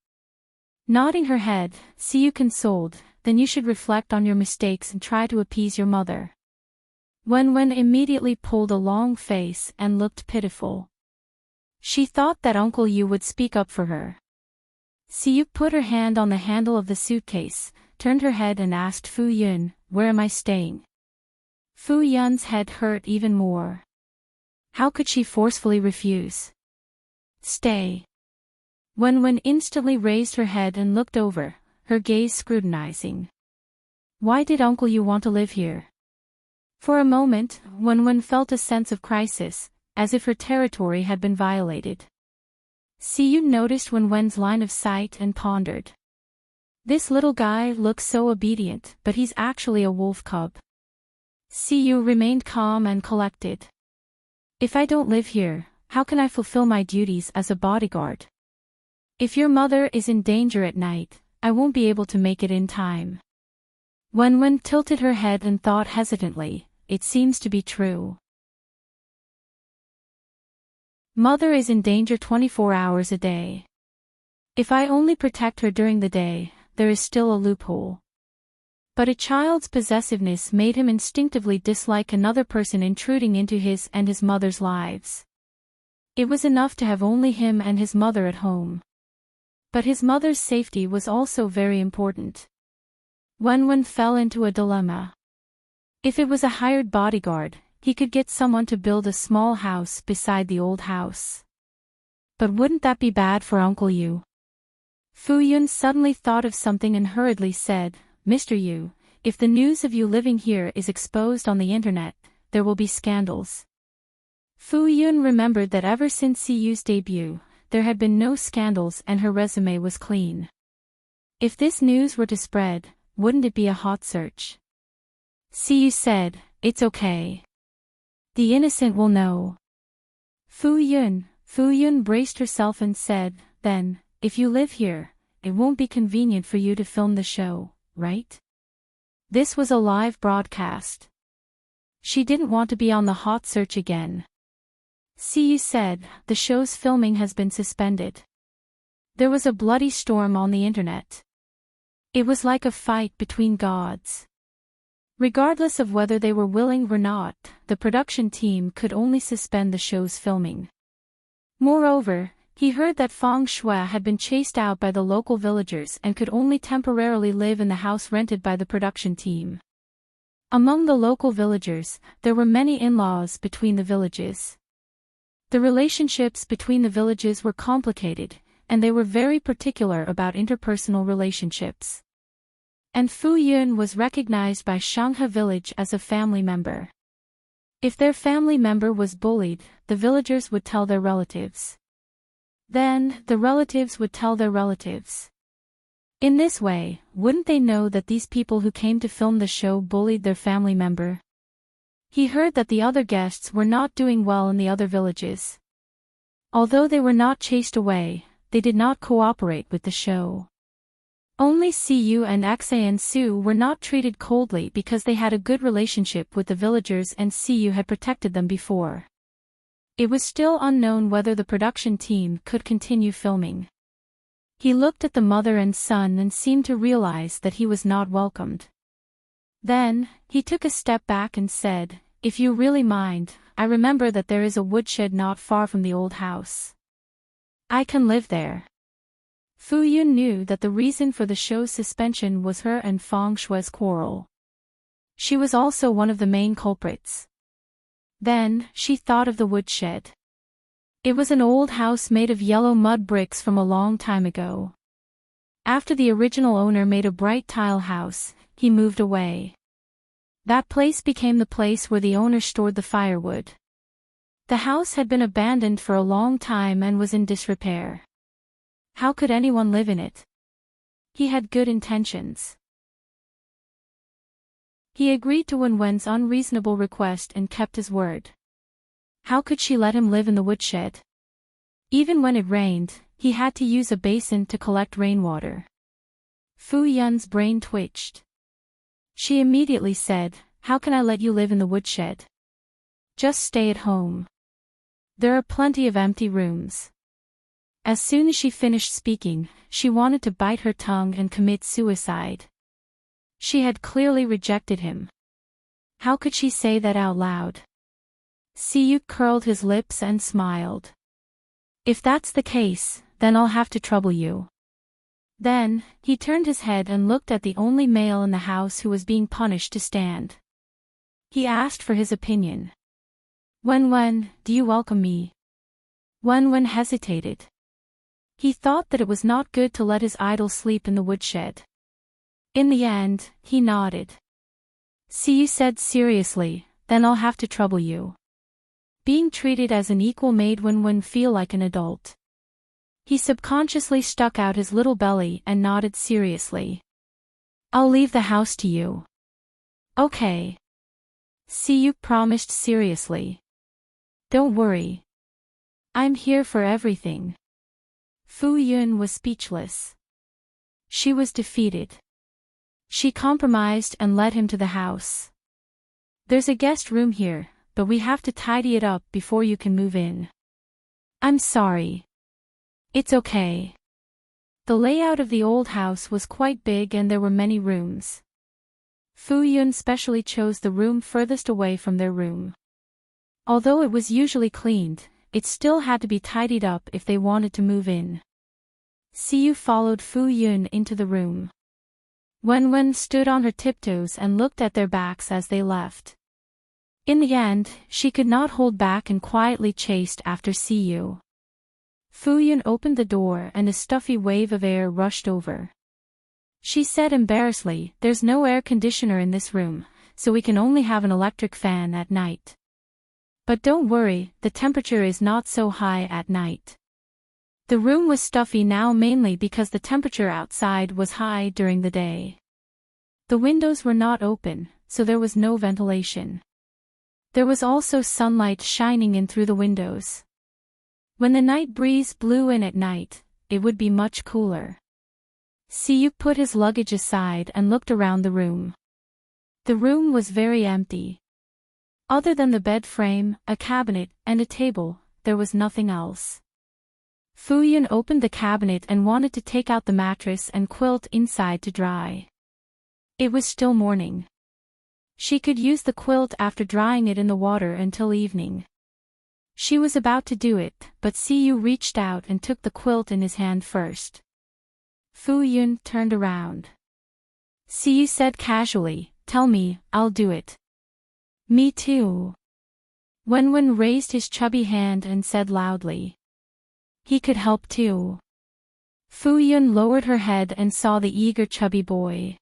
Nodding her head, Siyu consoled, then you should reflect on your mistakes and try to appease your mother. Wen Wen immediately pulled a long face and looked pitiful. She thought that Uncle Yu would speak up for her. Siyu put her hand on the handle of the suitcase, turned her head and asked Fu Yun, where am I staying? Fu Yun's head hurt even more. How could she forcefully refuse? Stay. Wen Wen instantly raised her head and looked over, her gaze scrutinizing. Why did Uncle Yu want to live here? For a moment, Wen Wen felt a sense of crisis, as if her territory had been violated. Siyu noticed Wen Wen's line of sight and pondered. This little guy looks so obedient, but he's actually a wolf cub. Siyu remained calm and collected. If I don't live here, how can I fulfill my duties as a bodyguard? If your mother is in danger at night, I won't be able to make it in time. Wen Wen tilted her head and thought hesitantly, it seems to be true. Mother is in danger 24 hours a day. If I only protect her during the day, there is still a loophole. But a child's possessiveness made him instinctively dislike another person intruding into his and his mother's lives. It was enough to have only him and his mother at home. But his mother's safety was also very important. Wenwen fell into a dilemma. If it was a hired bodyguard, he could get someone to build a small house beside the old house. But wouldn't that be bad for Uncle Yu? Fu Yun suddenly thought of something and hurriedly said, Mr. Yu, if the news of you living here is exposed on the internet, there will be scandals. Fu Yun remembered that ever since Si Yu's debut, there had been no scandals and her resume was clean. If this news were to spread, wouldn't it be a hot search? Si Yu said, it's okay. The innocent will know. Fu Yun braced herself and said, then, if you live here, it won't be convenient for you to film the show, right? This was a live broadcast. She didn't want to be on the hot search again. Si Yu said, the show's filming has been suspended. There was a bloody storm on the internet. It was like a fight between gods. Regardless of whether they were willing or not, the production team could only suspend the show's filming. Moreover, he heard that Fang Shui had been chased out by the local villagers and could only temporarily live in the house rented by the production team. Among the local villagers, there were many in-laws between the villages. The relationships between the villages were complicated, and they were very particular about interpersonal relationships. And Fu Yun was recognized by Shanghe village as a family member. If their family member was bullied, the villagers would tell their relatives. Then, the relatives would tell their relatives. In this way, wouldn't they know that these people who came to film the show bullied their family member? He heard that the other guests were not doing well in the other villages. Although they were not chased away, they did not cooperate with the show. Only Siyu and Xan Su were not treated coldly because they had a good relationship with the villagers and Siyu had protected them before. It was still unknown whether the production team could continue filming. He looked at the mother and son and seemed to realize that he was not welcomed. Then, he took a step back and said, if you really mind, I remember that there is a woodshed not far from the old house. I can live there. Fu Yun knew that the reason for the show's suspension was her and Fang Shui's quarrel. She was also one of the main culprits. Then, she thought of the woodshed. It was an old house made of yellow mud bricks from a long time ago. After the original owner made a bright tile house, he moved away. That place became the place where the owner stored the firewood. The house had been abandoned for a long time and was in disrepair. How could anyone live in it? He had good intentions. He agreed to Wenwen's unreasonable request and kept his word. How could she let him live in the woodshed? Even when it rained, he had to use a basin to collect rainwater. Fu Yun's brain twitched. She immediately said, how can I let you live in the woodshed? Just stay at home. There are plenty of empty rooms. As soon as she finished speaking, she wanted to bite her tongue and commit suicide. She had clearly rejected him. How could she say that out loud? Siyu curled his lips and smiled. If that's the case, then I'll have to trouble you. Then, he turned his head and looked at the only male in the house who was being punished to stand. He asked for his opinion. Wenwen, do you welcome me? Wenwen hesitated. He thought that it was not good to let his idol sleep in the woodshed. In the end, he nodded. Siyu said seriously, then I'll have to trouble you. Being treated as an equal made Wenwen feel like an adult. He subconsciously stuck out his little belly and nodded seriously. I'll leave the house to you. Okay. Siyu promised seriously. Don't worry. I'm here for everything. Fu Yun was speechless. She was defeated. She compromised and led him to the house. There's a guest room here, but we have to tidy it up before you can move in. I'm sorry. It's okay. The layout of the old house was quite big and there were many rooms. Fu Yun specially chose the room furthest away from their room. Although it was usually cleaned, it still had to be tidied up if they wanted to move in. Siyu followed Fu Yun into the room. Wen stood on her tiptoes and looked at their backs as they left. In the end, she could not hold back and quietly chased after Siyu. Fu Yun opened the door and a stuffy wave of air rushed over. She said embarrassedly, "There's no air conditioner in this room, so we can only have an electric fan at night. But don't worry, the temperature is not so high at night." The room was stuffy now mainly because the temperature outside was high during the day. The windows were not open, so there was no ventilation. There was also sunlight shining in through the windows. When the night breeze blew in at night, it would be much cooler. Siyu put his luggage aside and looked around the room. The room was very empty. Other than the bed frame, a cabinet, and a table, there was nothing else. Fu Yun opened the cabinet and wanted to take out the mattress and quilt inside to dry. It was still morning. She could use the quilt after drying it in the water until evening. She was about to do it, but Siyu reached out and took the quilt in his hand first. Fu Yun turned around. Siyu said casually, "Tell me, I'll do it." "Me too." Wen raised his chubby hand and said loudly. He could help too. Fu Yun lowered her head and saw the eager chubby boy.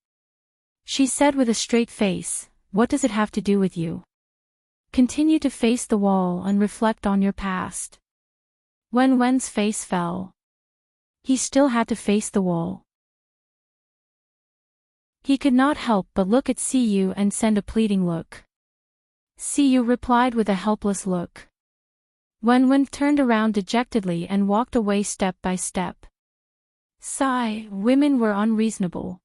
She said with a straight face, "What does it have to do with you? Continue to face the wall and reflect on your past." Wen's face fell. He still had to face the wall. He could not help but look at Siyu and send a pleading look. Siyu replied with a helpless look. Wen turned around dejectedly and walked away step by step. Sigh, women were unreasonable.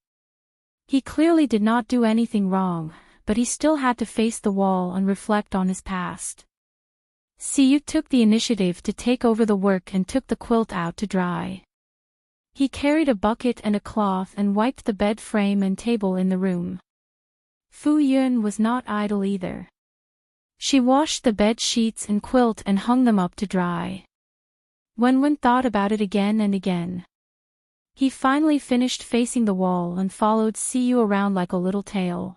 He clearly did not do anything wrong, but he still had to face the wall and reflect on his past. Siyu took the initiative to take over the work and took the quilt out to dry. He carried a bucket and a cloth and wiped the bed frame and table in the room. Fu Yun was not idle either. She washed the bed sheets and quilt and hung them up to dry. Wen thought about it again and again. He finally finished facing the wall and followed Siyu around like a little tail.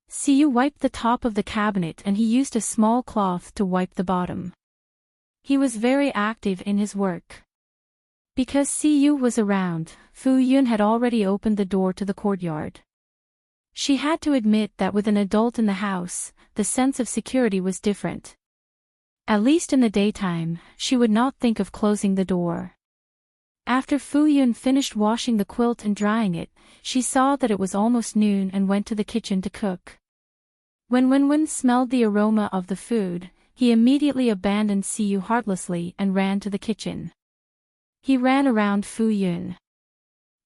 Siyu wiped the top of the cabinet and he used a small cloth to wipe the bottom. He was very active in his work. Because Siyu was around, Fu Yun had already opened the door to the courtyard. She had to admit that with an adult in the house, the sense of security was different. At least in the daytime, she would not think of closing the door. After Fu Yun finished washing the quilt and drying it, she saw that it was almost noon and went to the kitchen to cook. When Wen smelled the aroma of the food, he immediately abandoned Siyu heartlessly and ran to the kitchen. He ran around Fu Yun.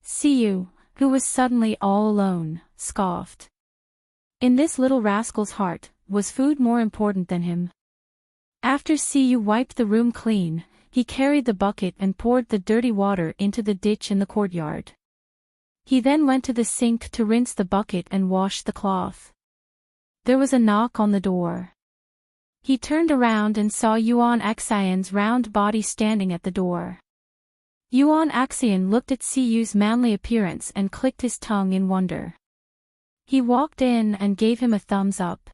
Siyu, who was suddenly all alone, scoffed. In this little rascal's heart, was food more important than him? After Siyu wiped the room clean, he carried the bucket and poured the dirty water into the ditch in the courtyard. He then went to the sink to rinse the bucket and wash the cloth. There was a knock on the door. He turned around and saw Yuan Axian's round body standing at the door. Yuan Axian looked at Siyu's manly appearance and clicked his tongue in wonder. He walked in and gave him a thumbs up.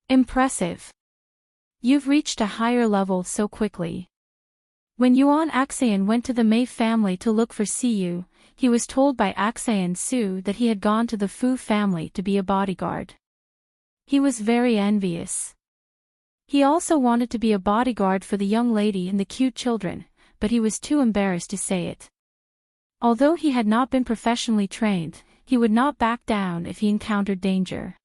Impressive. You've reached a higher level so quickly. When Yuan Axian went to the Mei family to look for Siyu, he was told by Axian Su that he had gone to the Fu family to be a bodyguard. He was very envious. He also wanted to be a bodyguard for the young lady and the cute children, but he was too embarrassed to say it. Although he had not been professionally trained, he would not back down if he encountered danger.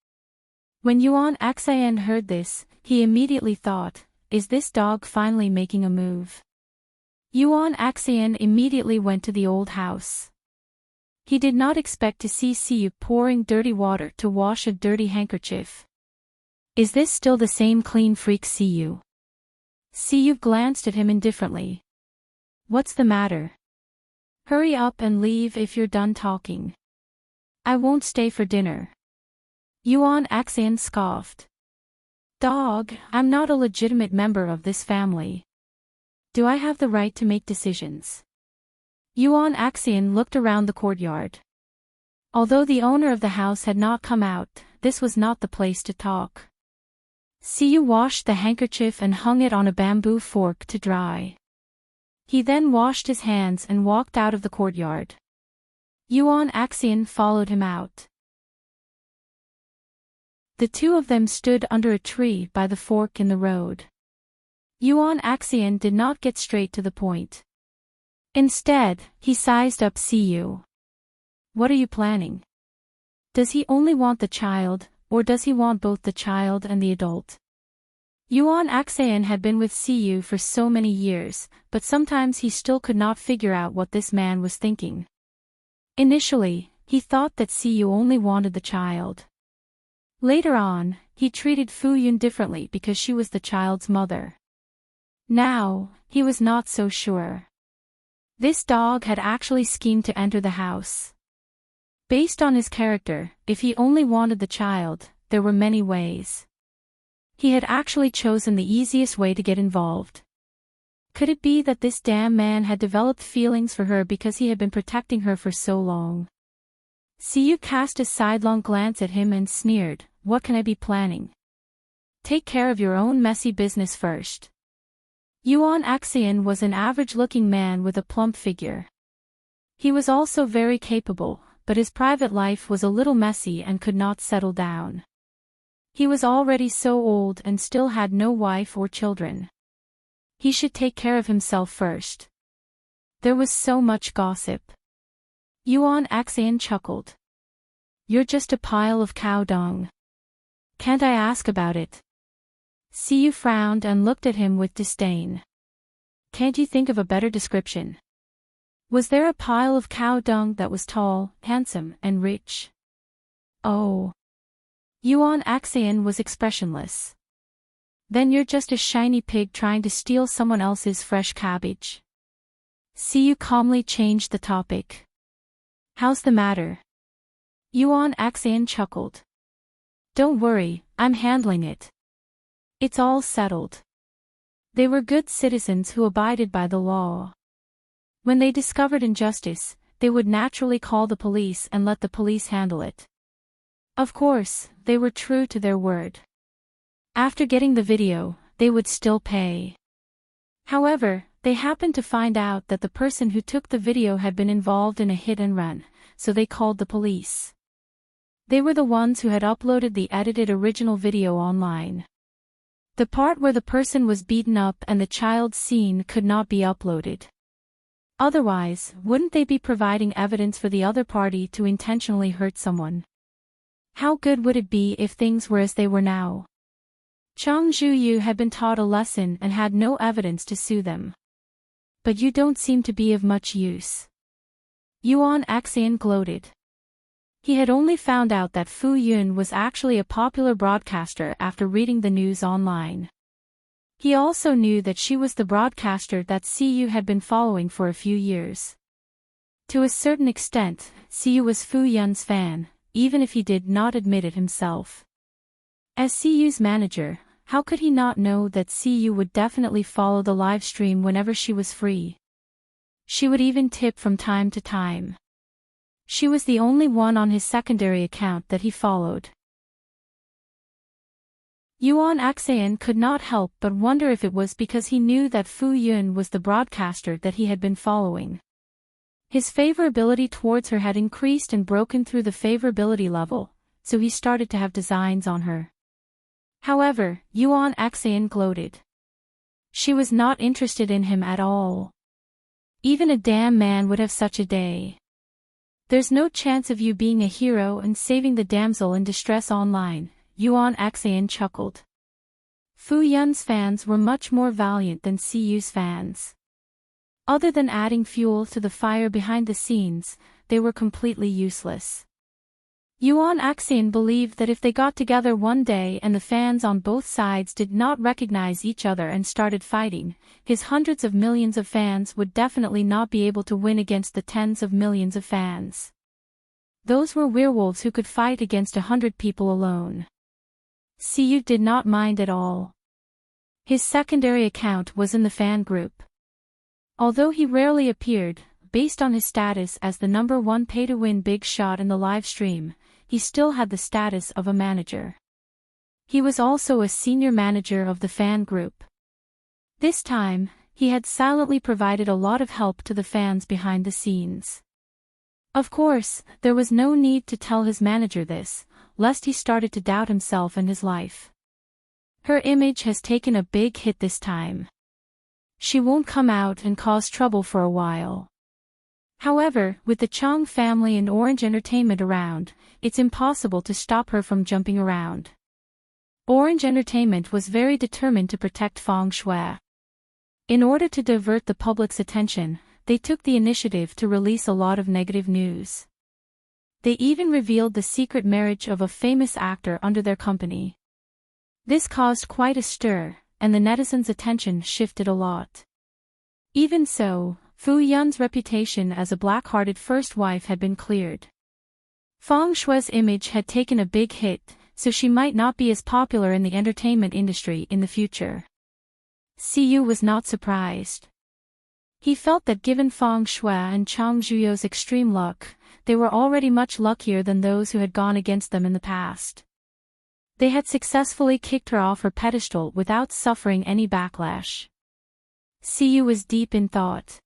When Yuan Axian heard this, he immediately thought, "Is this dog finally making a move?" Yuan Axian immediately went to the old house. He did not expect to see Siyu pouring dirty water to wash a dirty handkerchief. Is this still the same clean freak Siyu? Siyu glanced at him indifferently. What's the matter? Hurry up and leave if you're done talking. I won't stay for dinner. Yuan Axian scoffed. Dog, I'm not a legitimate member of this family. Do I have the right to make decisions? Yuan Axian looked around the courtyard. Although the owner of the house had not come out, this was not the place to talk. Siyu washed the handkerchief and hung it on a bamboo fork to dry. He then washed his hands and walked out of the courtyard. Yuan Axian followed him out. The two of them stood under a tree by the fork in the road. Yuan Axian did not get straight to the point. Instead, he sized up Siyu. What are you planning? Does he only want the child, or does he want both the child and the adult? Yuan Axian had been with Siyu for so many years, but sometimes he still could not figure out what this man was thinking. Initially, he thought that Siyu only wanted the child. Later on, he treated Fu Yun differently because she was the child's mother. Now, he was not so sure. This dog had actually schemed to enter the house. Based on his character, if he only wanted the child, there were many ways. He had actually chosen the easiest way to get involved. Could it be that this damn man had developed feelings for her because he had been protecting her for so long? Siyu cast a sidelong glance at him and sneered, what can I be planning? Take care of your own messy business first. Yuan Axian was an average-looking man with a plump figure. He was also very capable, but his private life was a little messy and could not settle down. He was already so old and still had no wife or children. He should take care of himself first. There was so much gossip. Yuan Axian chuckled. You're just a pile of cow dung. Can't I ask about it? Siyu frowned and looked at him with disdain. Can't you think of a better description? Was there a pile of cow dung that was tall, handsome, and rich? Oh. Yuan Axian was expressionless. Then you're just a shiny pig trying to steal someone else's fresh cabbage. Siyu calmly changed the topic. How's the matter? Yuan Axian chuckled. Don't worry, I'm handling it. It's all settled. They were good citizens who abided by the law. When they discovered injustice, they would naturally call the police and let the police handle it. Of course, they were true to their word. After getting the video, they would still pay. However, they happened to find out that the person who took the video had been involved in a hit and run, so they called the police. They were the ones who had uploaded the edited original video online. The part where the person was beaten up and the child's scene could not be uploaded. Otherwise, wouldn't they be providing evidence for the other party to intentionally hurt someone? How good would it be if things were as they were now? Chang Zhuyu had been taught a lesson and had no evidence to sue them. But you don't seem to be of much use. Yuan Axian gloated. He had only found out that Fu Yun was actually a popular broadcaster after reading the news online. He also knew that she was the broadcaster that Siyu had been following for a few years. To a certain extent, Siyu was Fu Yun's fan, even if he did not admit it himself. As Siyu's manager, how could he not know that Siyu would definitely follow the live stream whenever she was free? She would even tip from time to time. She was the only one on his secondary account that he followed. Yuan Axian could not help but wonder if it was because he knew that Fu Yun was the broadcaster that he had been following. His favorability towards her had increased and broken through the favorability level, so he started to have designs on her. However, Yuan Axian gloated. She was not interested in him at all. Even a damn man would have such a day. There's no chance of you being a hero and saving the damsel in distress online, Yuan Axian chuckled. Fu Yun's fans were much more valiant than Siyu's fans. Other than adding fuel to the fire behind the scenes, they were completely useless. Yuan Axian believed that if they got together one day and the fans on both sides did not recognize each other and started fighting, his hundreds of millions of fans would definitely not be able to win against the tens of millions of fans. Those were werewolves who could fight against 100 people alone. Siyu did not mind at all. His secondary account was in the fan group. Although he rarely appeared, based on his status as the #1 pay-to-win big shot in the live stream, he still had the status of a manager. He was also a senior manager of the fan group. This time, he had silently provided a lot of help to the fans behind the scenes. Of course, there was no need to tell his manager this, lest he started to doubt himself and his life. Her image has taken a big hit this time. She won't come out and cause trouble for a while. However, with the Chung family and Orange Entertainment around, it's impossible to stop her from jumping around. Orange Entertainment was very determined to protect Feng Shui. In order to divert the public's attention, they took the initiative to release a lot of negative news. They even revealed the secret marriage of a famous actor under their company. This caused quite a stir, and the netizens' attention shifted a lot. Even so, Fu Yun's reputation as a black-hearted first wife had been cleared. Feng Shui's image had taken a big hit, so she might not be as popular in the entertainment industry in the future. Siyu was not surprised. He felt that given Feng Shui and Chang Zhuyo's extreme luck, they were already much luckier than those who had gone against them in the past. They had successfully kicked her off her pedestal without suffering any backlash. Siyu was deep in thought.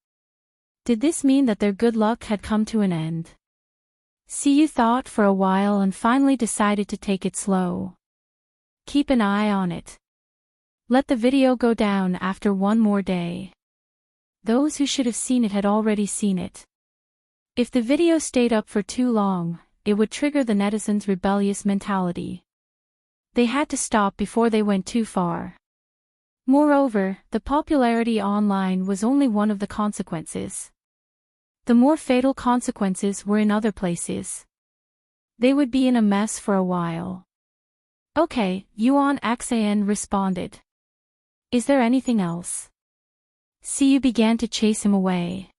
Did this mean that their good luck had come to an end? Siyu thought for a while and finally decided to take it slow. Keep an eye on it. Let the video go down after one more day. Those who should have seen it had already seen it. If the video stayed up for too long, it would trigger the netizens' rebellious mentality. They had to stop before they went too far. Moreover, the popularity online was only one of the consequences. The more fatal consequences were in other places. They would be in a mess for a while. Okay, Yuan Axian responded. Is there anything else? Siyu began to chase him away.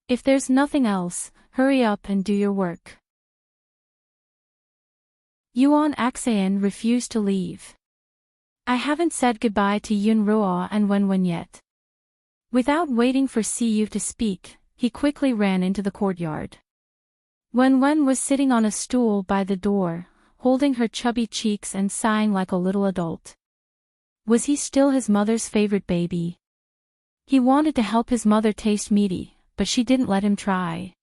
If there's nothing else, hurry up and do your work. Yuan Axian refused to leave. I haven't said goodbye to Yun Ruo and Wenwen yet. Without waiting for Siyu to speak, he quickly ran into the courtyard. Wenwen was sitting on a stool by the door, holding her chubby cheeks and sighing like a little adult. Was he still his mother's favorite baby? He wanted to help his mother taste meaty, but she didn't let him try.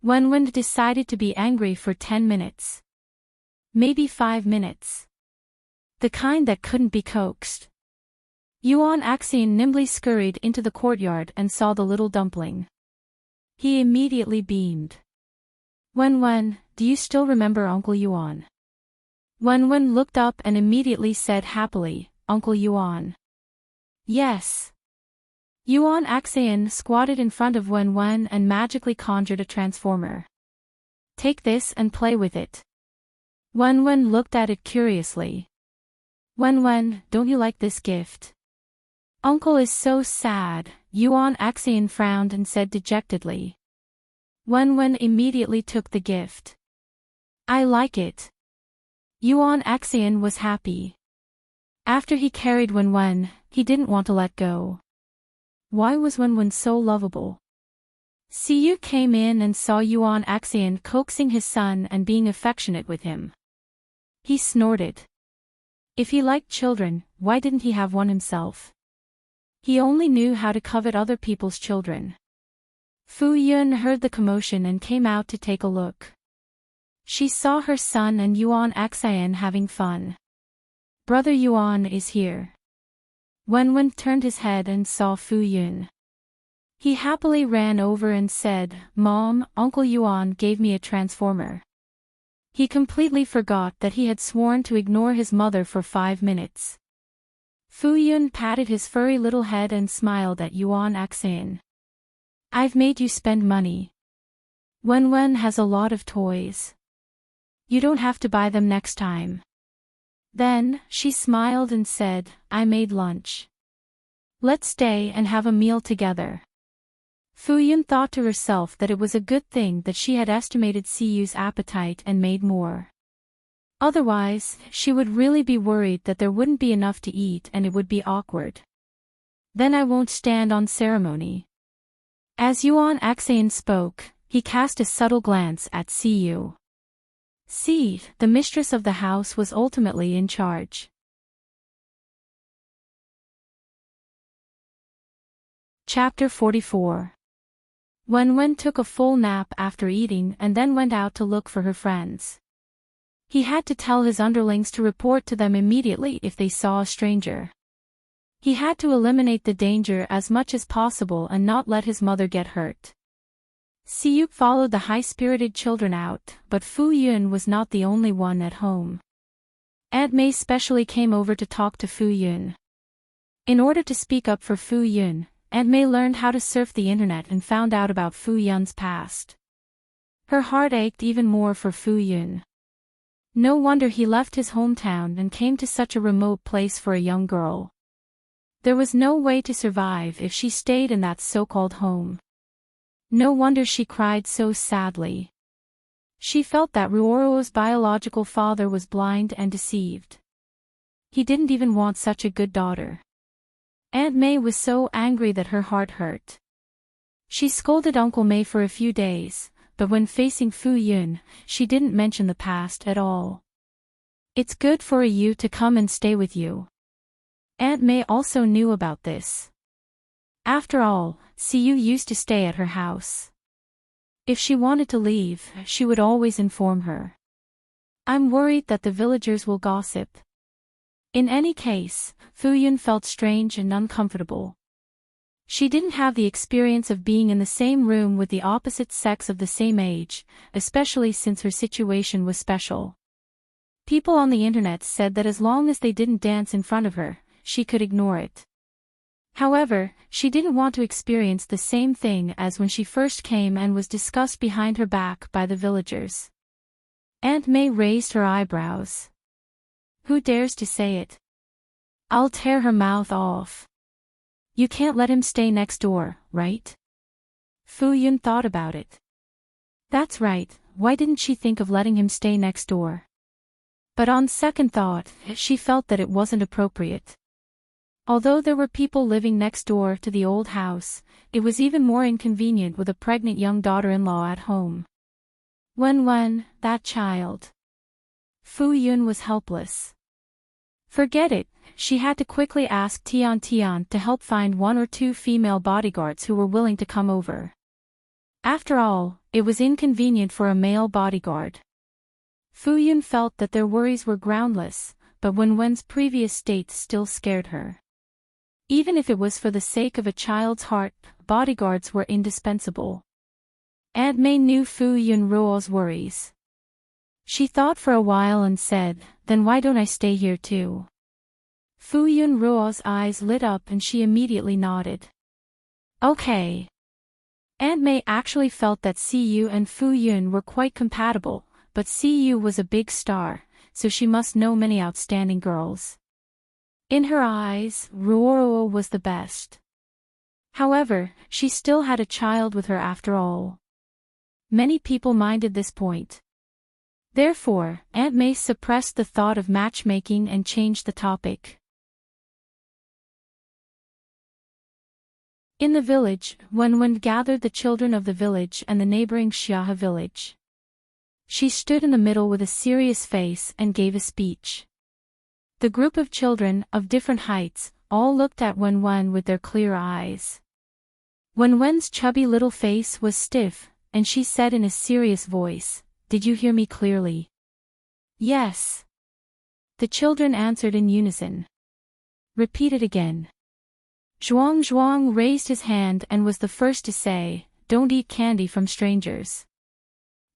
Wenwen decided to be angry for 10 minutes. Maybe 5 minutes. The kind that couldn't be coaxed. Yuan Axian nimbly scurried into the courtyard and saw the little dumpling. He immediately beamed. Wenwen, do you still remember Uncle Yuan? Wenwen looked up and immediately said happily, Uncle Yuan. Yes. Yuan Axian squatted in front of Wenwen and magically conjured a transformer. Take this and play with it. Wenwen looked at it curiously. Wenwen, don't you like this gift? Uncle is so sad, Yuan Axian frowned and said dejectedly. Wenwen immediately took the gift. I like it. Yuan Axian was happy. After he carried Wenwen, he didn't want to let go. Why was Wenwen so lovable? Siyu came in and saw Yuan Axian coaxing his son and being affectionate with him. He snorted. If he liked children, why didn't he have one himself? He only knew how to covet other people's children. Fu Yun heard the commotion and came out to take a look. She saw her son and Yuan Axian having fun. Brother Yuan is here. Wenwen turned his head and saw Fu Yun. He happily ran over and said, Mom, Uncle Yuan gave me a transformer. He completely forgot that he had sworn to ignore his mother for 5 minutes. Fu Yun patted his furry little head and smiled at Yuan Axian. I've made you spend money. Wenwen has a lot of toys. You don't have to buy them next time. Then, she smiled and said, I made lunch. Let's stay and have a meal together. Fuyun thought to herself that it was a good thing that she had estimated Siyu's appetite and made more. Otherwise, she would really be worried that there wouldn't be enough to eat and it would be awkward. Then I won't stand on ceremony. As Yuan Axayan spoke, he cast a subtle glance at Siyu. Si, the mistress of the house, was ultimately in charge. Chapter 44. Wen took a full nap after eating and then went out to look for her friends. He had to tell his underlings to report to them immediately if they saw a stranger. He had to eliminate the danger as much as possible and not let his mother get hurt. Siyu followed the high-spirited children out, but Fu Yun was not the only one at home. Aunt May specially came over to talk to Fu Yun. In order to speak up for Fu Yun, Aunt May learned how to surf the internet and found out about Fu Yun's past. Her heart ached even more for Fu Yun. No wonder he left his hometown and came to such a remote place for a young girl. There was no way to survive if she stayed in that so-called home. No wonder she cried so sadly. She felt that Ruoro's biological father was blind and deceived. He didn't even want such a good daughter. Aunt May was so angry that her heart hurt. She scolded Uncle May for a few days, but when facing Fu Yun, she didn't mention the past at all. It's good for you to come and stay with you. Aunt May also knew about this. After all, Siyu used to stay at her house. If she wanted to leave, she would always inform her. I'm worried that the villagers will gossip. In any case, Fu Yun felt strange and uncomfortable. She didn't have the experience of being in the same room with the opposite sex of the same age, especially since her situation was special. People on the internet said that as long as they didn't dance in front of her, she could ignore it. However, she didn't want to experience the same thing as when she first came and was discussed behind her back by the villagers. Aunt May raised her eyebrows. Who dares to say it? I'll tear her mouth off. You can't let him stay next door, right? Fu Yun thought about it. That's right, why didn't she think of letting him stay next door? But on second thought, she felt that it wasn't appropriate. Although there were people living next door to the old house, it was even more inconvenient with a pregnant young daughter-in-law at home. Wen, that child. Fu Yun was helpless. Forget it, she had to quickly ask Tian to help find 1 or 2 female bodyguards who were willing to come over. After all, it was inconvenient for a male bodyguard. Fu Yun felt that their worries were groundless, but Wen's previous state still scared her. Even if it was for the sake of a child's heart, bodyguards were indispensable. Aunt May knew Fu Yun Ruo's worries. She thought for a while and said, then why don't I stay here too? Fu Yun Ruo's eyes lit up and she immediately nodded. Okay. Aunt May actually felt that Siyu and Fu Yun were quite compatible, but Siyu was a big star, so she must know many outstanding girls. In her eyes, Ruoro was the best. However, she still had a child with her after all. Many people minded this point. Therefore, Aunt May suppressed the thought of matchmaking and changed the topic. In the village, Wen gathered the children of the village and the neighboring Xiahe village. She stood in the middle with a serious face and gave a speech. The group of children, of different heights, all looked at Wen with their clear eyes. Wen's chubby little face was stiff, and she said in a serious voice, "Did you hear me clearly?" "Yes." The children answered in unison. "Repeat it again." Zhuang raised his hand and was the first to say, "Don't eat candy from strangers."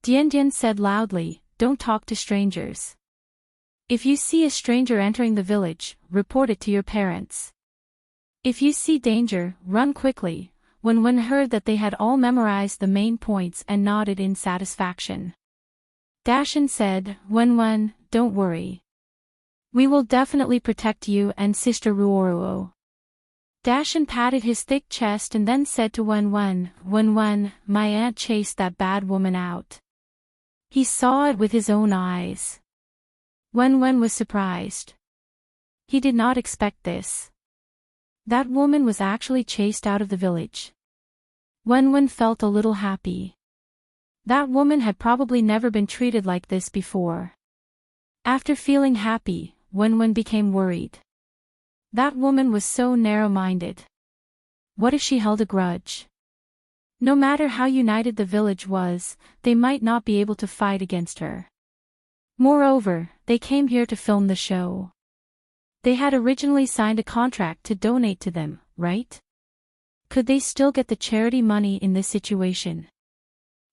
Dian said loudly, "Don't talk to strangers. If you see a stranger entering the village, report it to your parents. If you see danger, run quickly." Wen heard that they had all memorized the main points and nodded in satisfaction. Dashan said, Wen, don't worry. We will definitely protect you and Sister Ruoruo. Dashan patted his thick chest and then said to Wen, my aunt chased that bad woman out. He saw it with his own eyes. Wen was surprised. He did not expect this. That woman was actually chased out of the village. Wen felt a little happy. That woman had probably never been treated like this before. After feeling happy, Wen became worried. That woman was so narrow-minded. What if she held a grudge? No matter how united the village was, they might not be able to fight against her. Moreover, they came here to film the show. They had originally signed a contract to donate to them, right? Could they still get the charity money in this situation?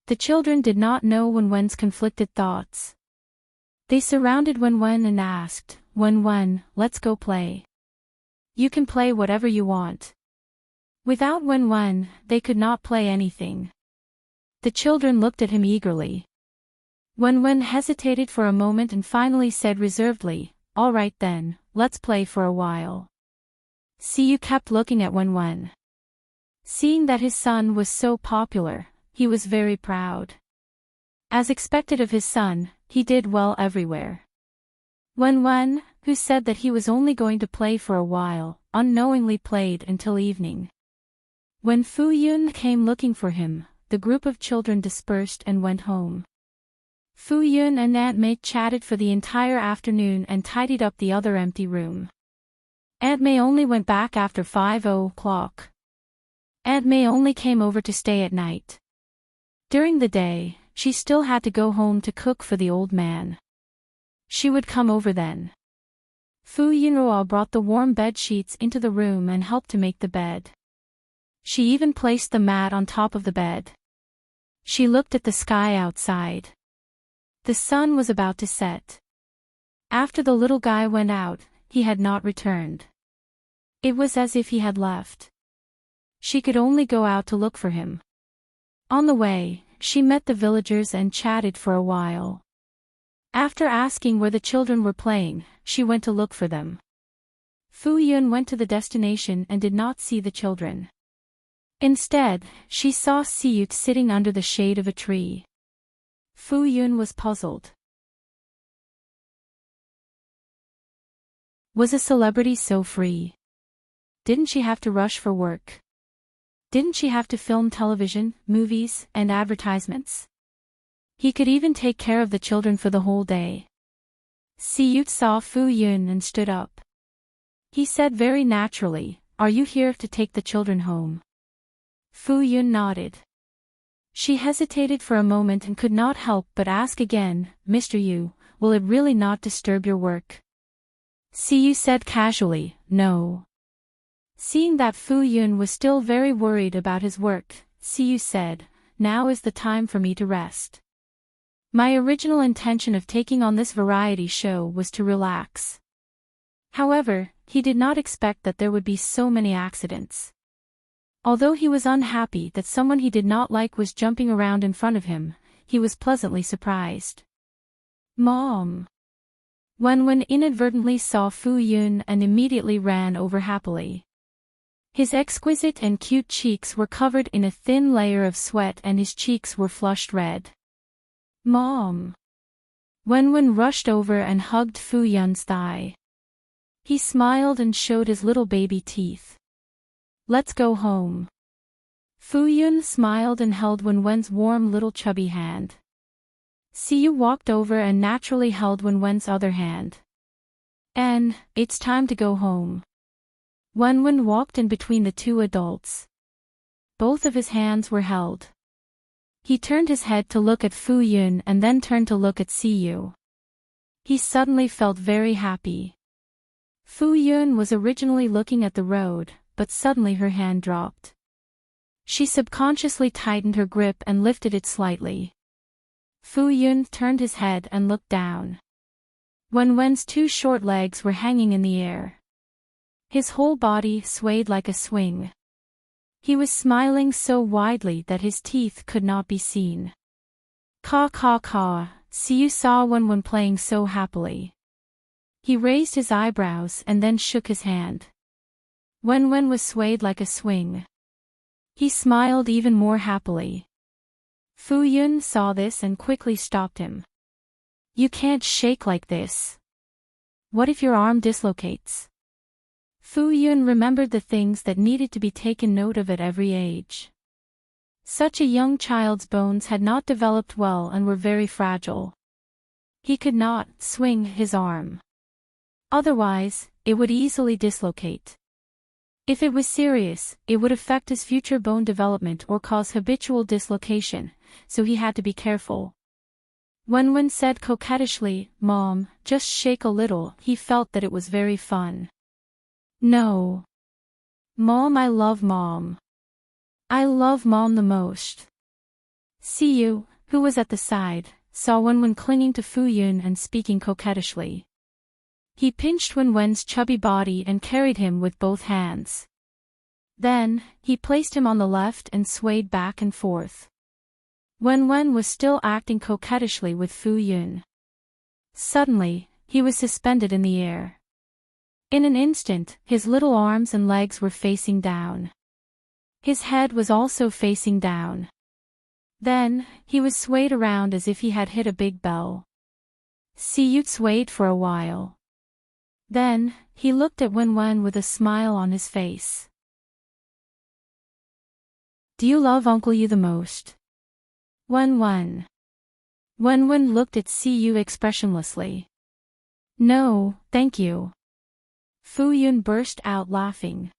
The children did not know Wen's conflicted thoughts. They surrounded Wen and asked, Wen, let's go play. You can play whatever you want. Without Wen, they could not play anything. The children looked at him eagerly. Wen hesitated for a moment and finally said reservedly, all right then, let's play for a while. Siyu kept looking at Wen. Seeing that his son was so popular, he was very proud. As expected of his son, he did well everywhere. Wen, who said that he was only going to play for a while, unknowingly played until evening. When Fu Yun came looking for him, the group of children dispersed and went home. Fu Yun and Aunt May chatted for the entire afternoon and tidied up the other empty room. Aunt May only went back after 5:00. Aunt May only came over to stay at night. During the day, she still had to go home to cook for the old man. She would come over then. Fu Yunruo brought the warm bed sheets into the room and helped to make the bed. She even placed the mat on top of the bed. She looked at the sky outside. The sun was about to set. After the little guy went out, he had not returned. It was as if he had left. She could only go out to look for him. On the way, she met the villagers and chatted for a while. After asking where the children were playing, she went to look for them. Fu Yun went to the destination and did not see the children. Instead, she saw Siyu sitting under the shade of a tree. Fu Yun was puzzled. Was a celebrity so free? Didn't she have to rush for work? Didn't she have to film television, movies, and advertisements? He could even take care of the children for the whole day. Siyu saw Fu Yun and stood up. He said very naturally, "Are you here to take the children home?" Fu Yun nodded. She hesitated for a moment and could not help but ask again, "Mr. Yu, will it really not disturb your work?" Siyu said casually, "No." Seeing that Fu Yun was still very worried about his work, Siyu said, "Now is the time for me to rest. My original intention of taking on this variety show was to relax." However, he did not expect that there would be so many accidents. Although he was unhappy that someone he did not like was jumping around in front of him, he was pleasantly surprised. "Mom!" Wen inadvertently saw Fu Yun and immediately ran over happily. His exquisite and cute cheeks were covered in a thin layer of sweat and his cheeks were flushed red. "Mom!" Wen rushed over and hugged Fu Yun's thigh. He smiled and showed his little baby teeth. "Let's go home." Fu Yun smiled and held Wen's warm little chubby hand. Siyu walked over and naturally held Wen's other hand. "And, it's time to go home." Wen walked in between the two adults. Both of his hands were held. He turned his head to look at Fu Yun and then turned to look at Siyu. He suddenly felt very happy. Fu Yun was originally looking at the road, but suddenly her hand dropped. She subconsciously tightened her grip and lifted it slightly. Fu Yun turned his head and looked down. Wen's two short legs were hanging in the air. His whole body swayed like a swing. He was smiling so widely that his teeth could not be seen. "Caw caw caw, Siyu saw Wenwen playing so happily. He raised his eyebrows and then shook his hand. Wenwen was swayed like a swing. He smiled even more happily. Fu Yun saw this and quickly stopped him. You can't shake like this. What if your arm dislocates? Fu Yun remembered the things that needed to be taken note of at every age. Such a young child's bones had not developed well and were very fragile. He could not swing his arm. Otherwise, it would easily dislocate. If it was serious, it would affect his future bone development or cause habitual dislocation, so he had to be careful. Wenwen said coquettishly, "Mom, just shake a little." He felt that it was very fun. No. Mom, I love Mom. I love Mom the most. Siyu, who was at the side, saw Wenwen clinging to Fu Yun and speaking coquettishly. He pinched Wenwen's chubby body and carried him with both hands. Then, he placed him on the left and swayed back and forth. Wenwen was still acting coquettishly with Fu Yun. Suddenly, he was suspended in the air. In an instant, his little arms and legs were facing down. His head was also facing down. Then, he was swayed around as if he had hit a big bell. Siyu swayed for a while. Then, he looked at Wenwen with a smile on his face. Do you love Uncle Yu the most? Wenwen. Wenwen looked at Siyu expressionlessly. No, thank you. Fu Yun burst out laughing.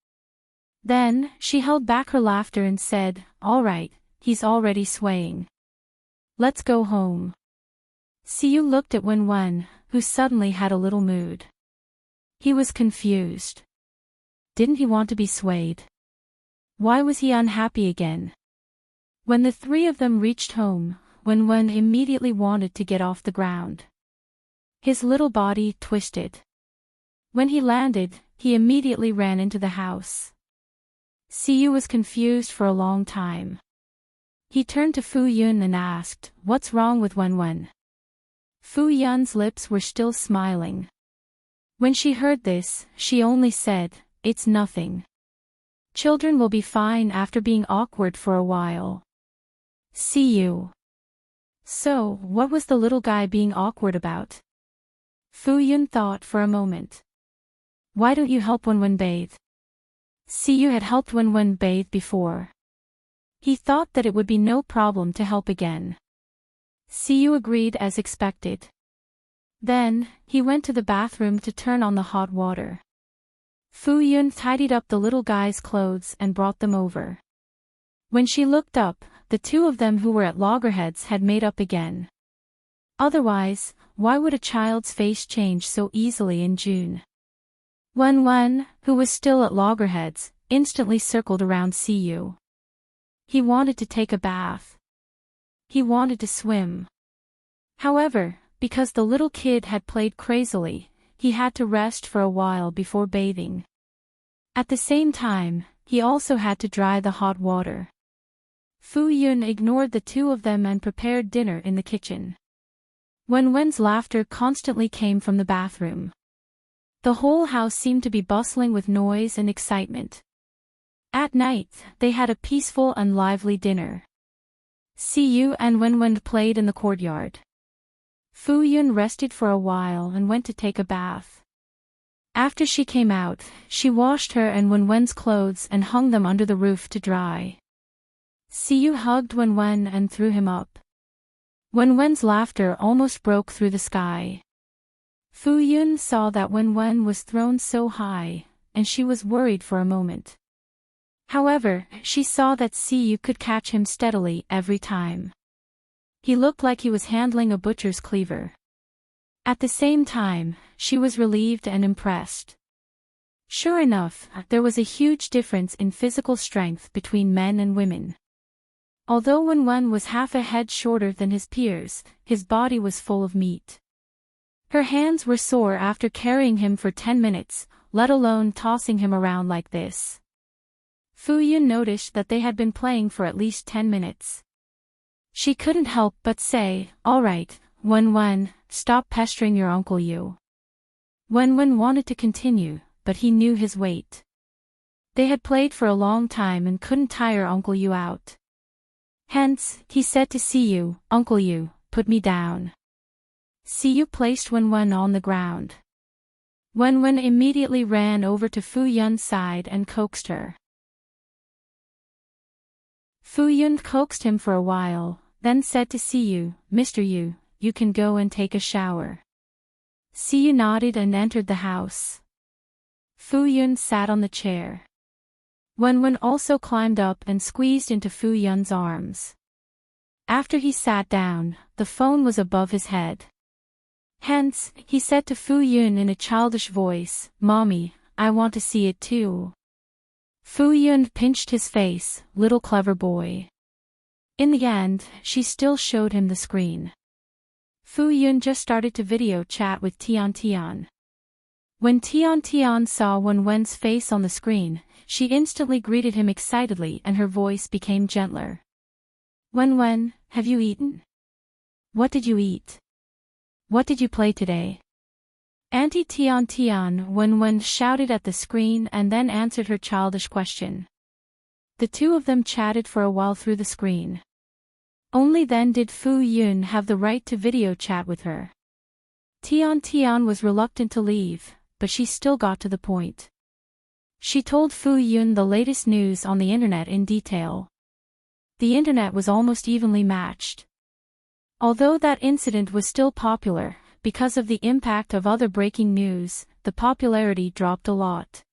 Then, she held back her laughter and said, all right, he's already swaying. Let's go home. Siyu looked at Wenwen, who suddenly had a little mood. He was confused. Didn't he want to be swayed? Why was he unhappy again? When the three of them reached home, Wenwen immediately wanted to get off the ground. His little body twisted. When he landed, he immediately ran into the house. Siyu was confused for a long time. He turned to Fu Yun and asked, "What's wrong with Wenwen?" Fu Yun's lips were still smiling. When she heard this, she only said, "It's nothing. Children will be fine after being awkward for a while." Siyu. So, what was the little guy being awkward about? Fu Yun thought for a moment. Why don't you help Wenwen bathe? Siyu had helped Wenwen bathe before. He thought that it would be no problem to help again. Siyu agreed as expected. Then, he went to the bathroom to turn on the hot water. Fu Yun tidied up the little guy's clothes and brought them over. When she looked up, the two of them who were at loggerheads had made up again. Otherwise, why would a child's face change so easily in June? Wenwen, who was still at loggerheads, instantly circled around Siyu. He wanted to take a bath. He wanted to swim. However, because the little kid had played crazily, he had to rest for a while before bathing. At the same time, he also had to dry the hot water. Fu Yun ignored the two of them and prepared dinner in the kitchen. Wenwen's laughter constantly came from the bathroom. The whole house seemed to be bustling with noise and excitement. At night, they had a peaceful and lively dinner. Siyu and Wenwen played in the courtyard. Fu Yun rested for a while and went to take a bath. After she came out, she washed her and Wenwen's clothes and hung them under the roof to dry. Siyu hugged Wenwen and threw him up. Wenwen's laughter almost broke through the sky. Fu Yun saw that Wenwen was thrown so high, and she was worried for a moment. However, she saw that Siyu could catch him steadily every time. He looked like he was handling a butcher's cleaver. At the same time, she was relieved and impressed. Sure enough, there was a huge difference in physical strength between men and women. Although Wenwen was half a head shorter than his peers, his body was full of meat. Her hands were sore after carrying him for 10 minutes, let alone tossing him around like this. Fu Yun noticed that they had been playing for at least 10 minutes. She couldn't help but say, "All right, Wen, stop pestering your Uncle Yu. Wen wanted to continue, but he knew his weight. They had played for a long time and couldn't tire Uncle Yu out. Hence, he said to Siyu, Uncle Yu, put me down. Siyu placed Wen on the ground. Wen immediately ran over to Fu Yun's side and coaxed her. Fu Yun coaxed him for a while, then said to Siyu, Mr. Yu, you can go and take a shower. Siyu nodded and entered the house. Fu Yun sat on the chair. Wen also climbed up and squeezed into Fu Yun's arms. After he sat down, the phone was above his head. Hence, he said to Fu Yun in a childish voice, Mommy, I want to see it too. Fu Yun pinched his face, little clever boy. In the end, she still showed him the screen. Fu Yun just started to video chat with Tian. When Tian saw Wen's face on the screen, she instantly greeted him excitedly and her voice became gentler. Wen, have you eaten? What did you eat? What did you play today? Auntie Tian Wen shouted at the screen and then answered her childish question. The two of them chatted for a while through the screen. Only then did Fu Yun have the right to video chat with her. Tian was reluctant to leave, but she still got to the point. She told Fu Yun the latest news on the internet in detail. The internet was almost evenly matched. Although that incident was still popular, because of the impact of other breaking news, the popularity dropped a lot.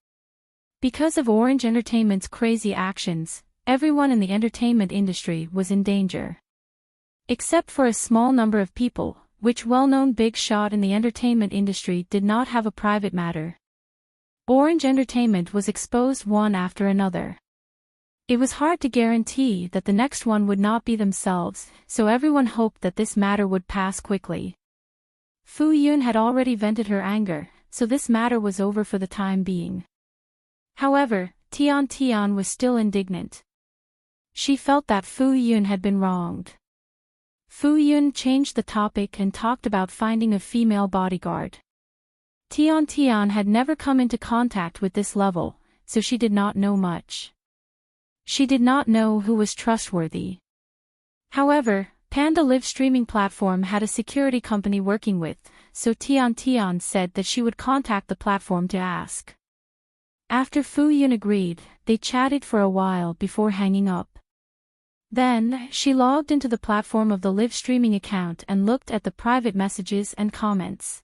Because of Orange Entertainment's crazy actions, everyone in the entertainment industry was in danger. Except for a small number of people, which well-known big shot in the entertainment industry did not have a private matter. Orange Entertainment was exposed one after another. It was hard to guarantee that the next one would not be themselves, so everyone hoped that this matter would pass quickly. Fu Yun had already vented her anger, so this matter was over for the time being. However, Tian was still indignant. She felt that Fu Yun had been wronged. Fu Yun changed the topic and talked about finding a female bodyguard. Tian had never come into contact with this level, so she did not know much. She did not know who was trustworthy. However, Panda live streaming platform had a security company working with, so Tian said that she would contact the platform to ask. After Fu Yun agreed, they chatted for a while before hanging up. Then, she logged into the platform of the live streaming account and looked at the private messages and comments.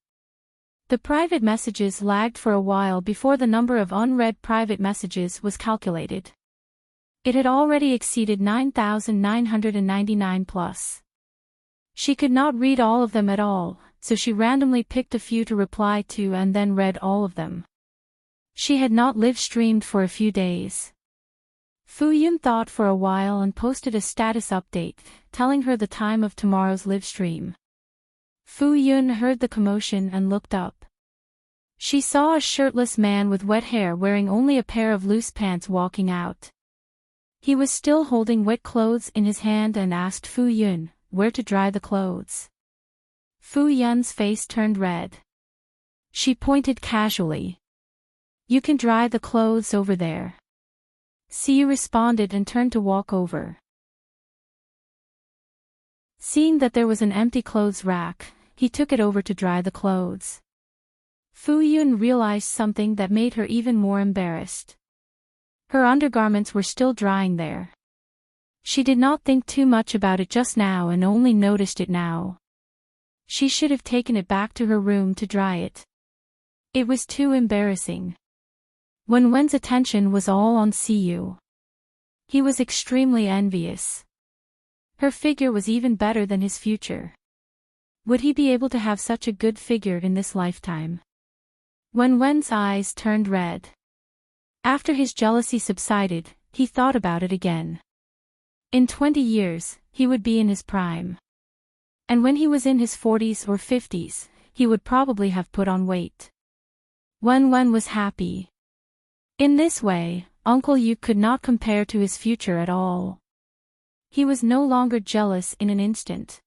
The private messages lagged for a while before the number of unread private messages was calculated. It had already exceeded 9,999 plus. She could not read all of them at all, so she randomly picked a few to reply to and then read all of them. She had not live streamed for a few days. Fu Yun thought for a while and posted a status update, telling her the time of tomorrow's live stream. Fu Yun heard the commotion and looked up. She saw a shirtless man with wet hair wearing only a pair of loose pants walking out. He was still holding wet clothes in his hand and asked Fu Yun where to dry the clothes. Fu Yun's face turned red. She pointed casually. You can dry the clothes over there. Siyu responded and turned to walk over. Seeing that there was an empty clothes rack, he took it over to dry the clothes. Fu Yun realized something that made her even more embarrassed. Her undergarments were still drying there. She did not think too much about it just now and only noticed it now. She should have taken it back to her room to dry it. It was too embarrassing. Wen's attention was all on Siyu. He was extremely envious. Her figure was even better than his future. Would he be able to have such a good figure in this lifetime? Wen's eyes turned red. After his jealousy subsided, he thought about it again. In 20 years, he would be in his prime. And when he was in his 40s or 50s, he would probably have put on weight. Wen was happy. In this way, Uncle Yu could not compare to his future at all. He was no longer jealous in an instant.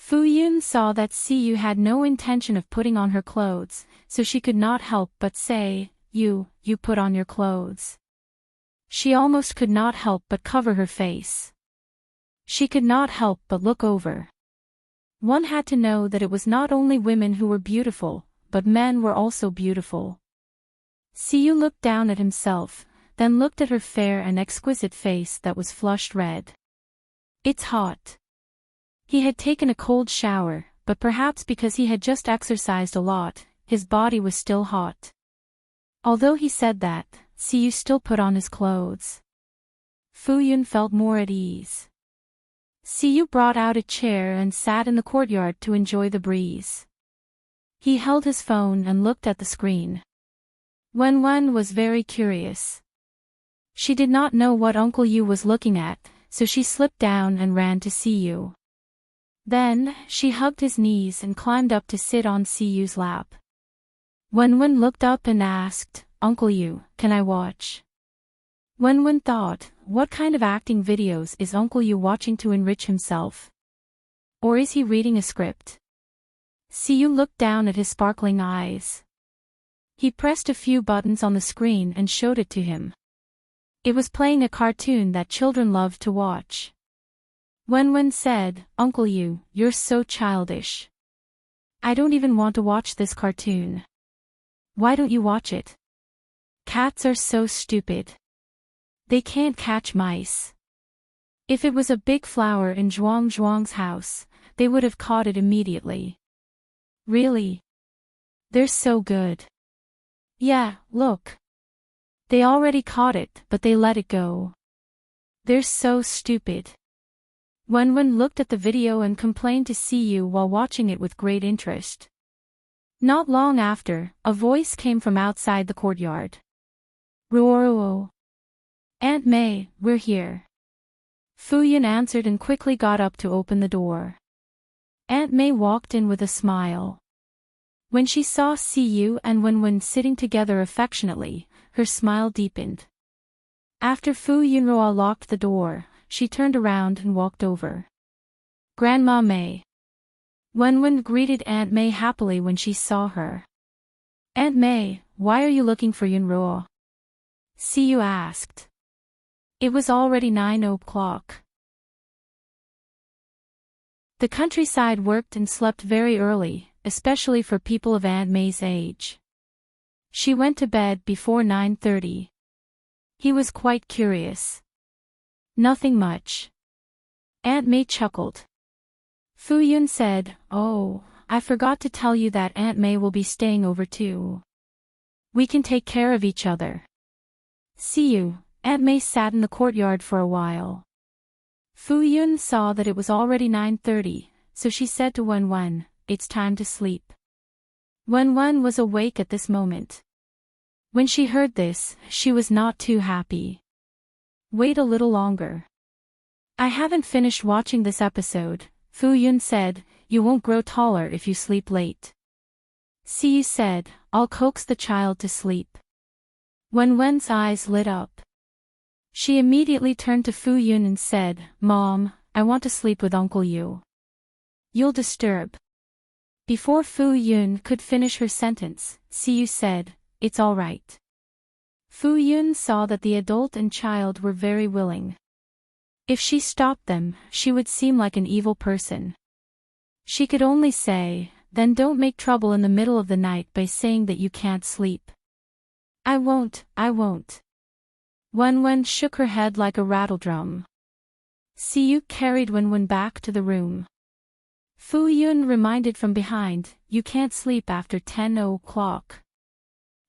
Fu Yun saw that Siyu had no intention of putting on her clothes, so she could not help but say, You put on your clothes. She almost could not help but cover her face. She could not help but look over. One had to know that it was not only women who were beautiful, but men were also beautiful. Siyu looked down at himself, then looked at her fair and exquisite face that was flushed red. It's hot. He had taken a cold shower, but perhaps because he had just exercised a lot, his body was still hot. Although he said that, Siyu still put on his clothes. Fu Yun felt more at ease. Siyu brought out a chair and sat in the courtyard to enjoy the breeze. He held his phone and looked at the screen. Wen was very curious. She did not know what Uncle Yu was looking at, so she slipped down and ran to Siyu. Then, she hugged his knees and climbed up to sit on Siyu's lap. Wen looked up and asked, Uncle Yu, can I watch? Wen thought, what kind of acting videos is Uncle Yu watching to enrich himself? Or is he reading a script? Siyu looked down at his sparkling eyes. He pressed a few buttons on the screen and showed it to him. It was playing a cartoon that children loved to watch. Wen said, Uncle Yu, you're so childish. I don't even want to watch this cartoon. Why don't you watch it? Cats are so stupid. They can't catch mice. If it was a big flower in Zhuang's house, they would have caught it immediately. Really? They're so good. Yeah, look. They already caught it, but they let it go. They're so stupid. Wen looked at the video and complained to Siyu while watching it with great interest. Not long after, a voice came from outside the courtyard. Ruoruo. Aunt May, we're here. Fu Yun answered and quickly got up to open the door. Aunt May walked in with a smile. When she saw Siyu and Wen sitting together affectionately, her smile deepened. After Fu Yunruo locked the door, she turned around and walked over. Grandma May. Wen greeted Aunt May happily when she saw her. Aunt May, why are you looking for Yunruo? Siyu asked. It was already 9 o'clock. The countryside worked and slept very early, especially for people of Aunt May's age. She went to bed before 9:30. He was quite curious. Nothing much. Aunt May chuckled. Fu Yun said, Oh, I forgot to tell you that Aunt May will be staying over too. We can take care of each other. See you. Aunt May sat in the courtyard for a while. Fu Yun saw that it was already 9:30, so she said to Wen, It's time to sleep. Wen was awake at this moment. When she heard this, she was not too happy. Wait a little longer. I haven't finished watching this episode, Fu Yun said. You won't grow taller if you sleep late. Siyu said, I'll coax the child to sleep. Wen's eyes lit up. She immediately turned to Fu Yun and said, Mom, I want to sleep with Uncle Yu. You'll disturb. Before Fu Yun could finish her sentence, Siyu said, It's all right. Fu Yun saw that the adult and child were very willing. If she stopped them, she would seem like an evil person. She could only say, Then don't make trouble in the middle of the night by saying that you can't sleep. I won't. Wen shook her head like a rattledrum. Siyu carried Wen back to the room. Fu Yun reminded from behind, You can't sleep after 10 o'clock.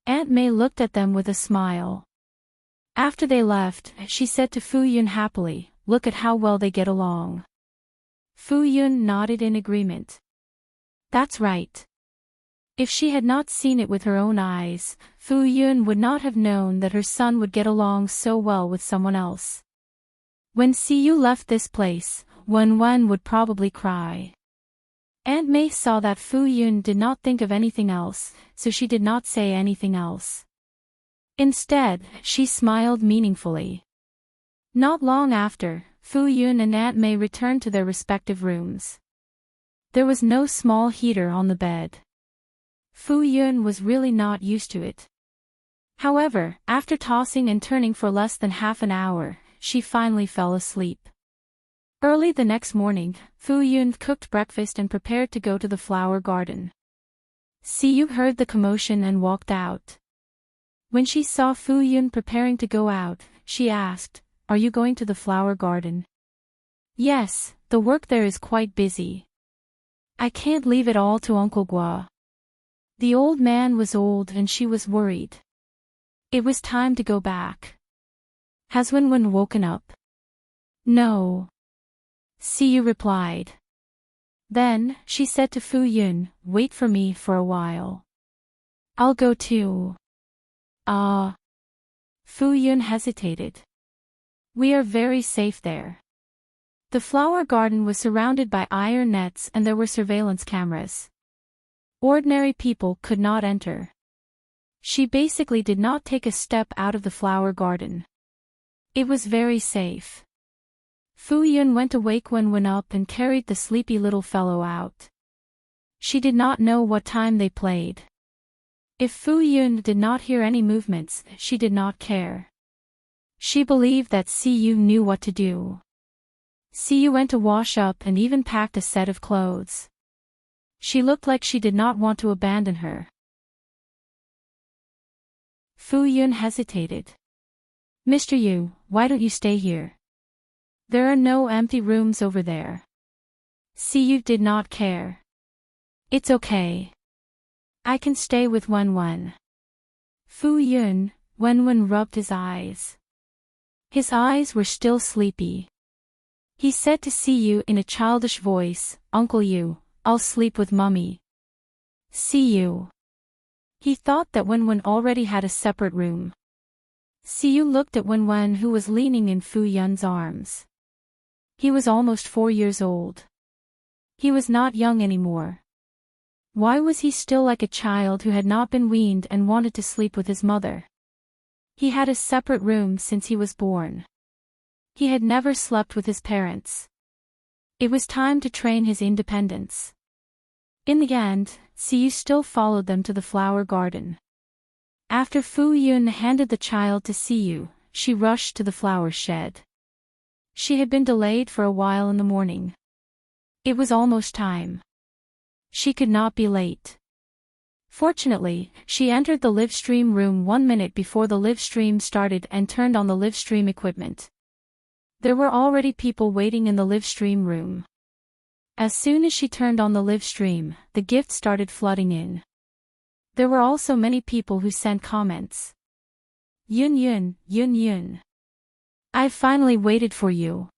Aunt May looked at them with a smile. After they left, she said to Fu Yun happily, Look at how well they get along. Fu Yun nodded in agreement. That's right. If she had not seen it with her own eyes, Fu Yun would not have known that her son would get along so well with someone else. When Siyu left this place, Wen would probably cry. Aunt May saw that Fu Yun did not think of anything else, so she did not say anything else. Instead, she smiled meaningfully. Not long after, Fu Yun and Aunt May returned to their respective rooms. There was no small heater on the bed. Fu Yun was really not used to it. However, after tossing and turning for less than half an hour, she finally fell asleep. Early the next morning, Fu Yun cooked breakfast and prepared to go to the flower garden. Siyu heard the commotion and walked out. When she saw Fu Yun preparing to go out, she asked, "Are you going to the flower garden?" "Yes, the work there is quite busy. I can't leave it all to Uncle Gua." The old man was old and she was worried. It was time to go back. "Has Wenwen woken up?" "No." Siyu replied. Then, she said to Fu Yun, "Wait for me for a while. I'll go too." Fu Yun hesitated. "We are very safe there." The flower garden was surrounded by iron nets and there were surveillance cameras. Ordinary people could not enter. She basically did not take a step out of the flower garden. It was very safe. Fu Yun went to wake Wenwen up and carried the sleepy little fellow out. She did not know what time they played. If Fu Yun did not hear any movements, she did not care. She believed that Siyu knew what to do. Siyu went to wash up and even packed a set of clothes. She looked like she did not want to abandon her. Fu Yun hesitated. "Mr. Yu, why don't you stay here? There are no empty rooms over there." Siyu did not care. "It's okay. I can stay with Wenwen." Fu Yun, Wenwen rubbed his eyes. His eyes were still sleepy. He said to Siyu in a childish voice, "Uncle Yu, I'll sleep with Mummy." Siyu. He thought that Wenwen already had a separate room. Siyu looked at Wenwen who was leaning in Fu Yun's arms. He was almost 4 years old. He was not young anymore. Why was he still like a child who had not been weaned and wanted to sleep with his mother? He had a separate room since he was born. He had never slept with his parents. It was time to train his independence. In the end, Siyu still followed them to the flower garden. After Fu Yun handed the child to Siyu, she rushed to the flower shed. She had been delayed for a while in the morning. It was almost time. She could not be late. Fortunately, she entered the live stream room 1 minute before the live stream started and turned on the live stream equipment. There were already people waiting in the live stream room. As soon as she turned on the live stream, the gifts started flooding in. There were also many people who sent comments. Yun Yun, Yun Yun. I finally waited for you.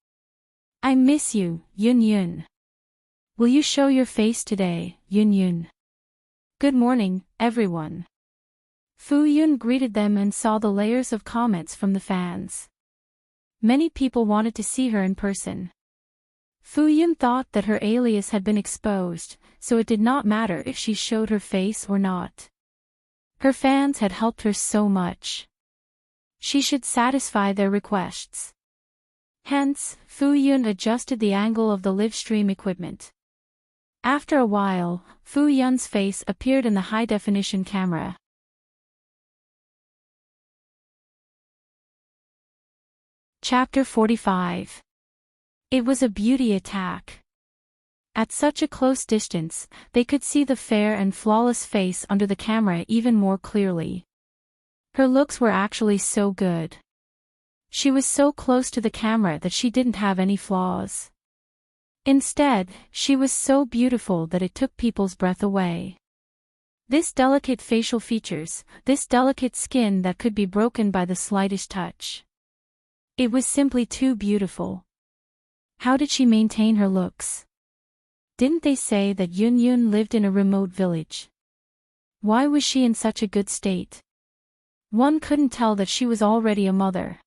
I miss you, Yun Yun. Will you show your face today, Yun Yun? Good morning, everyone. Fu Yun greeted them and saw the layers of comments from the fans. Many people wanted to see her in person. Fu Yun thought that her alias had been exposed, so it did not matter if she showed her face or not. Her fans had helped her so much. She should satisfy their requests. Hence, Fu Yun adjusted the angle of the live stream equipment. After a while, Fu Yun's face appeared in the high-definition camera. Chapter 45. It was a beauty attack. At such a close distance, they could see the fair and flawless face under the camera even more clearly. Her looks were actually so good. She was so close to the camera that she didn't have any flaws. Instead, she was so beautiful that it took people's breath away. This delicate facial features, this delicate skin that could be broken by the slightest touch. It was simply too beautiful. How did she maintain her looks? Didn't they say that Yun Yun lived in a remote village? Why was she in such a good state? One couldn't tell that she was already a mother.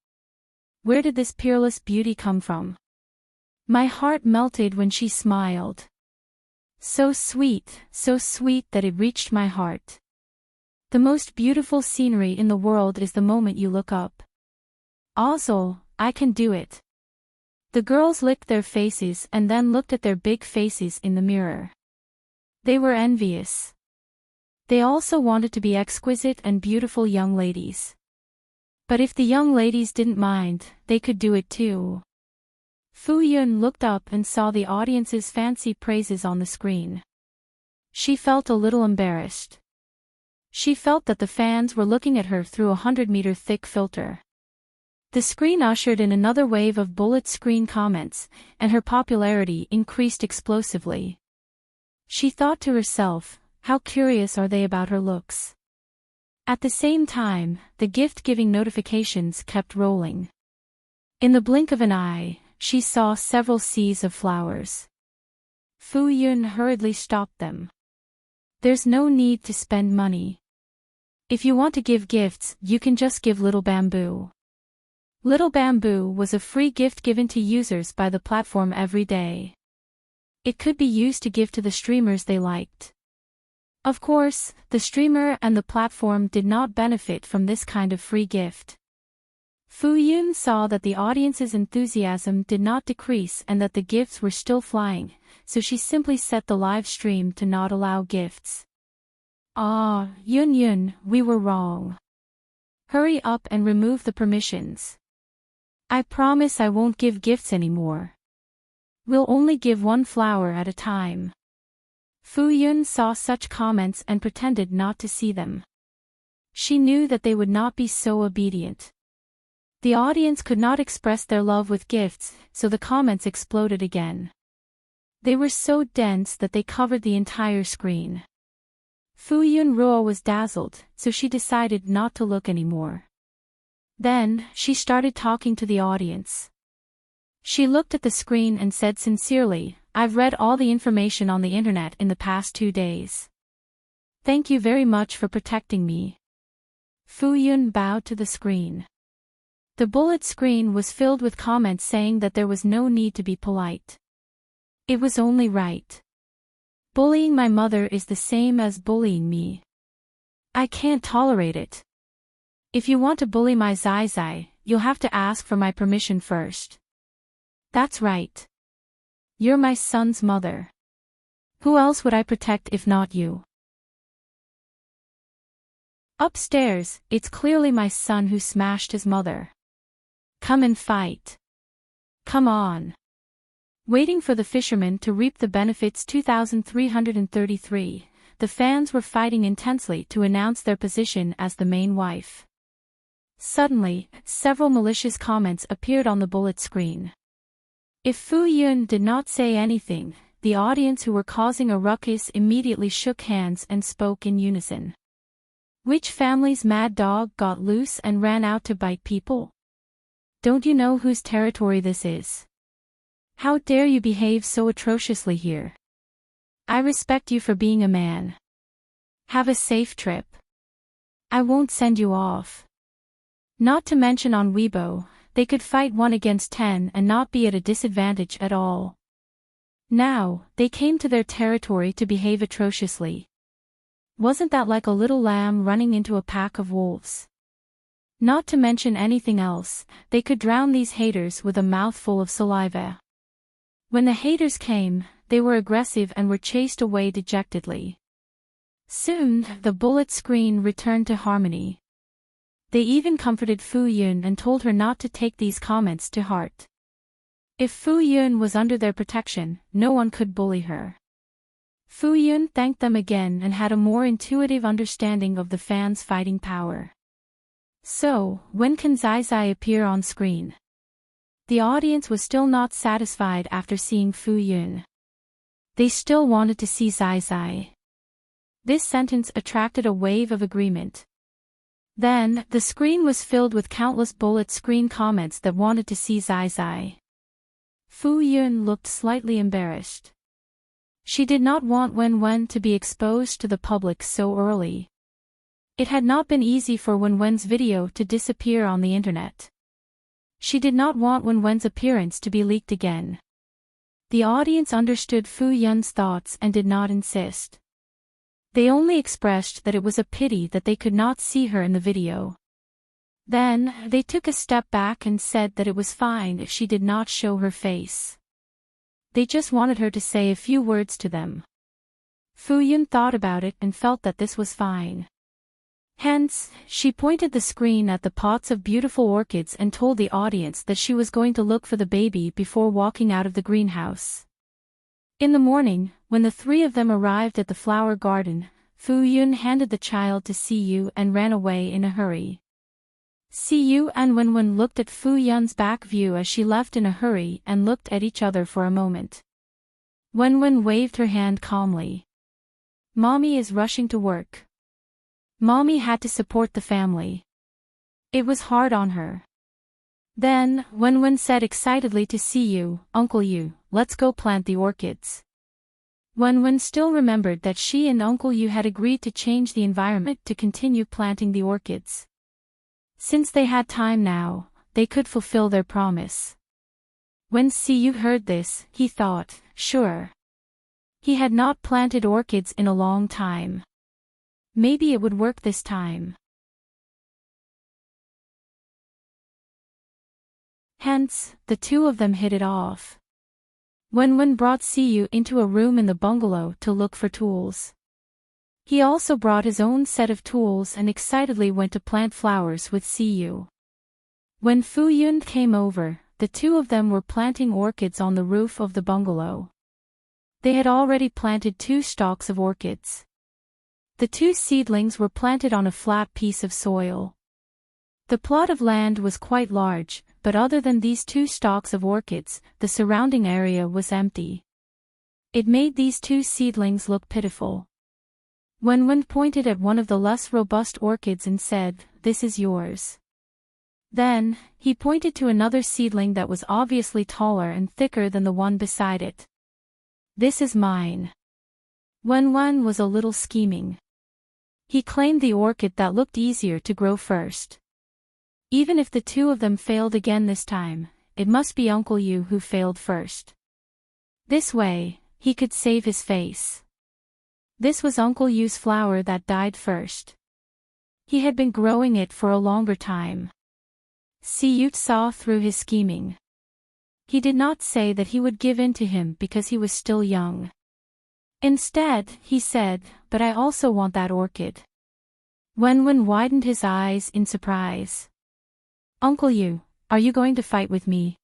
Where did this peerless beauty come from? My heart melted when she smiled. So sweet that it reached my heart. The most beautiful scenery in the world is the moment you look up. Also, I can do it. The girls licked their faces and then looked at their big faces in the mirror. They were envious. They also wanted to be exquisite and beautiful young ladies. But if the young ladies didn't mind, they could do it too. Fu Yun looked up and saw the audience's fancy praises on the screen. She felt a little embarrassed. She felt that the fans were looking at her through a 100-meter thick filter. The screen ushered in another wave of bullet screen comments, and her popularity increased explosively. She thought to herself, how curious are they about her looks? At the same time, the gift-giving notifications kept rolling. In the blink of an eye, she saw several seas of flowers. Fu Yun hurriedly stopped them. There's no need to spend money. If you want to give gifts, you can just give Little Bamboo. Little Bamboo was a free gift given to users by the platform every day. It could be used to give to the streamers they liked. Of course, the streamer and the platform did not benefit from this kind of free gift. Fu Yun saw that the audience's enthusiasm did not decrease and that the gifts were still flying, so she simply set the live stream to not allow gifts. Yun, we were wrong. Hurry up and remove the permissions. I promise I won't give gifts anymore. We'll only give one flower at a time. Fu Yun saw such comments and pretended not to see them. She knew that they would not be so obedient. The audience could not express their love with gifts, so the comments exploded again. They were so dense that they covered the entire screen. Fu Yun Ruo was dazzled, so she decided not to look anymore. Then, she started talking to the audience. She looked at the screen and said sincerely, I've read all the information on the internet in the past 2 days. Thank you very much for protecting me. Fu Yun bowed to the screen. The bullet screen was filled with comments saying that there was no need to be polite. It was only right. Bullying my mother is the same as bullying me. I can't tolerate it. If you want to bully my Zai Zai, you'll have to ask for my permission first. That's right. You're my son's mother. Who else would I protect if not you? Upstairs, it's clearly my son who smashed his mother. Come and fight. Come on. Waiting for the fisherman to reap the benefits 2333, the fans were fighting intensely to announce their position as the main wife. Suddenly, several malicious comments appeared on the bullet screen. If Fu Yun did not say anything, the audience who were causing a ruckus immediately shook hands and spoke in unison. Which family's mad dog got loose and ran out to bite people? Don't you know whose territory this is? How dare you behave so atrociously here? I respect you for being a man. Have a safe trip. I won't send you off. Not to mention on Weibo, they could fight 1 against 10 and not be at a disadvantage at all. Now, they came to their territory to behave atrociously. Wasn't that like a little lamb running into a pack of wolves? Not to mention anything else, they could drown these haters with a mouthful of saliva. When the haters came, they were aggressive and were chased away dejectedly. Soon, the bullet screen returned to harmony. They even comforted Fu Yun and told her not to take these comments to heart. If Fu Yun was under their protection, no one could bully her. Fu Yun thanked them again and had a more intuitive understanding of the fans' fighting power. So, when can Zai Zai appear on screen? The audience was still not satisfied after seeing Fu Yun. They still wanted to see Zai Zai. This sentence attracted a wave of agreement. Then, the screen was filled with countless bullet screen comments that wanted to see Zai Zai. Fu Yun looked slightly embarrassed. She did not want Wen to be exposed to the public so early. It had not been easy for Wen's video to disappear on the internet. She did not want Wen's appearance to be leaked again. The audience understood Fu Yun's thoughts and did not insist. They only expressed that it was a pity that they could not see her in the video. Then, they took a step back and said that it was fine if she did not show her face. They just wanted her to say a few words to them. Fu Yun thought about it and felt that this was fine. Hence, she pointed the screen at the pots of beautiful orchids and told the audience that she was going to look for the baby before walking out of the greenhouse. In the morning, when the three of them arrived at the flower garden, Fu Yun handed the child to Siyu and ran away in a hurry. Siyu and Wenwen looked at Fu Yun's back view as she left in a hurry and looked at each other for a moment. Wenwen waved her hand calmly. Mommy is rushing to work. Mommy had to support the family. It was hard on her. Then, Wenwen said excitedly to Siyu, Uncle Yu, let's go plant the orchids. Wenwen still remembered that she and Uncle Yu had agreed to change the environment to continue planting the orchids. Since they had time now, they could fulfill their promise. When Siyu heard this, he thought, sure. He had not planted orchids in a long time. Maybe it would work this time. Hence, the two of them hit it off. Wenwen brought Siyu into a room in the bungalow to look for tools. He also brought his own set of tools and excitedly went to plant flowers with Siyu. When Fu Yun came over, the two of them were planting orchids on the roof of the bungalow. They had already planted 2 stalks of orchids. The 2 seedlings were planted on a flat piece of soil. The plot of land was quite large, but other than these 2 stalks of orchids, the surrounding area was empty. It made these 2 seedlings look pitiful. Wenwen pointed at one of the less robust orchids and said, "This is yours." Then, he pointed to another seedling that was obviously taller and thicker than the one beside it. "This is mine." Wenwen was a little scheming. He claimed the orchid that looked easier to grow first. Even if the two of them failed again this time, it must be Uncle Yu who failed first. This way, he could save his face. This was Uncle Yu's flower that died first. He had been growing it for a longer time. Siyu saw through his scheming. He did not say that he would give in to him because he was still young. Instead, he said, "But I also want that orchid." Wenwen widened his eyes in surprise. "Uncle Yu, are you going to fight with me?"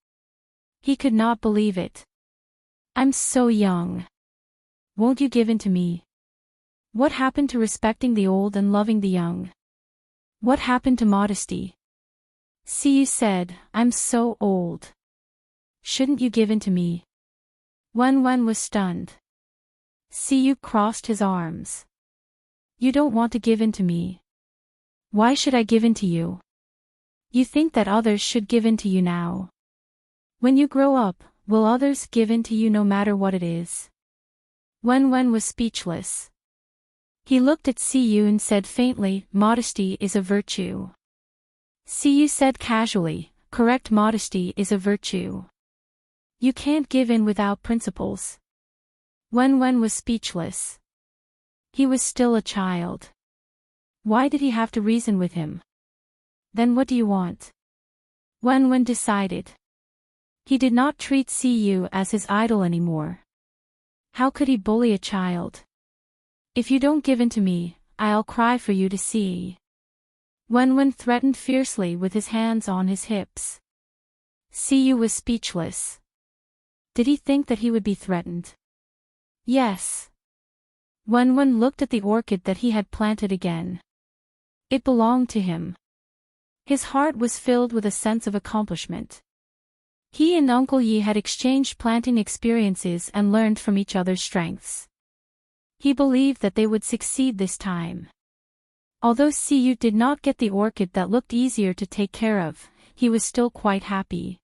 He could not believe it. "I'm so young. Won't you give in to me? What happened to respecting the old and loving the young? What happened to modesty?" Siyu said, "I'm so old. Shouldn't you give in to me?" Wenwen was stunned. Siyu crossed his arms. "You don't want to give in to me. Why should I give in to you? You think that others should give in to you now. When you grow up, will others give in to you no matter what it is?" Wenwen was speechless. He looked at Siyu and said faintly, "Modesty is a virtue." Siyu said casually, "Correct, modesty is a virtue. You can't give in without principles." Wenwen was speechless. He was still a child. Why did he have to reason with him? Then what do you want? Wenwen decided. He did not treat Siyu as his idol anymore. How could he bully a child? "If you don't give in to me, I'll cry for you to see." Wenwen threatened fiercely with his hands on his hips. Siyu was speechless. Did he think that he would be threatened? Yes. Wenwen looked at the orchid that he had planted again. It belonged to him. His heart was filled with a sense of accomplishment. He and Uncle Yi had exchanged planting experiences and learned from each other's strengths. He believed that they would succeed this time. Although Siyu did not get the orchid that looked easier to take care of, he was still quite happy.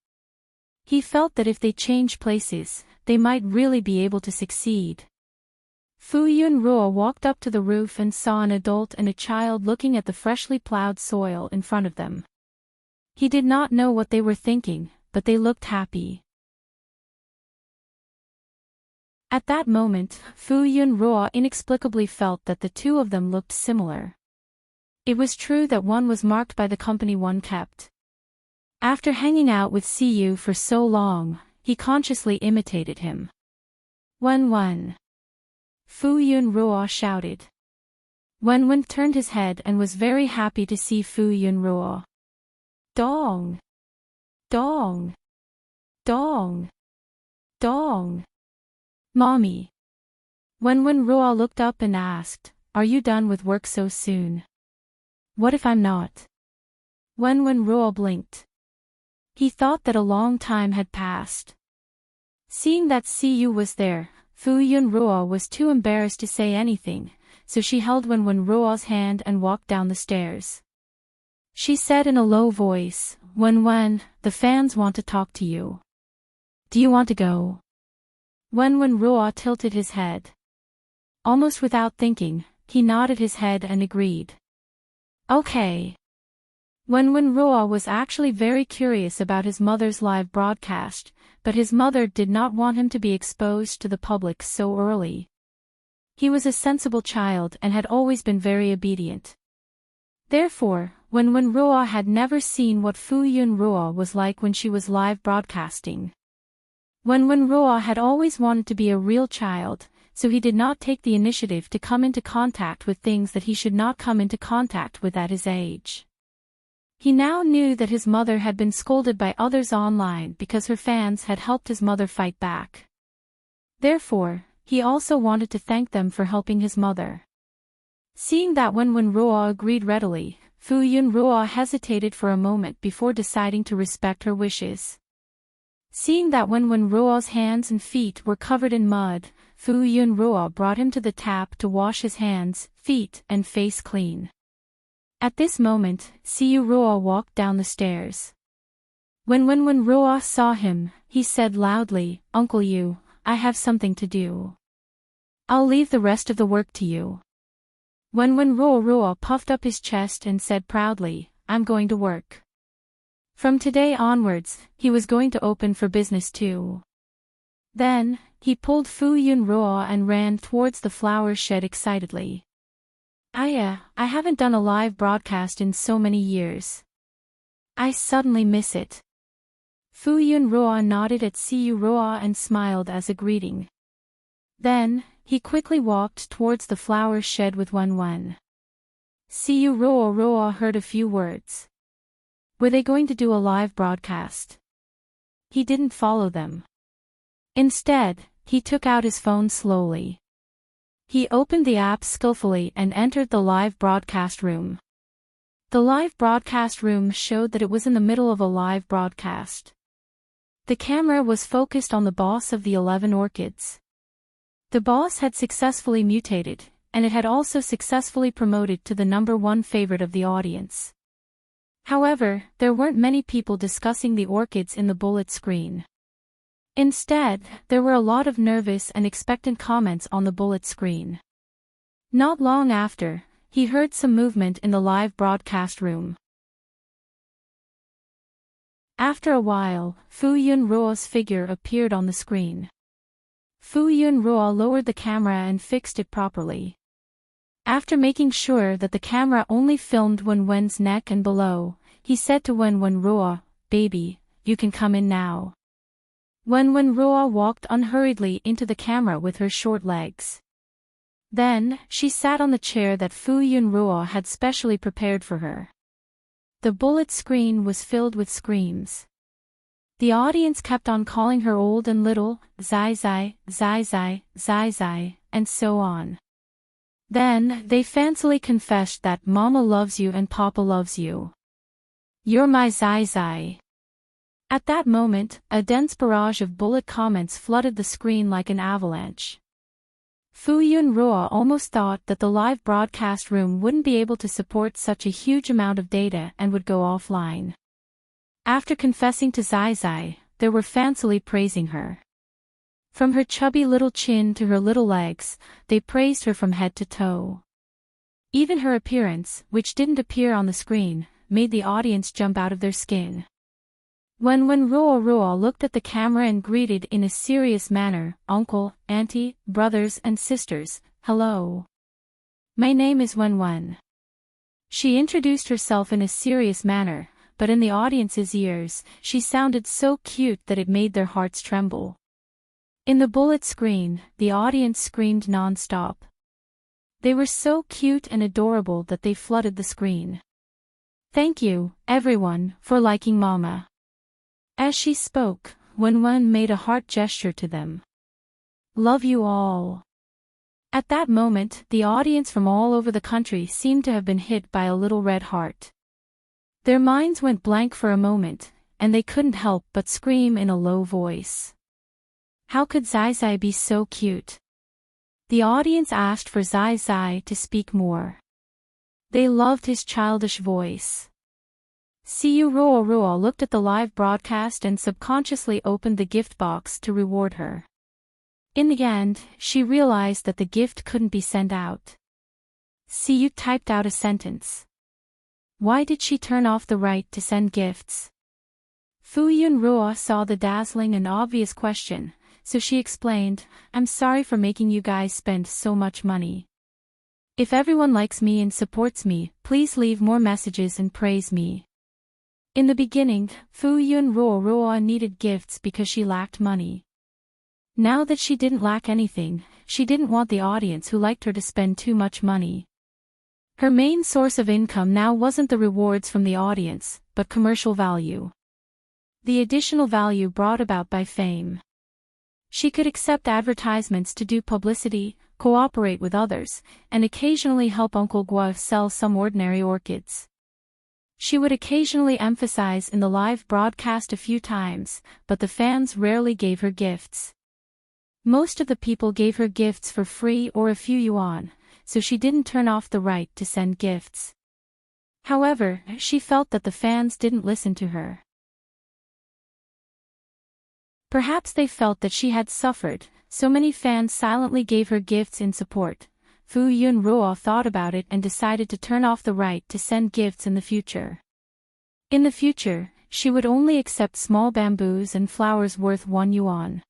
He felt that if they changed places, they might really be able to succeed. Fu Yunruo walked up to the roof and saw an adult and a child looking at the freshly plowed soil in front of them. He did not know what they were thinking, but they looked happy. At that moment, Fu Yunruo inexplicably felt that the two of them looked similar. It was true that one was marked by the company one kept. After hanging out with Siyu for so long, he consciously imitated him. Wen. Fu Yunruo shouted. Wenwen turned his head and was very happy to see Fu Yunruo. Dong! Dong! Dong! Dong! Mommy! Wenwen Ruo looked up and asked, "Are you done with work so soon?" "What if I'm not?" Wenwen Ruo blinked. He thought that a long time had passed. Seeing that Siyu was there, Fu Yunruo was too embarrassed to say anything, so she held Wenwen Ruo's hand and walked down the stairs. She said in a low voice, "Wenwen, the fans want to talk to you. Do you want to go?" Wenwen Ruo tilted his head. Almost without thinking, he nodded his head and agreed. Okay. Wenwen Ruo was actually very curious about his mother's live broadcast, but his mother did not want him to be exposed to the public so early. He was a sensible child and had always been very obedient. Therefore, Wenwen Ruo had never seen what Fu Yunruo was like when she was live broadcasting. Wenwen Ruo had always wanted to be a real child, so he did not take the initiative to come into contact with things that he should not come into contact with at his age. He now knew that his mother had been scolded by others online because her fans had helped his mother fight back. Therefore, he also wanted to thank them for helping his mother. Seeing that Wenwen Ruo agreed readily, Fu Yunruo hesitated for a moment before deciding to respect her wishes. Seeing that Wenwen Ruo's hands and feet were covered in mud, Fu Yunruo brought him to the tap to wash his hands, feet, and face clean. At this moment, Siyu Ruo walked down the stairs. When Wenwen Ruo saw him, he said loudly, "Uncle Yu, I have something to do. I'll leave the rest of the work to you." Wenwen Ruo puffed up his chest and said proudly, "I'm going to work." From today onwards, he was going to open for business too. Then, he pulled Fu Yunruo and ran towards the flower shed excitedly. I haven't done a live broadcast in so many years. I suddenly miss it." Fu Yunruo nodded at Siyu Ruo and smiled as a greeting. Then, he quickly walked towards the flower shed with Wenwen. Siyu Ruo heard a few words. Were they going to do a live broadcast? He didn't follow them. Instead, he took out his phone slowly. He opened the app skillfully and entered the live broadcast room. The live broadcast room showed that it was in the middle of a live broadcast. The camera was focused on the boss of the 11 orchids. The boss had successfully mutated, and it had also successfully promoted to the #1 favorite of the audience. However, there weren't many people discussing the orchids in the bullet screen. Instead, there were a lot of nervous and expectant comments on the bullet screen. Not long after, he heard some movement in the live broadcast room. After a while, Fu Yunruo's figure appeared on the screen. Fu Yunruo lowered the camera and fixed it properly. After making sure that the camera only filmed Wenwen's neck and below, he said to Wenwen Ruo, "Baby, you can come in now." Wenwen Ruo walked unhurriedly into the camera with her short legs. Then, she sat on the chair that Fu Yunruo had specially prepared for her. The bullet screen was filled with screams. The audience kept on calling her old and little, Zai Zai, Zai Zai, Zai Zai, and so on. Then, they fancily confessed that Mama loves you and Papa loves you. You're my Zai Zai. At that moment, a dense barrage of bullet comments flooded the screen like an avalanche. Fu Yunruo almost thought that the live broadcast room wouldn't be able to support such a huge amount of data and would go offline. After confessing to Zai Zai, they were fancily praising her. From her chubby little chin to her little legs, they praised her from head to toe. Even her appearance, which didn't appear on the screen, made the audience jump out of their skin. Wenwen Ruo looked at the camera and greeted in a serious manner, "Uncle, auntie, brothers and sisters, hello. My name is Wenwen." She introduced herself in a serious manner, but in the audience's ears, she sounded so cute that it made their hearts tremble. In the bullet screen, the audience screamed non-stop. They were so cute and adorable that they flooded the screen. "Thank you, everyone, for liking Mama." As she spoke, Wen made a heart gesture to them. "Love you all." At that moment, the audience from all over the country seemed to have been hit by a little red heart. Their minds went blank for a moment, and they couldn't help but scream in a low voice. How could Zai Zai be so cute? The audience asked for Zai Zai to speak more. They loved his childish voice. Siyu Ruo looked at the live broadcast and subconsciously opened the gift box to reward her. In the end, she realized that the gift couldn't be sent out. Siyu typed out a sentence. Why did she turn off the right to send gifts? Fuyun Ruo saw the dazzling and obvious question, so she explained, "I'm sorry for making you guys spend so much money. If everyone likes me and supports me, please leave more messages and praise me." In the beginning, Fuyun Ruo needed gifts because she lacked money. Now that she didn't lack anything, she didn't want the audience who liked her to spend too much money. Her main source of income now wasn't the rewards from the audience, but commercial value. The additional value brought about by fame. She could accept advertisements to do publicity, cooperate with others, and occasionally help Uncle Gua sell some ordinary orchids. She would occasionally emphasize in the live broadcast a few times, but the fans rarely gave her gifts. Most of the people gave her gifts for free or a few yuan, so she didn't turn off the right to send gifts. However, she felt that the fans didn't listen to her. Perhaps they felt that she had suffered, so many fans silently gave her gifts in support. Fuyun Ruo thought about it and decided to turn off the right to send gifts in the future. In the future, she would only accept small bamboos and flowers worth 1 yuan.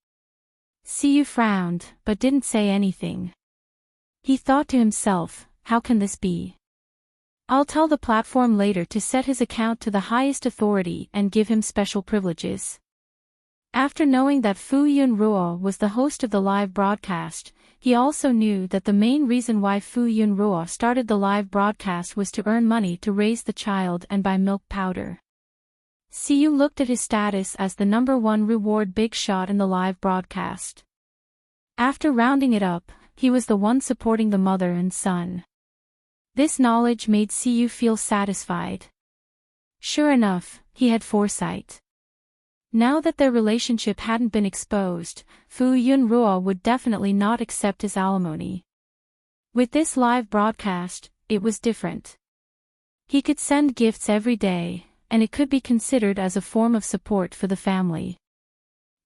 Siyu frowned, but didn't say anything. He thought to himself, how can this be? I'll tell the platform later to set his account to the highest authority and give him special privileges. After knowing that Fuyun Ruo was the host of the live broadcast, he also knew that the main reason why Fuyun Ruo started the live broadcast was to earn money to raise the child and buy milk powder. Siyu looked at his status as the #1 reward big shot in the live broadcast. After rounding it up, he was the one supporting the mother and son. This knowledge made Siyu feel satisfied. Sure enough, he had foresight. Now that their relationship hadn't been exposed, Fuyun Ruo would definitely not accept his alimony. With this live broadcast, it was different. He could send gifts every day, and it could be considered as a form of support for the family.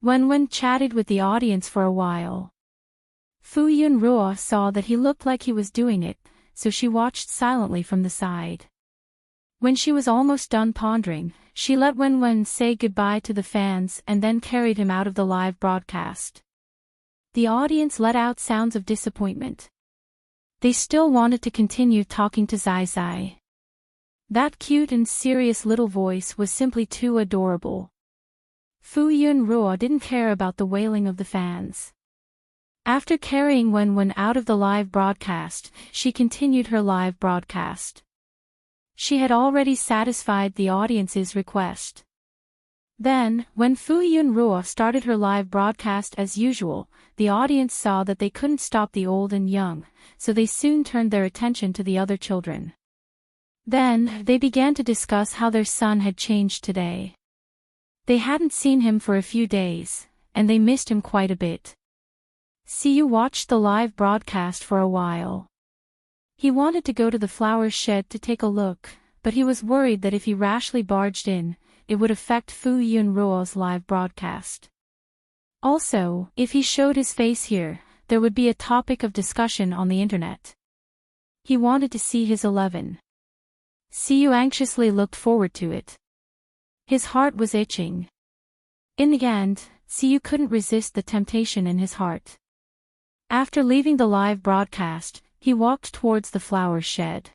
Wen chatted with the audience for a while. Fuyun Ruo saw that he looked like he was doing it, so she watched silently from the side. When she was almost done pondering, she let Wen say goodbye to the fans and then carried him out of the live broadcast. The audience let out sounds of disappointment. They still wanted to continue talking to Zai Zai. That cute and serious little voice was simply too adorable. Fuyun Ruo didn't care about the wailing of the fans. After carrying Wen out of the live broadcast, she continued her live broadcast. She had already satisfied the audience's request. Then, when Fuyun Ruo started her live broadcast as usual, the audience saw that they couldn't stop the old and young, so they soon turned their attention to the other children. Then, they began to discuss how their son had changed today. They hadn't seen him for a few days, and they missed him quite a bit. Siyu watched the live broadcast for a while. He wanted to go to the flower shed to take a look, but he was worried that if he rashly barged in, it would affect Fuyun Ruo's live broadcast. Also, if he showed his face here, there would be a topic of discussion on the internet. He wanted to see his 11. Siyu anxiously looked forward to it. His heart was itching. In the end, Siyu couldn't resist the temptation in his heart. After leaving the live broadcast, he walked towards the flower shed.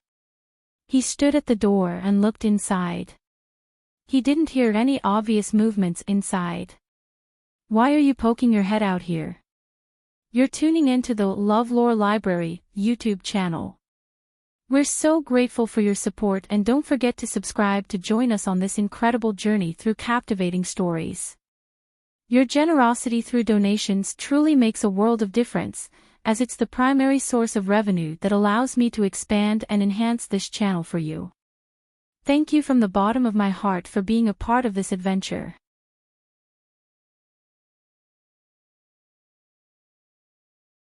He stood at the door and looked inside. He didn't hear any obvious movements inside. "Why are you poking your head out here?" You're tuning into the LoveLore Library YouTube channel. We're so grateful for your support, and don't forget to subscribe to join us on this incredible journey through captivating stories. Your generosity through donations truly makes a world of difference, as it's the primary source of revenue that allows me to expand and enhance this channel for you. Thank you from the bottom of my heart for being a part of this adventure.